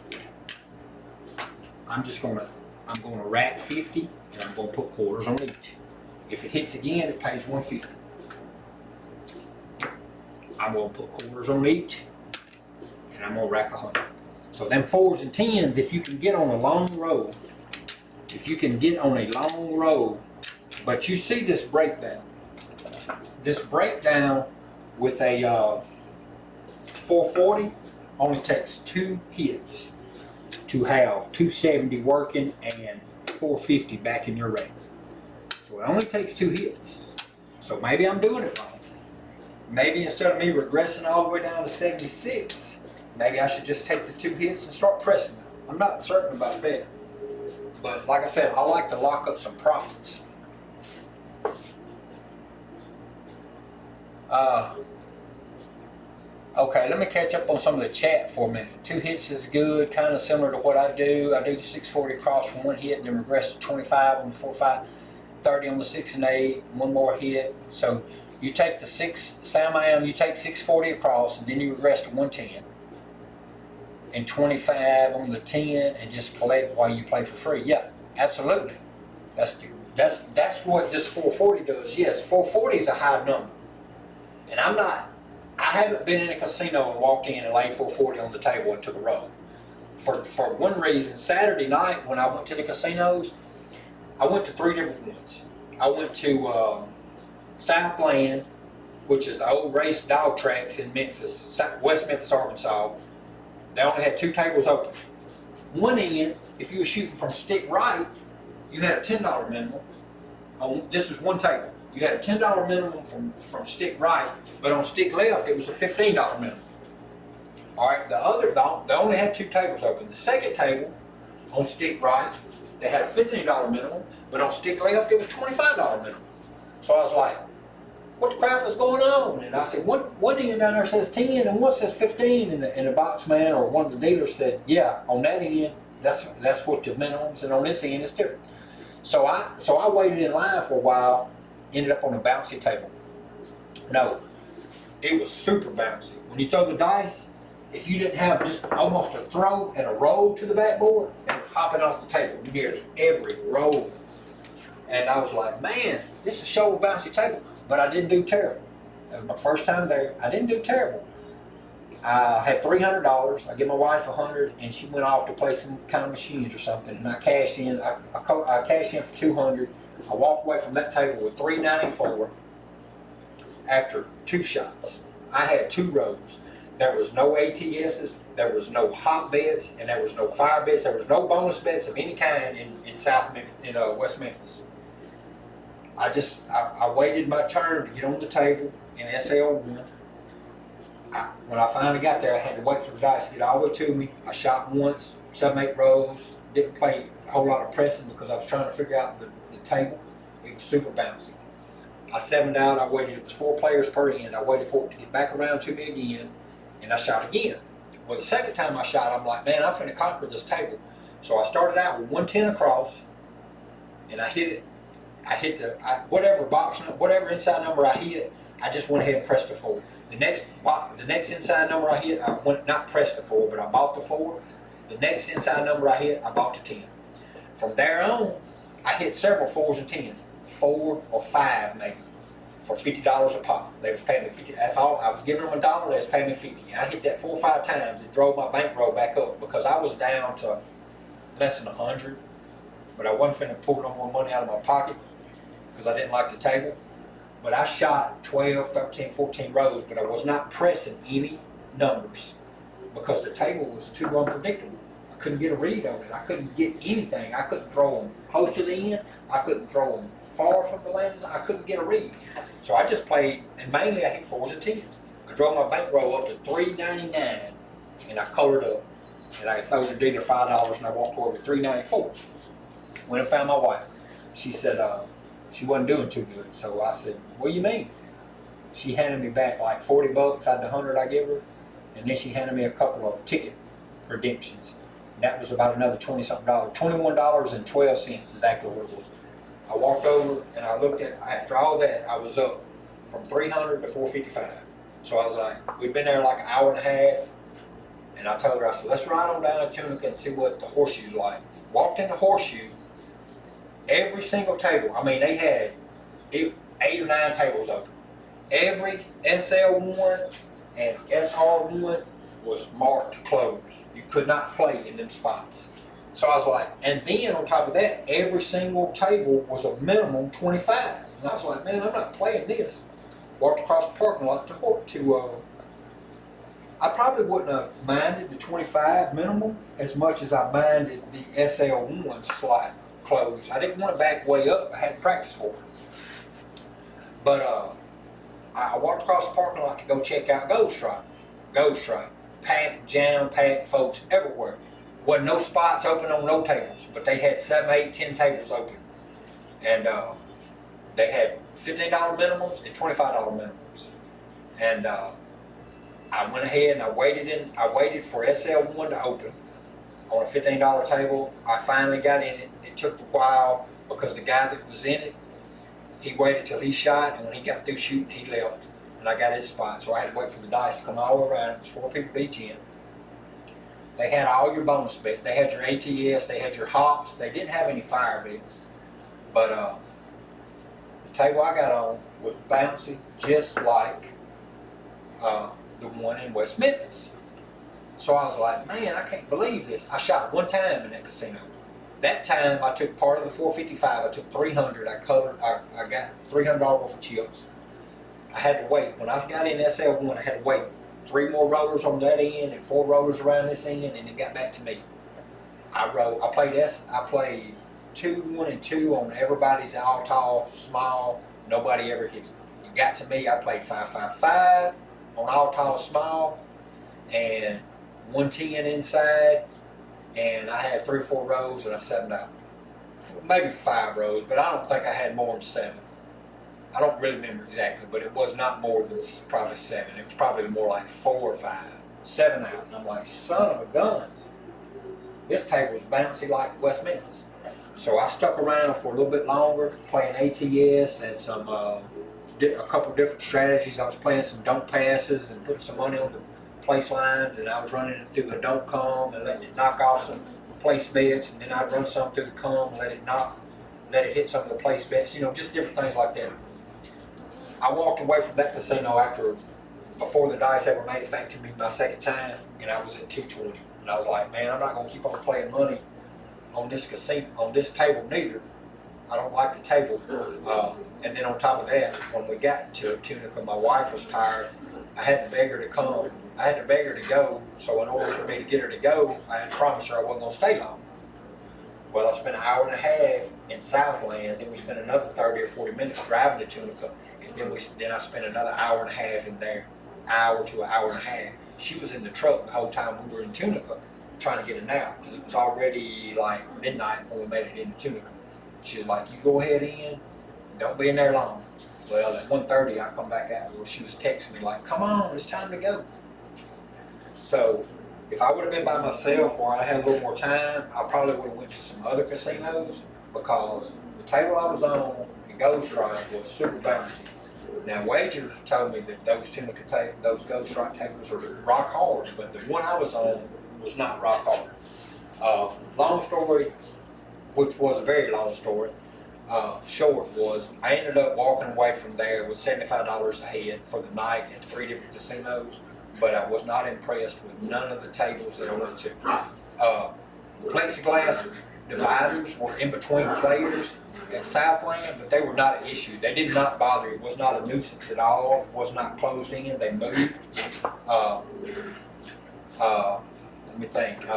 S1: I'm going to rack 50 and I'm going to put quarters on each. If it hits again, it pays 150. I'm going to put quarters on each and I'm going to rack 100. So them 4s and 10s, if you can get on a long road, but you see this breakdown. This breakdown with a 440 only takes 2 hits to have 270 working and 450 back in your rate. So it only takes 2 hits. So maybe I'm doing it wrong. Maybe instead of me regressing all the way down to 76, maybe I should just take the 2 hits and start pressing them. I'm not certain about that. But like I said, I like to lock up some profits. Okay, let me catch up on some of the chat for a minute. 2 hits is good, kind of similar to what I do. I do the 640 across from 1 hit, then regress to 25 on the 4, 5, 30 on the 6 and 8, 1 more hit. So you take the 6, Sam I am, you take 640 across, and then you regress to 110. And 25 on the 10 and just collect while you play for free. Yeah, absolutely. That's what this 440 does. Yes, 440 is a high number. And I haven't been in a casino and walked in and laid 440 on the table and took a roll. For one reason, Saturday night when I went to the casinos, I went to 3 different ones. I went to Southland, which is the old race dog tracks in Memphis, West Memphis, Arkansas. They only had 2 tables open. One end, if you were shooting from stick right, you had a $10 minimum. This is one table. You had a $10 minimum from stick right, but on stick left, it was a $15 minimum. All right, they only had 2 tables open. The second table, on stick right, they had a $15 minimum, but on stick left, it was $25 minimum. So I was like, what the crap is going on? And I said, one end down there says 10 and one says 15, and the box man or one of the dealers said, yeah, on that end, that's what the minimums, and on this end it's different. So I waited in line for a while, ended up on a bouncy table. No, it was super bouncy. When you throw the dice, if you didn't have just almost a throw and a roll to the backboard, it was hopping off the table nearly every roll. And I was like, man, this is a show bouncy table, but I didn't do terrible. That was my first time there. I didn't do terrible. I had $300. I gave my wife $100, and she went off to play some kind of machines or something. And I cashed in. I cashed in for $200. I walked away from that table with $394 after 2 shots. I had 2 rows. There was no ATSs, there was no hot bets, and there was no fire bets. There was no bonus bets of any kind in West Memphis. I waited my turn to get on the table in SL1. When I finally got there, I had to wait for the dice to get all the way to me. I shot once, 7-8 rows, didn't play a whole lot of pressing because I was trying to figure out the table. It was super bouncy. I 7'd out, I waited, it was 4 players per end. I waited for it to get back around to me again, and I shot again. Well, the second time I shot, I'm like, man, I'm finna conquer this table. So I started out with 110 across, and I hit it. Whatever inside number I hit, I just went ahead and pressed the 4. The next inside number I hit, I went not pressed the 4, but I bought the 4. The next inside number I hit, I bought the 10. From there on, I hit several 4s and 10s, 4 or 5 maybe, for $50 a pop. They was paying me $50. That's all. I was giving them $1. They was paying me $50. I hit that 4 or 5 times. It drove my bankroll back up because I was down to less than 100, but I wasn't finna pull no more money out of my pocket because I didn't like the table. But I shot 12, 13, 14 rows, but I was not pressing any numbers because the table was too unpredictable. I couldn't get a read on it. I couldn't get anything. I couldn't throw them close to the end. I couldn't throw them far from the landings. I couldn't get a read. So I just played, and mainly I hit 4s and 10s. I drove my bankroll up to $3.99, and I colored up. And I threw the dealer $5, and I walked away with $3.94. Went and found my wife. She said, she wasn't doing too good. So I said, what do you mean? She handed me back like $40 out of the 100 I gave her, and then she handed me a couple of ticket redemptions. And that was about another $20-something, $21.12 exactly what it was. I walked over and I looked at, after all that, I was up from 300 to 455. So I was like, we'd been there like an hour and a half, and I told her, I said, let's ride on down to Tunica and see what the horseshoe's like. Walked in the horseshoe. Every single table, I mean, they had 8 or 9 tables open. Every SL1 and SR1 was marked closed. You could not play in them spots. So I was like, and then on top of that, every single table was a minimum 25. And I was like, man, I'm not playing this. Walked across the parking lot I probably wouldn't have minded the 25 minimum as much as I minded the SL1 slot closed. I didn't want to back way up. I had to practice for it. But I walked across the parking lot to go check out Gold Strike. Packed, jam-packed, folks everywhere. Wasn't no spots open on no tables, but they had 7, 8, 10 tables open. And they had $15 minimums and $25 minimums. And I went ahead and I waited for SL1 to open on a $15 table. I finally got in it. It took a while because the guy that was in it, he waited till he shot, and when he got through shooting, he left, and I got his spot. So I had to wait for the dice to come all around. It was 4 people each in. They had all your bonus bets. They had your ATS, they had your hops. They didn't have any fire bets. But the table I got on was bouncy, just like the one in West Memphis. So I was like, man, I can't believe this. I shot 1 time in that casino. That time I took part of the 455. I took 300. I got $300 worth of chips. I had to wait. When I got in SL1, I had to wait 3 more rollers on that end and 4 rollers around this end, and it got back to me. I played 2, 1, and 2 on everybody's all tall, small. Nobody ever hit it. It got to me. I played 5, 5, 5 on all tall, small, and 110 inside. And I had 3 or 4 rows, and I set them out. Maybe 5 rows, but I don't think I had more than 7. I don't really remember exactly, but it was not more than probably 7. It was probably more like 4 or 5. 7 out. And I'm like, son of a gun. This table was bouncy like West Memphis. So I stuck around for a little bit longer, playing ATS and some a couple different strategies. I was playing some don't passes and putting some money on the place lines, and I was running it through the don't come and letting it knock off some place bets, and then I'd run some through the come, let it hit some of the place bets, just different things like that. I walked away from that casino before the dice ever made it back to me my second time, and I was at 220. And I was like, man, I'm not gonna keep on playing money on this table neither. I don't like the table. And then on top of that, when we got to Tunica, my wife was tired. I had to beg her to come. I had to beg her to go. So in order for me to get her to go, I had promised her I wasn't gonna stay long. Well, I spent an hour and a half in Southland, then we spent another 30 or 40 minutes driving to Tunica, and then I spent another hour and a half in there, hour to an hour and a half. She was in the truck the whole time we were in Tunica trying to get a nap, because it was already like midnight when we made it into Tunica. She's like, you go ahead in, don't be in there long. Well, at 1:30 I come back out. Well, she was texting me like, come on, it's time to go. So if I would have been by myself or I had a little more time, I probably would have went to some other casinos, because the table I was on, the Gold Strike, was super bouncy. Now, Wager told me that those Gold Strike tables are rock hard, but the one I was on was not rock hard. Long story, which was a very long story, short was, I ended up walking away from there with $75 a head for the night at 3 different casinos, but I was not impressed with none of the tables that I went to. Plexiglass dividers were in between players at Southland, but they were not an issue. They did not bother. It was not a nuisance at all. It was not closed in. They moved. Let me think.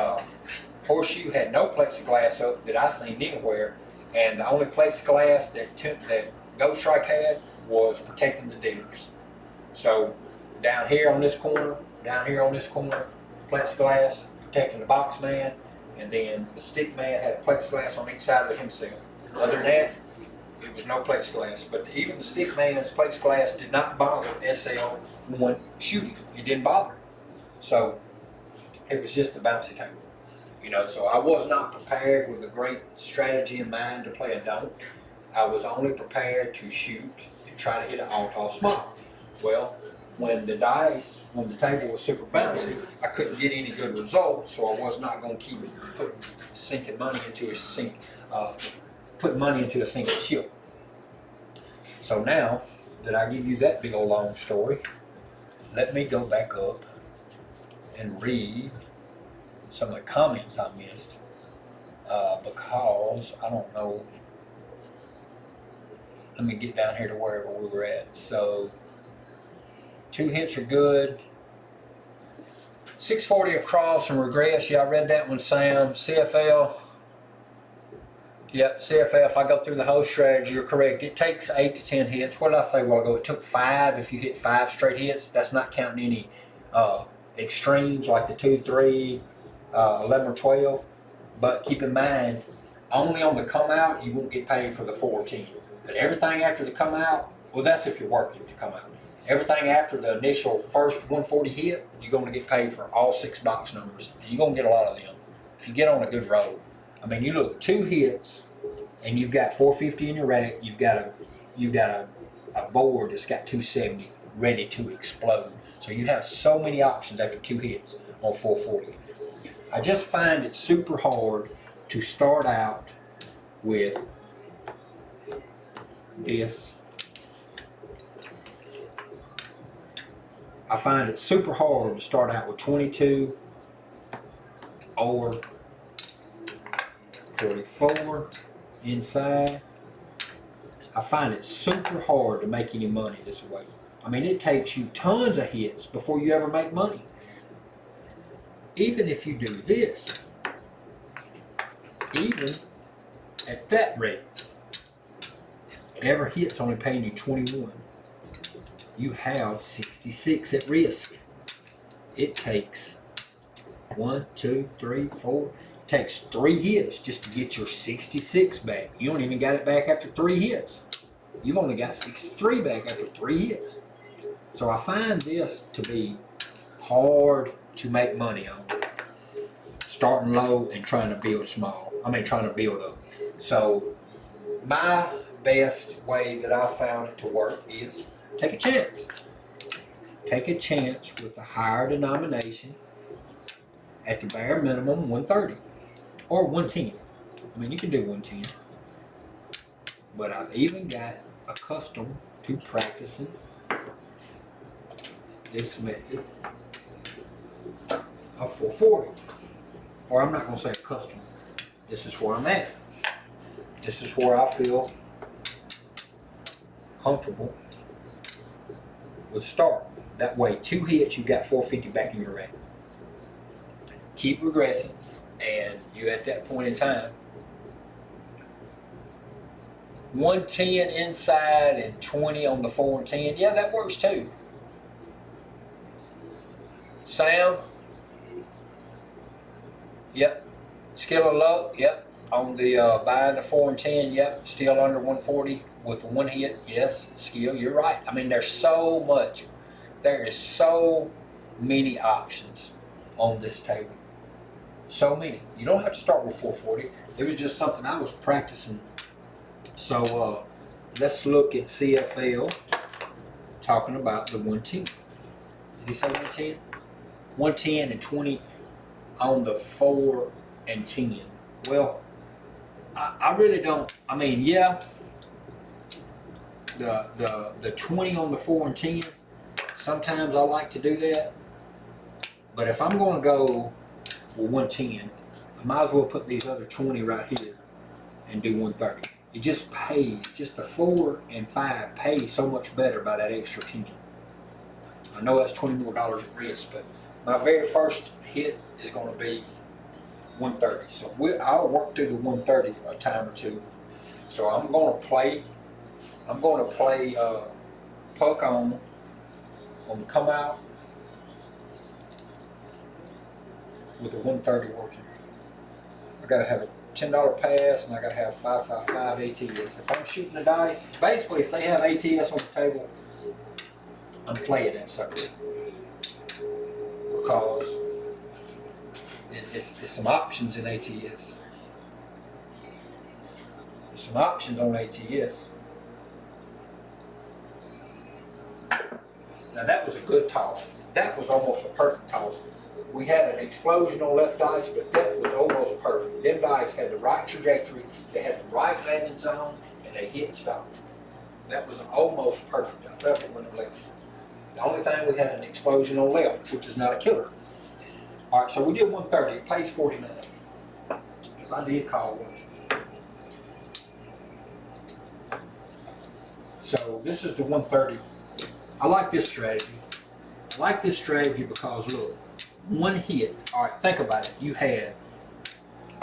S1: Horseshoe had no plexiglass up that I seen anywhere, and the only plexiglass that Gold Strike had was protecting the dealers. So down here on this corner, plexiglass protecting the box man, and then the stick man had a plexiglass on each side of himself. Other than that, it was no plexiglass. But even the stick man's plexiglass did not bother SL1 shooting. It didn't bother. So it was just a bouncy table. So I was not prepared with a great strategy in mind to play a don't. I was only prepared to shoot and try to hit an all-tall small. Well, when the table was super bouncy, I couldn't get any good results, so I was not going to keep putting money into a sinking ship. So now that I give you that big old long story, let me go back up and read some of the comments I missed, because I don't know. Let me get down here to wherever we were at. So 2 hits are good. 640 across and regress. Yeah, I read that one, Sam. CFL. Yep, CFL, if I go through the whole strategy, you're correct. It takes 8 to 10 hits. What did I say a while ago? It took 5 if you hit 5 straight hits. That's not counting any extremes like the 2, 3, 11 or 12. But keep in mind, only on the come out, you won't get paid for the 4 or 10. But everything after the come out, well, that's if you're working to come out. Everything after the initial first 140 hit, you're going to get paid for all 6 box numbers. And you're going to get a lot of them if you get on a good road. I mean, you look, 2 hits, and you've got 450 in your rack. You've got a board that's got 270 ready to explode. So you have so many options after 2 hits on 440. I just find it super hard to start out with this. I find it super hard to start out with 22 or 44 inside. I find it super hard to make any money this way. I mean, it takes you tons of hits before you ever make money. Even if you do this, even at that rate, every hit's only paying you 21. You have 66 at risk. It takes 1, 2, 3, 4. It takes 3 hits just to get your 66 back. You don't even got it back after 3 hits. You've only got 63 back after 3 hits. So I find this to be hard to make money on. Starting low and trying to build small. Trying to build up. So my best way that I found it to work is take a chance. Take a chance with a higher denomination at the bare minimum 130 or 110. You can do 110. But I've even got accustomed to practicing this method of 440. Or I'm not going to say accustomed. This is where I'm at. This is where I feel comfortable with start. That way, 2 hits, you got 450 back in your rack. Keep regressing, and you at that point in time. 110 inside and 20 on the 4 and 10. Yeah, that works too. Sam? Yep. Skill of luck? Yep. On the buying the 4 and 10, yep. Still under 140 with 1 hit. Yes, skill, you're right. There's so much. There is so many options on this table. So many. You don't have to start with 440. It was just something I was practicing. So let's look at CFL talking about the 110. Did he say 110? 110 and 20 on the 4 and 10. Well, I really don't. Yeah, the 20 on the 4 and 10. Sometimes I like to do that, but if I'm going to go with 110, I might as well put these other 20 right here and do 130. It just pays, just the 4 and 5 pay so much better by that extra 10. I know that's $20 more at risk, but my very first hit is going to be 130. So I'll work through the 130 a time or two. So I'm going to play puck on the come out with the 130 working. I gotta have a $10 pass and I gotta have 555 ATS. If I'm shooting the dice, basically if they have ATS on the table, I'm playing that sucker. Because it's some options in ATS. There's some options on ATS. Now that was a good toss. That was almost a perfect toss. We had an explosion on left dice, but that was almost perfect. Them dice had the right trajectory, they had the right landing zone, and they hit and stopped. That was almost perfect. I felt it when it left. The only thing, we had an explosion on left, which is not a killer. All right, so we did 130. It pays 49. Because I did call one. So this is the 130. I like this strategy. I like this strategy because look, 1 hit. All right, think about it. You had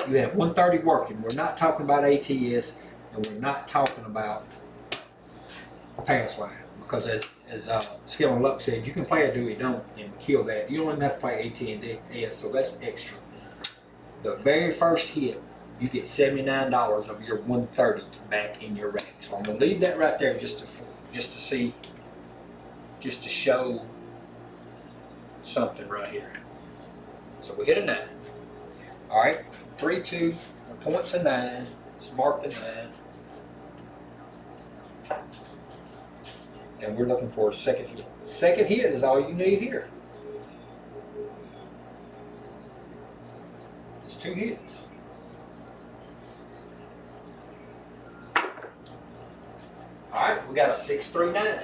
S1: 130 working. We're not talking about ATS, and we're not talking about pass line, because as Skill and Luck said, you can play a do it don't and kill that. You don't even have to play AT and S, so that's extra. The very first hit, you get $79 of your 130 back in your rack. So I'm gonna leave that right there just to show something right here. So we hit a 9. All right, 3-2. The point's a 9. It's marked a 9. And we're looking for a second hit. Second hit is all you need here. It's 2 hits. All right, we got a 639.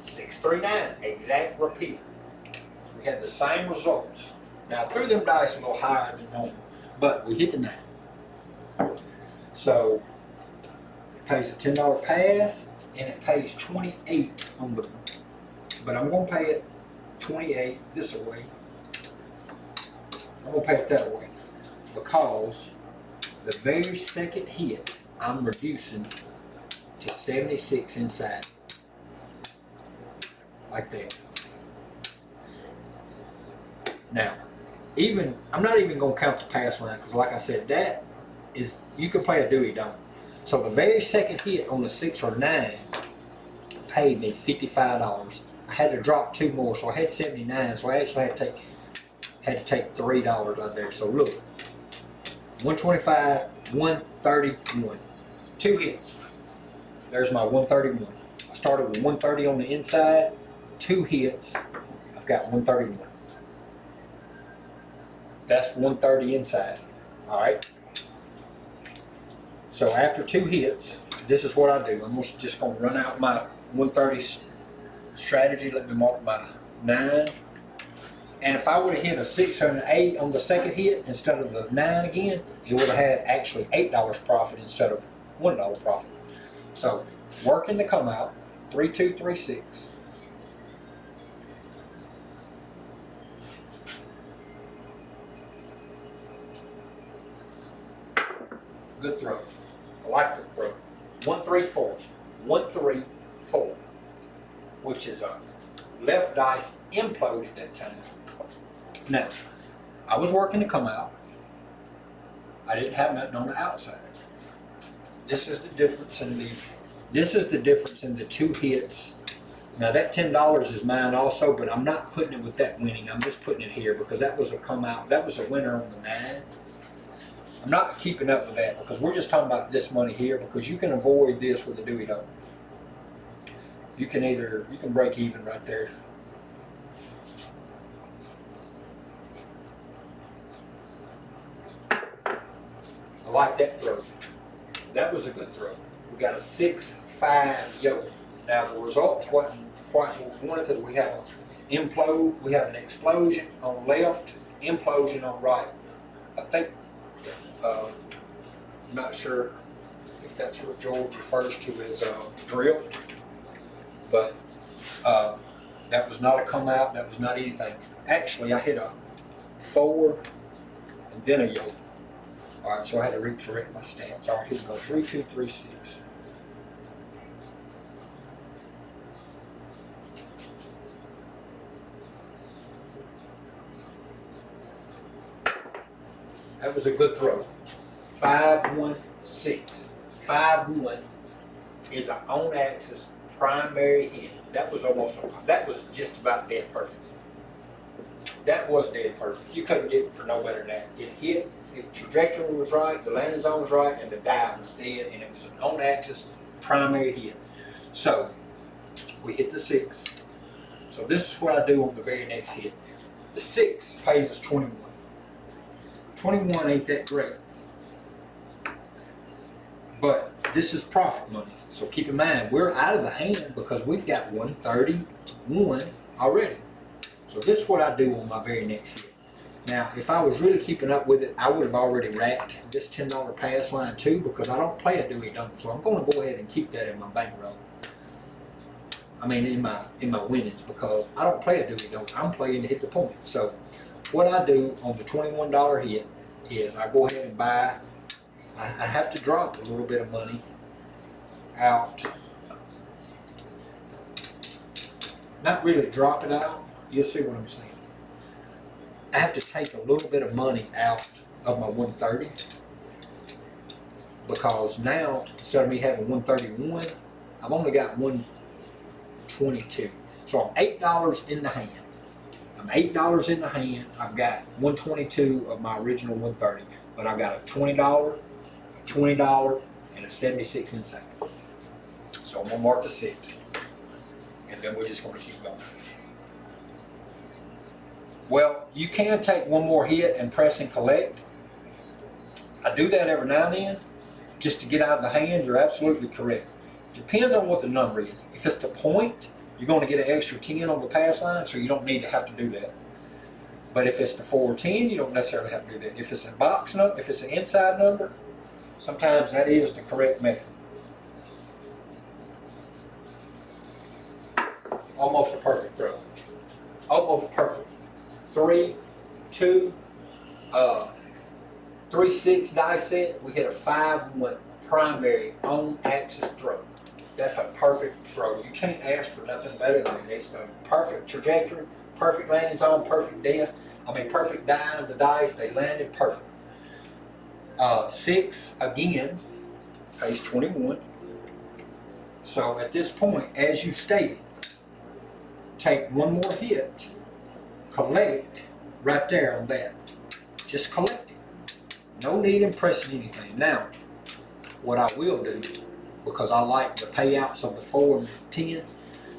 S1: 639, exact repeat. We had the same results. Now, I threw them dice a little higher than normal, but we hit the 9. So, it pays a $10 pass, and it pays 28 on the, but I'm going to pay it 28 this way. I'm going to pay it that way because The very second hit, I'm reducing to 76 inside. Like that. Now, I'm not even going to count the pass line, because like I said, that is, you can play a do-it-don't. So the very second hit on the 6 or 9 paid me $55. I had to drop 2 more, so I had 79. So I actually had to take $3 out there. So look, 125, 131, 2 hits. There's my 131. I started with 130 on the inside, 2 hits. I've got 131. That's 130 inside. All right. So after 2 hits, this is what I do. I'm just going to run out my 130 strategy. Let me mark my 9. And if I would have hit a 6 or an 8 on the second hit instead of the 9 again, it would have had actually $8 profit instead of $1 profit. So working to come out, 3, 2, 3, 6. Good throw. I like the throw. 1, 3, 4. 1, 3, 4. Which is a left dice imploded that time. Now, I was working to come out. I didn't have nothing on the outside. This is the difference in the 2 hits. Now that $10 is mine also, but I'm not putting it with that winning. I'm just putting it here because that was a come out. That was a winner on the 9. I'm not keeping up with that because we're just talking about this money here, because you can avoid this with a do-it-don't. You can break even right there. I like that throw. That was a good throw. We got a 6-5 yoke. Now the results wasn't quite what we wanted because we have an explosion on left, implosion on right. I think, I'm not sure if that's what George refers to as drift, but that was not a come out, that was not anything. Actually, I hit a 4 and then a yoke. All right, so I had to recorrect my stats. All right, here we go, 3, 2, 3, 6. That was a good throw. 5, 1, 6. 5, 1 is an on-axis primary hit. That was just about dead perfect. That was dead perfect. You couldn't get it for no better than that. It hit, the trajectory was right, the landing zone was right, and the dive was dead, and it was an on-axis primary hit. So we hit the 6. So this is what I do on the very next hit. The 6 pays us 21. 21 ain't that great, but this is profit money. So keep in mind, we're out of the hand because we've got 131 already. So this is what I do on my very next hit. Now, if I was really keeping up with it, I would have already racked this $10 pass line too, because I don't play a do-it-don't. So I'm going to go ahead and keep that in my bankroll. I mean, in my winnings, because I don't play a do-it-don't. I'm playing to hit the point. So what I do on the $21 hit is I go ahead and buy. I have to drop a little bit of money out. Not really drop it out. You'll see what I'm saying. I have to take a little bit of money out of my 130, because now instead of me having 131, I've only got 122. So I'm $8 in the hand. I'm $8 in the hand. I've got 122 of my original 130, but I've got a $20, a $20, and a 76 inside. So I'm gonna mark the 6, and then we're just gonna keep going. Well, you can take one more hit and press and collect. I do that every now and then, just to get out of the hand. You're absolutely correct. Depends on what the number is. If it's the point, you're going to get an extra 10 on the pass line, so you don't need to have to do that. But if it's the 4 or 10, you don't necessarily have to do that. If it's a box number, if it's an inside number, sometimes that is the correct method. Almost a perfect throw. Almost perfect. 3, 2, 3/6 die set, we hit a 5-1 primary on axis throw. That's a perfect throw. You can't ask for nothing better than that. It's a perfect trajectory, perfect landing zone, perfect depth. Perfect dying of the dice. They landed perfect. 6 again, pays 21. So at this point, as you stated, take one more hit, collect right there on that. Just collect it. No need in pressing anything. Now, what I will do, because I like the payouts of the 4 and 10,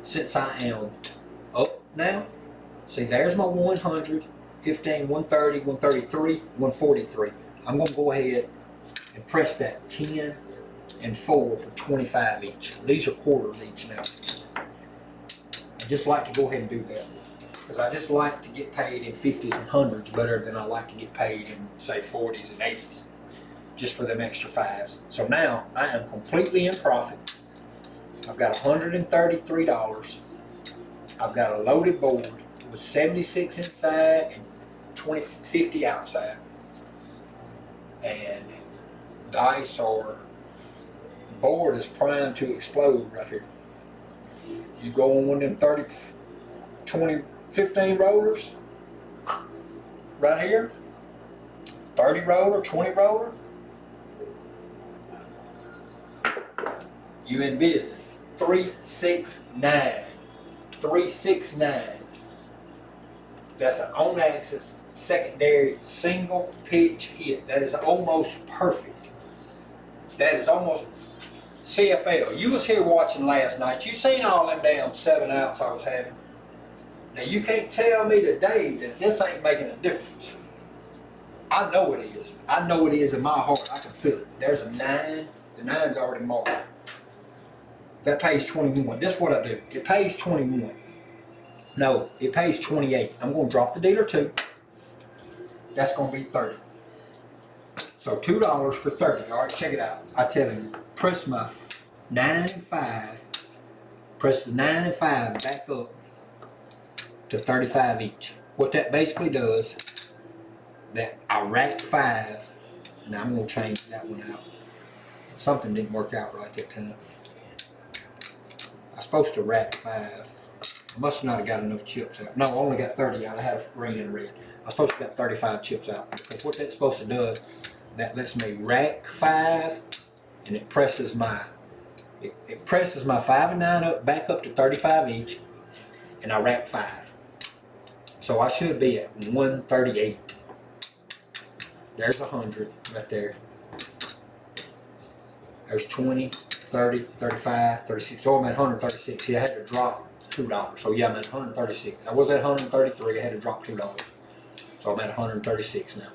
S1: since I am up now, see there's my 100, 15, 130, 133, 143. I'm going to go ahead and press that 10 and 4 for 25 each. These are quarters each now. I just like to go ahead and do that, because I just like to get paid in 50s and 100s better than I like to get paid in, say, 40s and 80s, just for them extra 5s. So now I am completely in profit. I've got $133. I've got a loaded board with 76 inside and 50 outside. And dice are, board is primed to explode right here. You go on one of them 30, 20, 15 rollers right here, 30 roller, 20 roller, you in business. 369. 369. That's an on axis secondary single pitch hit. That is almost perfect. That is almost CFL. You was here watching last night. You seen all them damn 7 outs I was having. Now you can't tell me today that this ain't making a difference. I know it is. I know it is in my heart. I can feel it. There's a 9. The 9's already marked. That pays 21. This is what I do. It pays 21. No, it pays 28. I'm going to drop the dealer 2. That's going to be 30. So $2 for 30. All right, check it out. I tell him, press my 9 and 5. Press the 9 and 5 back up to 35 each. What that basically does, that I racked 5. Now I'm going to change that one out. Something didn't work out right that time. I was supposed to rack 5. I must not have got enough chips out. No, I only got 30 out. I had a green and red. I was supposed to get 35 chips out. Because what that's supposed to do, that lets me rack 5, and it presses my, it presses my 5 and 9 up, back up to 35 each, and I rack 5. So I should be at 138. There's 100 right there. There's 20, 30, 35, 36. Oh, I'm at 136. See, I had to drop $2. So yeah, I'm at 136. I was at 133. I had to drop $2. So I'm at 136 now.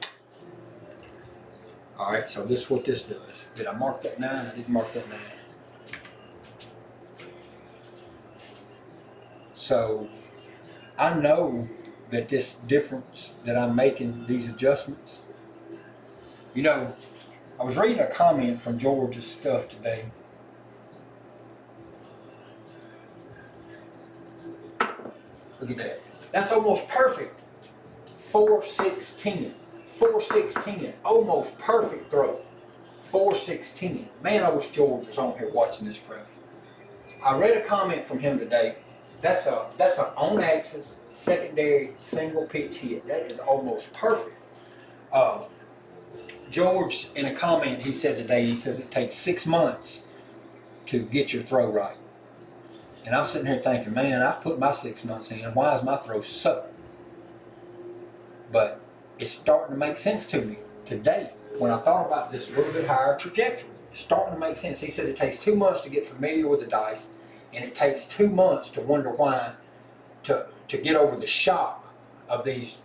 S1: All right, so this is what this does. Did I mark that 9? I didn't mark that 9. So I know that this difference that I'm making, these adjustments, you know, I was reading a comment from George's stuff today. Look at that. That's almost perfect. 4, 6, 10. 4, 6, 10. Almost perfect throw. 4, 6, 10. Man, I wish George was on here watching this crap. I read a comment from him today. That's an on-axis secondary single pitch hit. That is almost perfect. George, in a comment he said today, he says it takes 6 months to get your throw right. And I'm sitting here thinking, man, I've put my 6 months in. Why is my throw so? But it's starting to make sense to me today when I thought about this little bit higher trajectory. It's starting to make sense. He said it takes 2 months to get familiar with the dice, and it takes 2 months to wonder why, to get over the shock of these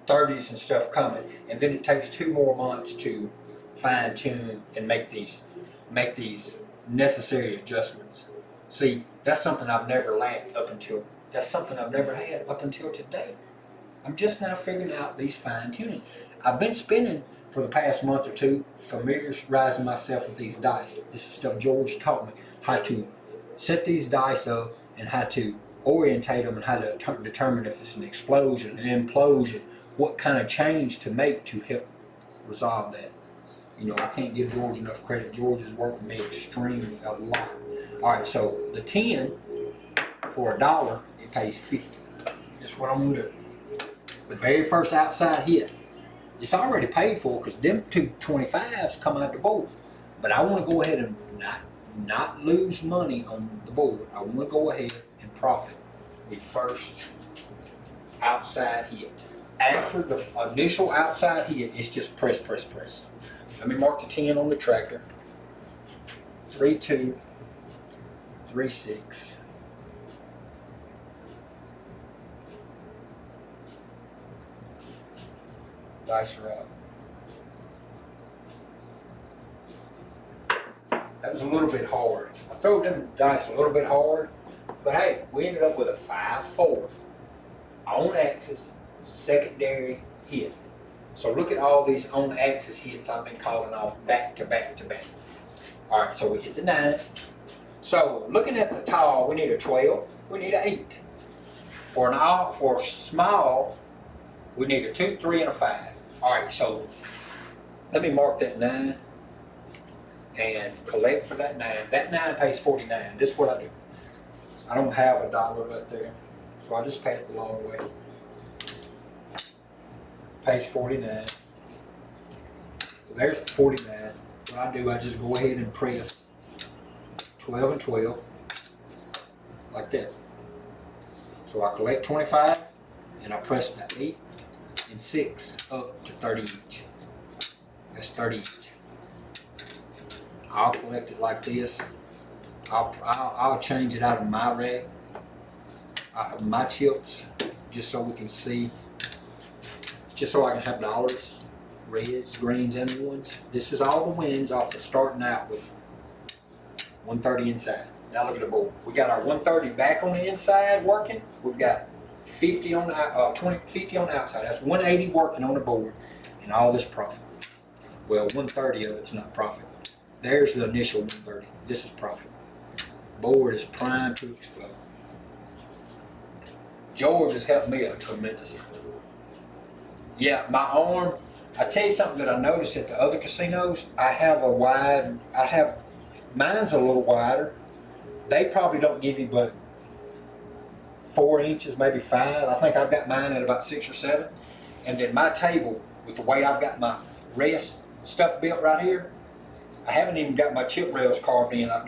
S1: 30s and stuff coming, and then it takes 2 more months to fine tune and make these necessary adjustments. See, that's something I've never lacked up until, that's something I've never had up until today. I'm just now figuring out these fine tuning. I've been spending for the past month or 2 familiarizing myself with these dice. This is stuff George taught me, how to set these dice up and how to orientate them and how to determine if it's an explosion, an implosion, what kind of change to make to help resolve that. You know, I can't give George enough credit. George has worked for me extremely a lot. All right, so the 10 for $1, it pays 50. That's what I'm gonna do. The very first outside hit, it's already paid for because them two 25s come out the board. But I want to go ahead and not lose money on the board. I want to go ahead and profit the first outside hit. After the initial outside hit, it's just press, press, press. Let me mark the 10 on the tracker. 3, 2, 3, 6. Dice are up. That was a little bit hard. I threw them dice a little bit hard, but hey, we ended up with a 5-4 on axis secondary hit. So look at all these on axis hits I've been calling off back to back to back. All right, so we hit the 9. So looking at the tall, we need a 12. We need an 8. For small, we need a 2, 3, and a 5. All right, so let me mark that 9 and collect for that 9. That 9 pays 49. This is what I do. I don't have $1 right there, so I just pay it the long way. Pays 49. So there's 49. What I do, I just go ahead and press 12 and 12 like that. So I collect 25 and I press the 8 and 6 up to 30 each. That's 30 each. I'll collect it like this. I'll change it out of my rack, out of my chips, just so we can see, just so I can have dollars, reds, greens, and ones. This is all the winnings off of starting out with 130 inside. Now look at the board. We got our 130 back on the inside working. We've got 50 on the 50 on the outside. That's 180 working on the board, and all this profit. Well, 130 of it's not profit. There's the initial 130. This is profit. Board is primed to explode. George has helped me a tremendous. Yeah, my arm. I tell you something that I noticed at the other casinos. Mine's a little wider. They probably don't give you but 4 inches, maybe 5. I think I've got mine at about 6 or 7. And then my table, with the way I've got my rest stuff built right here, I haven't even got my chip rails carved in. I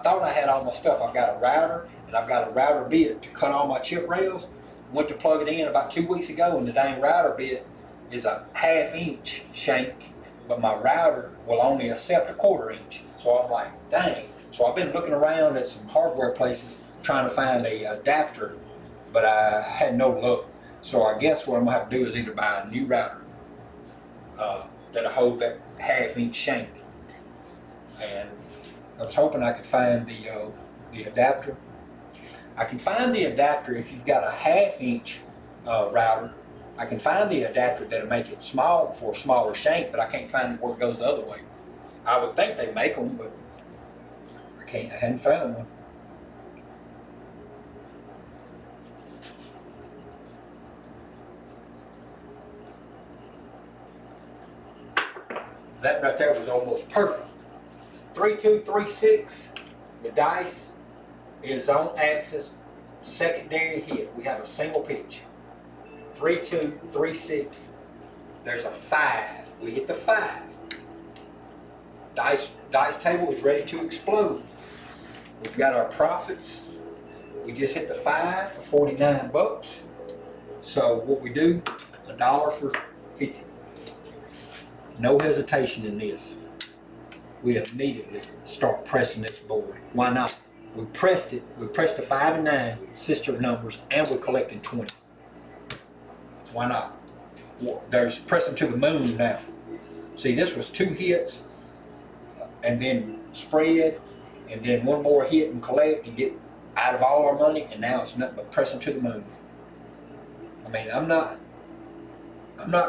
S1: thought I had all my stuff. I've got a router, and I've got a router bit to cut all my chip rails. Went to plug it in about 2 weeks ago, and the dang router bit is a 1/2 inch shank, but my router will only accept a 1/4 inch. So I'm like, dang. So I've been looking around at some hardware places trying to find a adapter, but I had no luck. So I guess what I'm gonna have to do is either buy a new router that'll hold that 1/2 inch shank. And I was hoping I could find the adapter. I can find the adapter if you've got a 1/2 inch router. I can find the adapter that'll make it small for a smaller shank, but I can't find it where it goes the other way. I would think they make them, but I hadn't found one. That right there was almost perfect. 3, 2, 3, 6. The dice is on axis, secondary hit. We have a single pitch. 3, 2, 3, 6. There's a 5. We hit the 5. Dice table is ready to explode. We've got our profits. We just hit the 5 for 49 bucks. So what we do, $1 for 50. No hesitation in this. We immediately start pressing this board. Why not? We pressed it. We pressed the 5 and 9 sister numbers, and we're collecting 20. Why not? There's pressing to the moon now. See, this was 2 hits, and then spread, and then 1 more hit and collect and get out of all our money, and now it's nothing but pressing to the moon. I mean, I'm not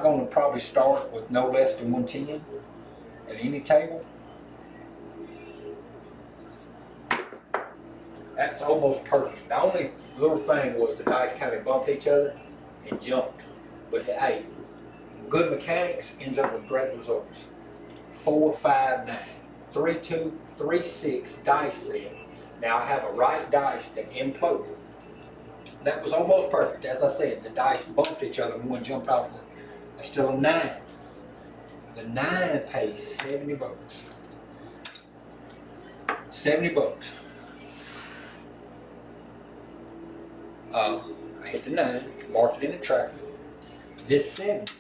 S1: going to probably start with no less than 110 at any table. That's almost perfect. The only little thing was the dice kind of bumped each other and jumped. But hey, good mechanics ends up with great results. 4, 5, 9. 3, 2, 3, 6 dice set. Now I have a right dice that imploded. That was almost perfect. As I said, the dice bumped each other and one jumped off it. That's still a 9. The 9 pays 70 bucks. 70 bucks. I hit the 9, marked it in the tracker. This 70.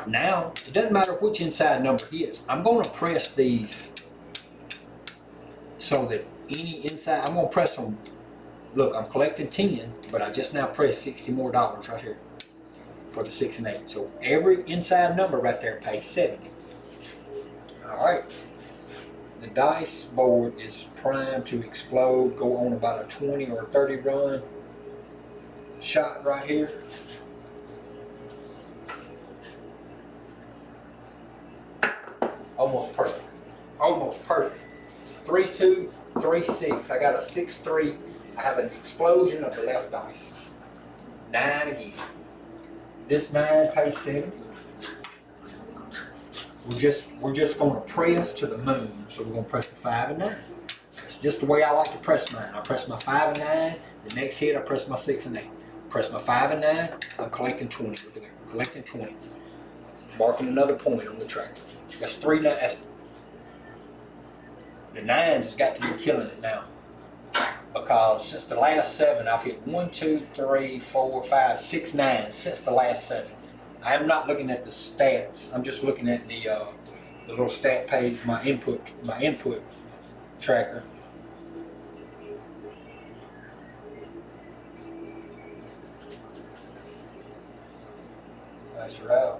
S1: Now, it doesn't matter which inside number it is. I'm going to press these so that any inside, I'm going to press them. Look, I'm collecting 10, but I just now pressed $60 more right here for the 6 and 8. So every inside number right there pays 70. All right. The dice board is primed to explode, go on about a 20 or 30 run shot right here. Almost perfect. Almost perfect. 3, 2, 3, 6. I got a 6, 3. I have an explosion of the left dice. 9 again. This 9 pays 70. We're just going to press to the moon. So we're going to press the 5 and 9. That's just the way I like to press mine. I press my 5 and 9. The next hit, I press my 6 and 8. Press my 5 and 9. I'm collecting 20. Look at that. I'm collecting 20. Marking another point on the track. That's 3 9. The 9s has got to be killing it now. Because since the last 7, I've hit 1, 2, 3, 4, 5, 6 9s since the last 7. I am not looking at the stats. I'm just looking at the little stat page, my input tracker. That's right.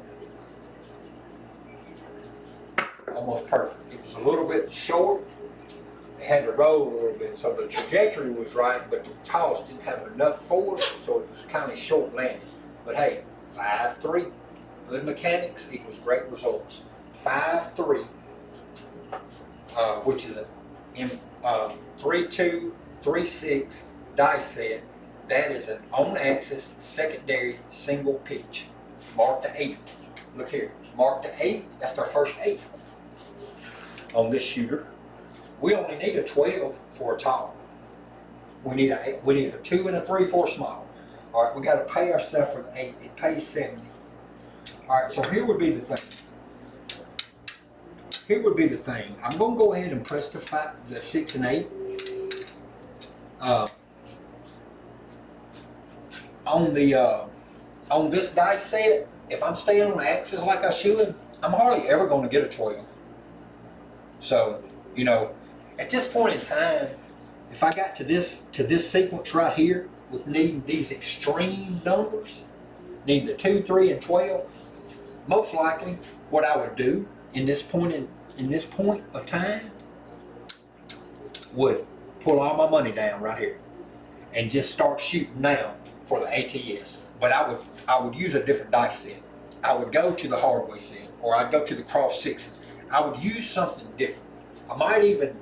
S1: Almost perfect. It was a little bit short. It had to roll a little bit, so the trajectory was right, but the toss didn't have enough force, so it was kind of short landing. But hey, 5, 3, good mechanics equals great results. 5, 3, which is a 3, 2, 3, 6 dice set. That is an on-axis secondary single pitch. Mark the 8. Look here. Mark the 8. That's our first 8 on this shooter. We only need a 12 for a tall. We need a 2 and a 3 for a small. All right, we got to pay ourselves for the 8. It pays 70. All right, so here would be the thing. Here would be the thing. I'm going to go ahead and press the 6 and 8. On this dice set, if I'm staying on the axis like I should, I'm hardly ever going to get a 12. So, you know, at this point in time, if I got to this sequence right here with needing these extreme numbers, needing the 2, 3, and 12, most likely what I would do in this point of time would pull all my money down right here and just start shooting now for the ATS. But I would use a different dice set. I would go to the hardware set, or I'd go to the cross 6s. I would use something different. I might even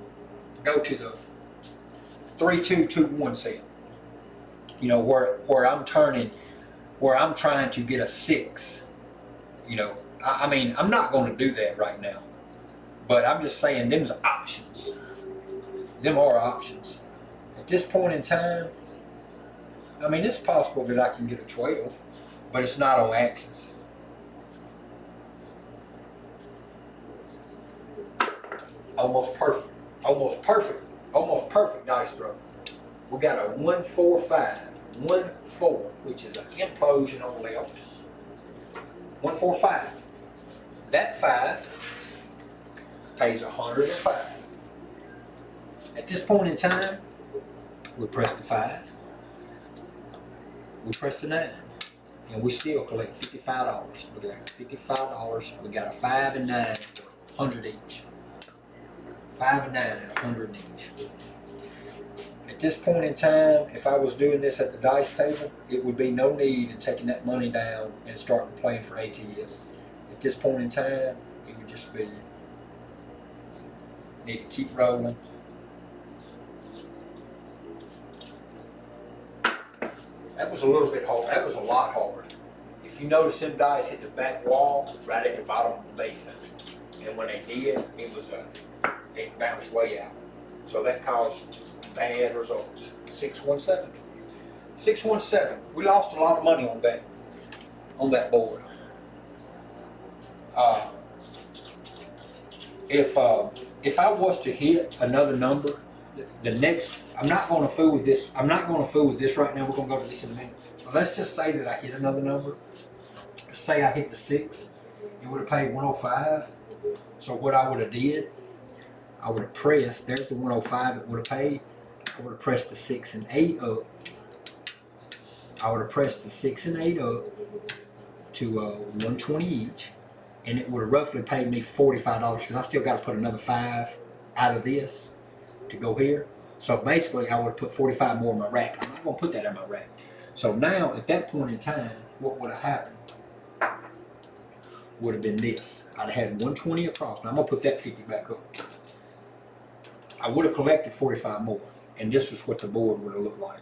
S1: go to the 3, 2, 2, 1 set. You know, where I'm trying to get a 6. You know, I mean, I'm not going to do that right now. But I'm just saying, them's options. Them are options. At this point in time, I mean, it's possible that I can get a 12, but it's not on axis. Almost perfect. Almost perfect. Almost perfect dice throw. We got a 1, 4, 5. 1, 4, which is an implosion on the left. 1, 4, 5. That 5 pays 105. At this point in time, we press the 5. We press the 9. And we still collect $55. Look at that, $55. We got a 5 and 9 for 100 each. 5 and 9 and 100 each. At this point in time, if I was doing this at the dice table, it would be no need in taking that money down and starting playing for ATS. At this point in time, it would just be, need to keep rolling. That was a little bit hard. That was a lot hard. If you notice, them dice hit the back wall right at the bottom of the base of it. and when they did, it bounced way out. So that caused bad results. 617. 617. We lost a lot of money on that board. If I was to hit another number, the next, I'm not going to fool with this. I'm not going to fool with this right now. We're going to go to this in a minute. But let's just say that I hit another number. Let's say I hit the 6. It would have paid 105. So what I would have did, I would have pressed. There's the 105 it would have paid. I would have pressed the 6 and 8 up. I would have pressed the 6 and 8 up to 120 each, and it would have roughly paid me $45 because I still got to put another 5 out of this to go here. So basically, I would have put 45 more in my rack. I'm not going to put that in my rack. So now, at that point in time, what would have happened would have been this. I'd have had 120 across. Now I'm going to put that 50 back up. I would have collected 45 more, and this is what the board would have looked like.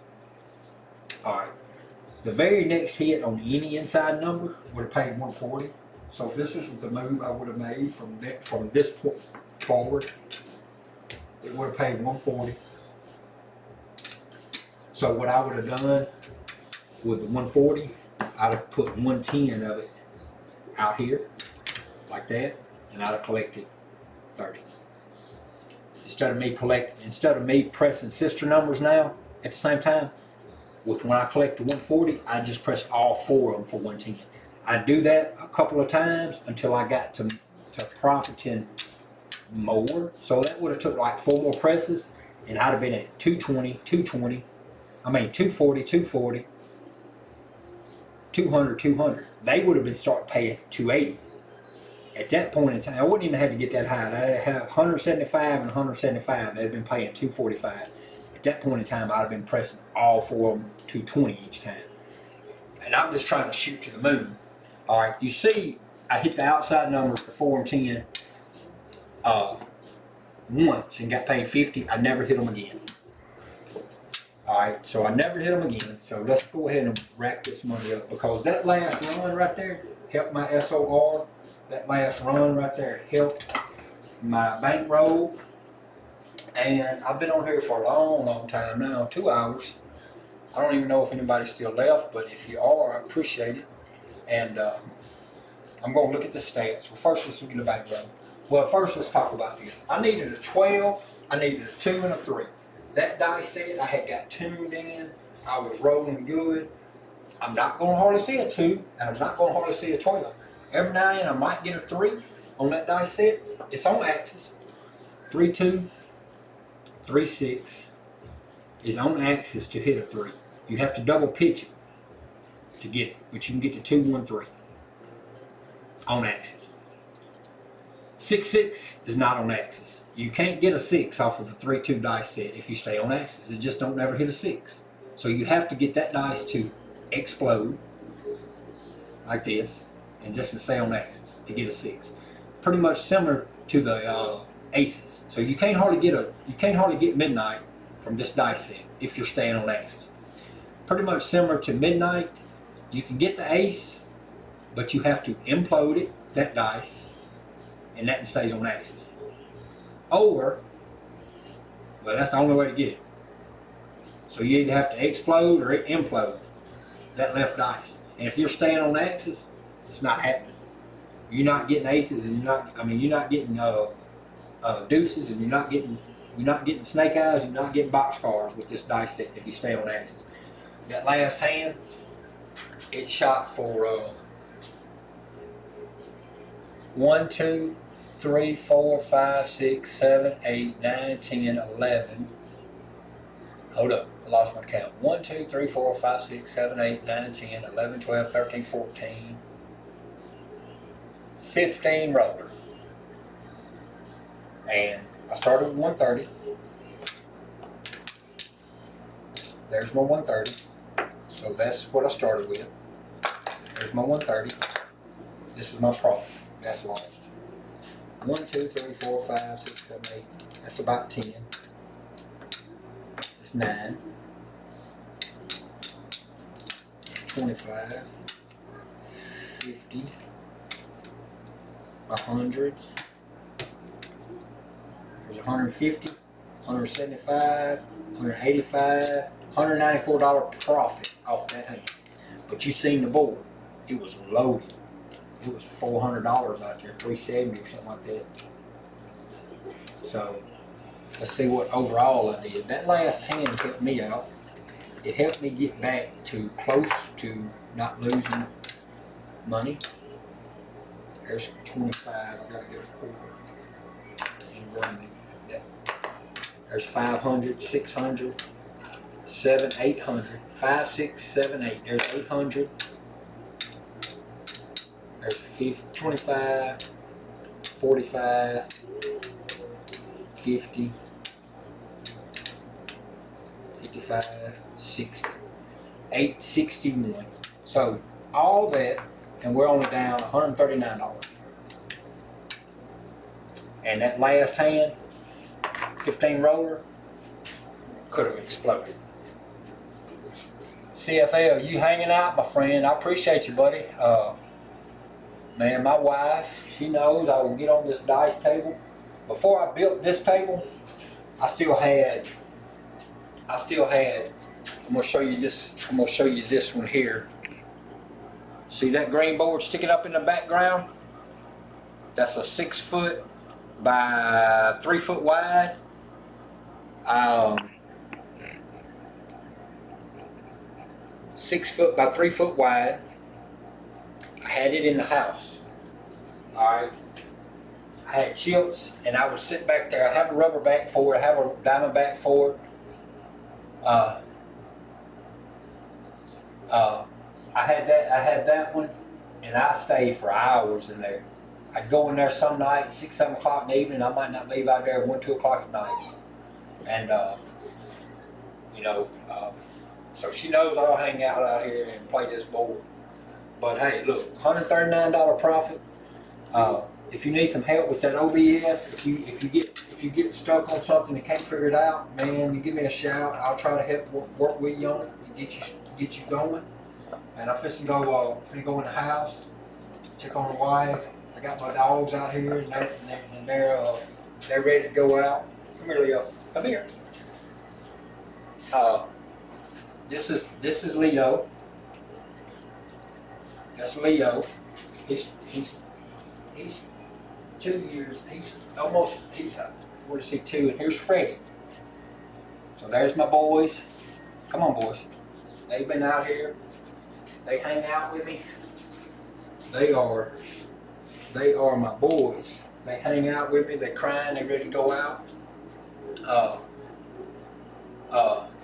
S1: All right. The very next hit on any inside number would have paid 140. So this was the move I would have made from this point forward. It would have paid 140. So what I would have done with the 140, I'd have put 110 of it out here, like that, and I'd have collected 30. Instead of me pressing sister numbers now at the same time, when I collect the 140, I just press all 4 of them for 110. I do that a couple of times until I got to profiting more. So that would have took like 4 more presses, and I'd have been at 220, 220. I mean 240, 240, 200, 200. They would have been starting paying 280. At that point in time, I wouldn't even have to get that high. I'd have 175 and 175. They'd have been paying 245. At that point in time, I'd have been pressing all 4 of them 220 each time. And I'm just trying to shoot to the moon. All right, you see, I hit the outside numbers for 4 and 10 once and got paid 50. I never hit them again. All right, so I never hit them again. So let's go ahead and rack this money up, because that last run right there helped my SOR. That last run right there helped my bankroll. And I've been on here for a long, long time now, 2 hours. I don't even know if anybody's still left, but if you are, I appreciate it. And I'm going to look at the stats. Well, first let's look at the bankroll. Well, first let's talk about this. I needed a 12, I needed a 2 and a 3. That dice set, I had got tuned in. I was rolling good. I'm not going to hardly see a 2, and I'm not going to hardly see a 12. Every now and then I might get a 3 on that dice set. It's on axis. 3-2, 3-6 is on axis to hit a 3. You have to double pitch it to get it, but you can get to 2-1-3 on axis. 6-6 is not on axis. You can't get a 6 off of the 3-2 dice set if you stay on axis. It just don't never hit a 6. So you have to get that dice to explode like this, and just stay on axis to get a 6. Pretty much similar to the aces. So you can't hardly get midnight from this dice set if you're staying on axis. Pretty much similar to midnight. You can get the ace, but you have to implode it, that dice, and that stays on axis. Or, well, that's the only way to get it. So you either have to explode or implode that left dice. And if you're staying on axis, it's not happening. You're not getting aces, and you're not getting deuces, and you're not getting snake eyes, you're not getting box cars with this dice set if you stay on axis. That last hand, it shot for 1, 2, 3, 4, 5, 6, 7, 8, 9, 10, 11. Hold up, I lost my count. 1, 2, 3, 4, 5, 6, 7, 8, 9, 10, 11, 12, 13, 14, 15 roller. And I started with 130. There's my 130. So that's what I started with. There's my 130. This is my profit. That's lost. 1, 2, 3, 4, 5, 6, 7, 8. That's about 10. That's 9. 25. 50. 100. There's 150, 175, 185, $194 profit off that hand. But you seen the board. It was loaded. It was $400 out there, $370 or something like that. So let's see what overall I did. That last hand helped me out. It helped me get back to close to not losing money. There's 25. I gotta get a quarter. There's 500, 600, 7, 800, 5, 6, 7, 8. There's 800. There's 50, 25, 45, 50, 55, 60, 861. So all that, and we're only down $139. And that last hand, 15 roller, could have exploded. CFL, you hanging out, my friend. I appreciate you, buddy. Man, my wife, she knows I will get on this dice table. Before I built this table, I still had, I'm gonna show you this one here. See that green board sticking up in the background? That's a 6 foot by 3 foot wide. 6 foot by 3 foot wide. I had it in the house. Alright. I had chips and I would sit back there. I have a rubber back for it, I have a diamond back for it. I had that one, and I stayed for hours in there. I'd go in there some night, 6, 7 o'clock in the evening. I might not leave out there at 1, 2 o'clock at night. And so she knows I'll hang out here and play this board. But hey, look, $139 profit. If you need some help with that OBS, if you get stuck on something and can't figure it out, man, you give me a shout. I'll try to help work with you on it and get you going. And I'm finna go in the house, check on the wife. I got my dogs out here, and they're ready to go out. Come here, Leo. Come here. This is Leo. That's Leo. He's 2 years. What is he, 2? And here's Freddie. So there's my boys. Come on, boys. They've been out here. They hang out with me. They are my boys. They hang out with me. They're crying. They're ready to go out.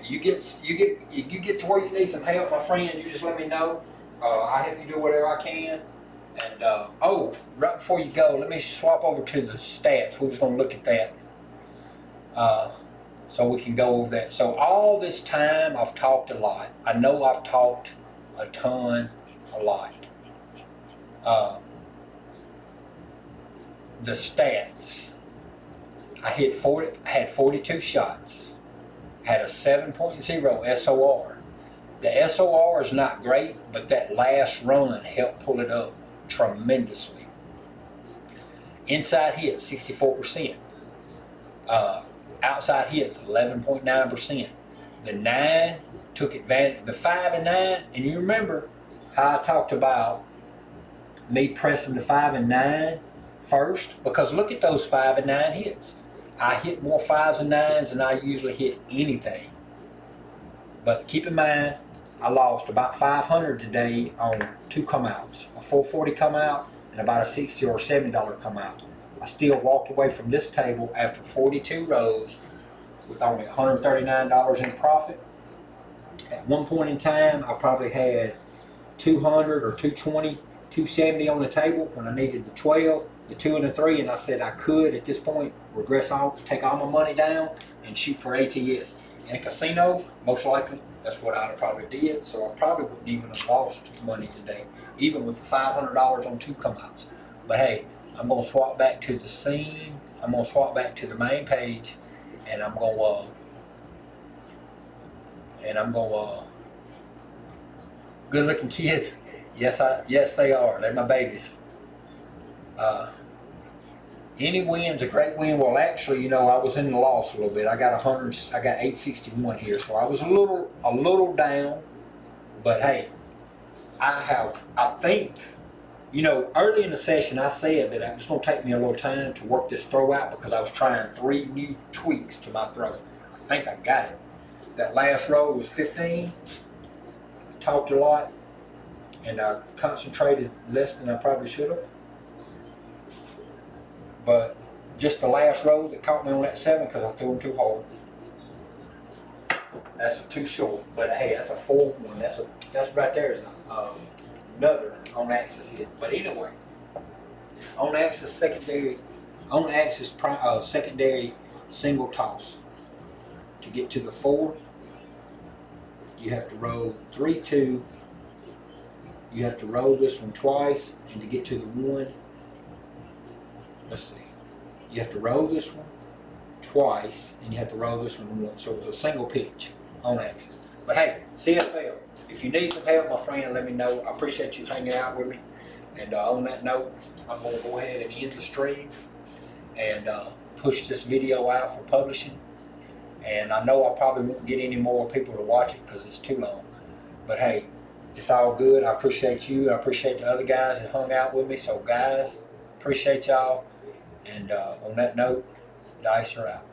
S1: You get to where you need some help, my friend. You just let me know. I help you do whatever I can. And right before you go, let me swap over to the stats. We're just gonna look at that. So we can go over that. So all this time I've talked a lot. I know I've talked a ton, a lot. The stats. I had 42 shots. Had a 7.0 SOR. The SOR is not great, but that last run helped pull it up tremendously. Inside hits, 64%. Outside hits, 11.9%. The 9 took advantage. The 5 and 9, and you remember how I talked about me pressing the 5 and 9 first? Because look at those 5 and 9 hits. I hit more 5s and 9s than I usually hit anything. But keep in mind, I lost about 500 today on 2 come outs. A 440 come out and about a $60 or $70 come out. I still walked away from this table after 42 rows with only $139 in profit. At one point in time, I probably had 200 or 220, 270 on the table when I needed the 12, the 2 and the 3, and I said I could at this point regress off, take all my money down and shoot for ATS. In a casino, most likely, that's what I'd have probably did, so I probably wouldn't even have lost money today, even with $500 on 2 come outs. But hey, I'm gonna swap back to the scene. I'm gonna swap back to the main page, and I'm gonna good looking kids. Yes they are. They're my babies. Any wind's a great wind. Well, actually, you know, I was in the loss a little bit. I got 861 here, so I was a little down. But hey, I think, you know, early in the session I said that it was going to take me a little time to work this throw out because I was trying 3 new tweaks to my throw. I think I got it. That last row was 15. I talked a lot, and I concentrated less than I probably should have. But just the last row that caught me on that 7 because I threw them too hard. That's a too short, but hey, that's a 4-1. That's right there is another on axis hit. But anyway, on axis secondary single toss. To get to the 4, you have to roll 3-2. You have to roll this one twice, and to get to the 1. Let's see. You have to roll this one twice, and you have to roll this one once. So it's a single pitch on axis. But hey, CFL, if you need some help, my friend, let me know. I appreciate you hanging out with me. And on that note, I'm going to go ahead and end the stream and push this video out for publishing. And I know I probably won't get any more people to watch it because it's too long. But hey, it's all good. I appreciate you. I appreciate the other guys that hung out with me. So guys, appreciate y'all. And on that note, Dice are out.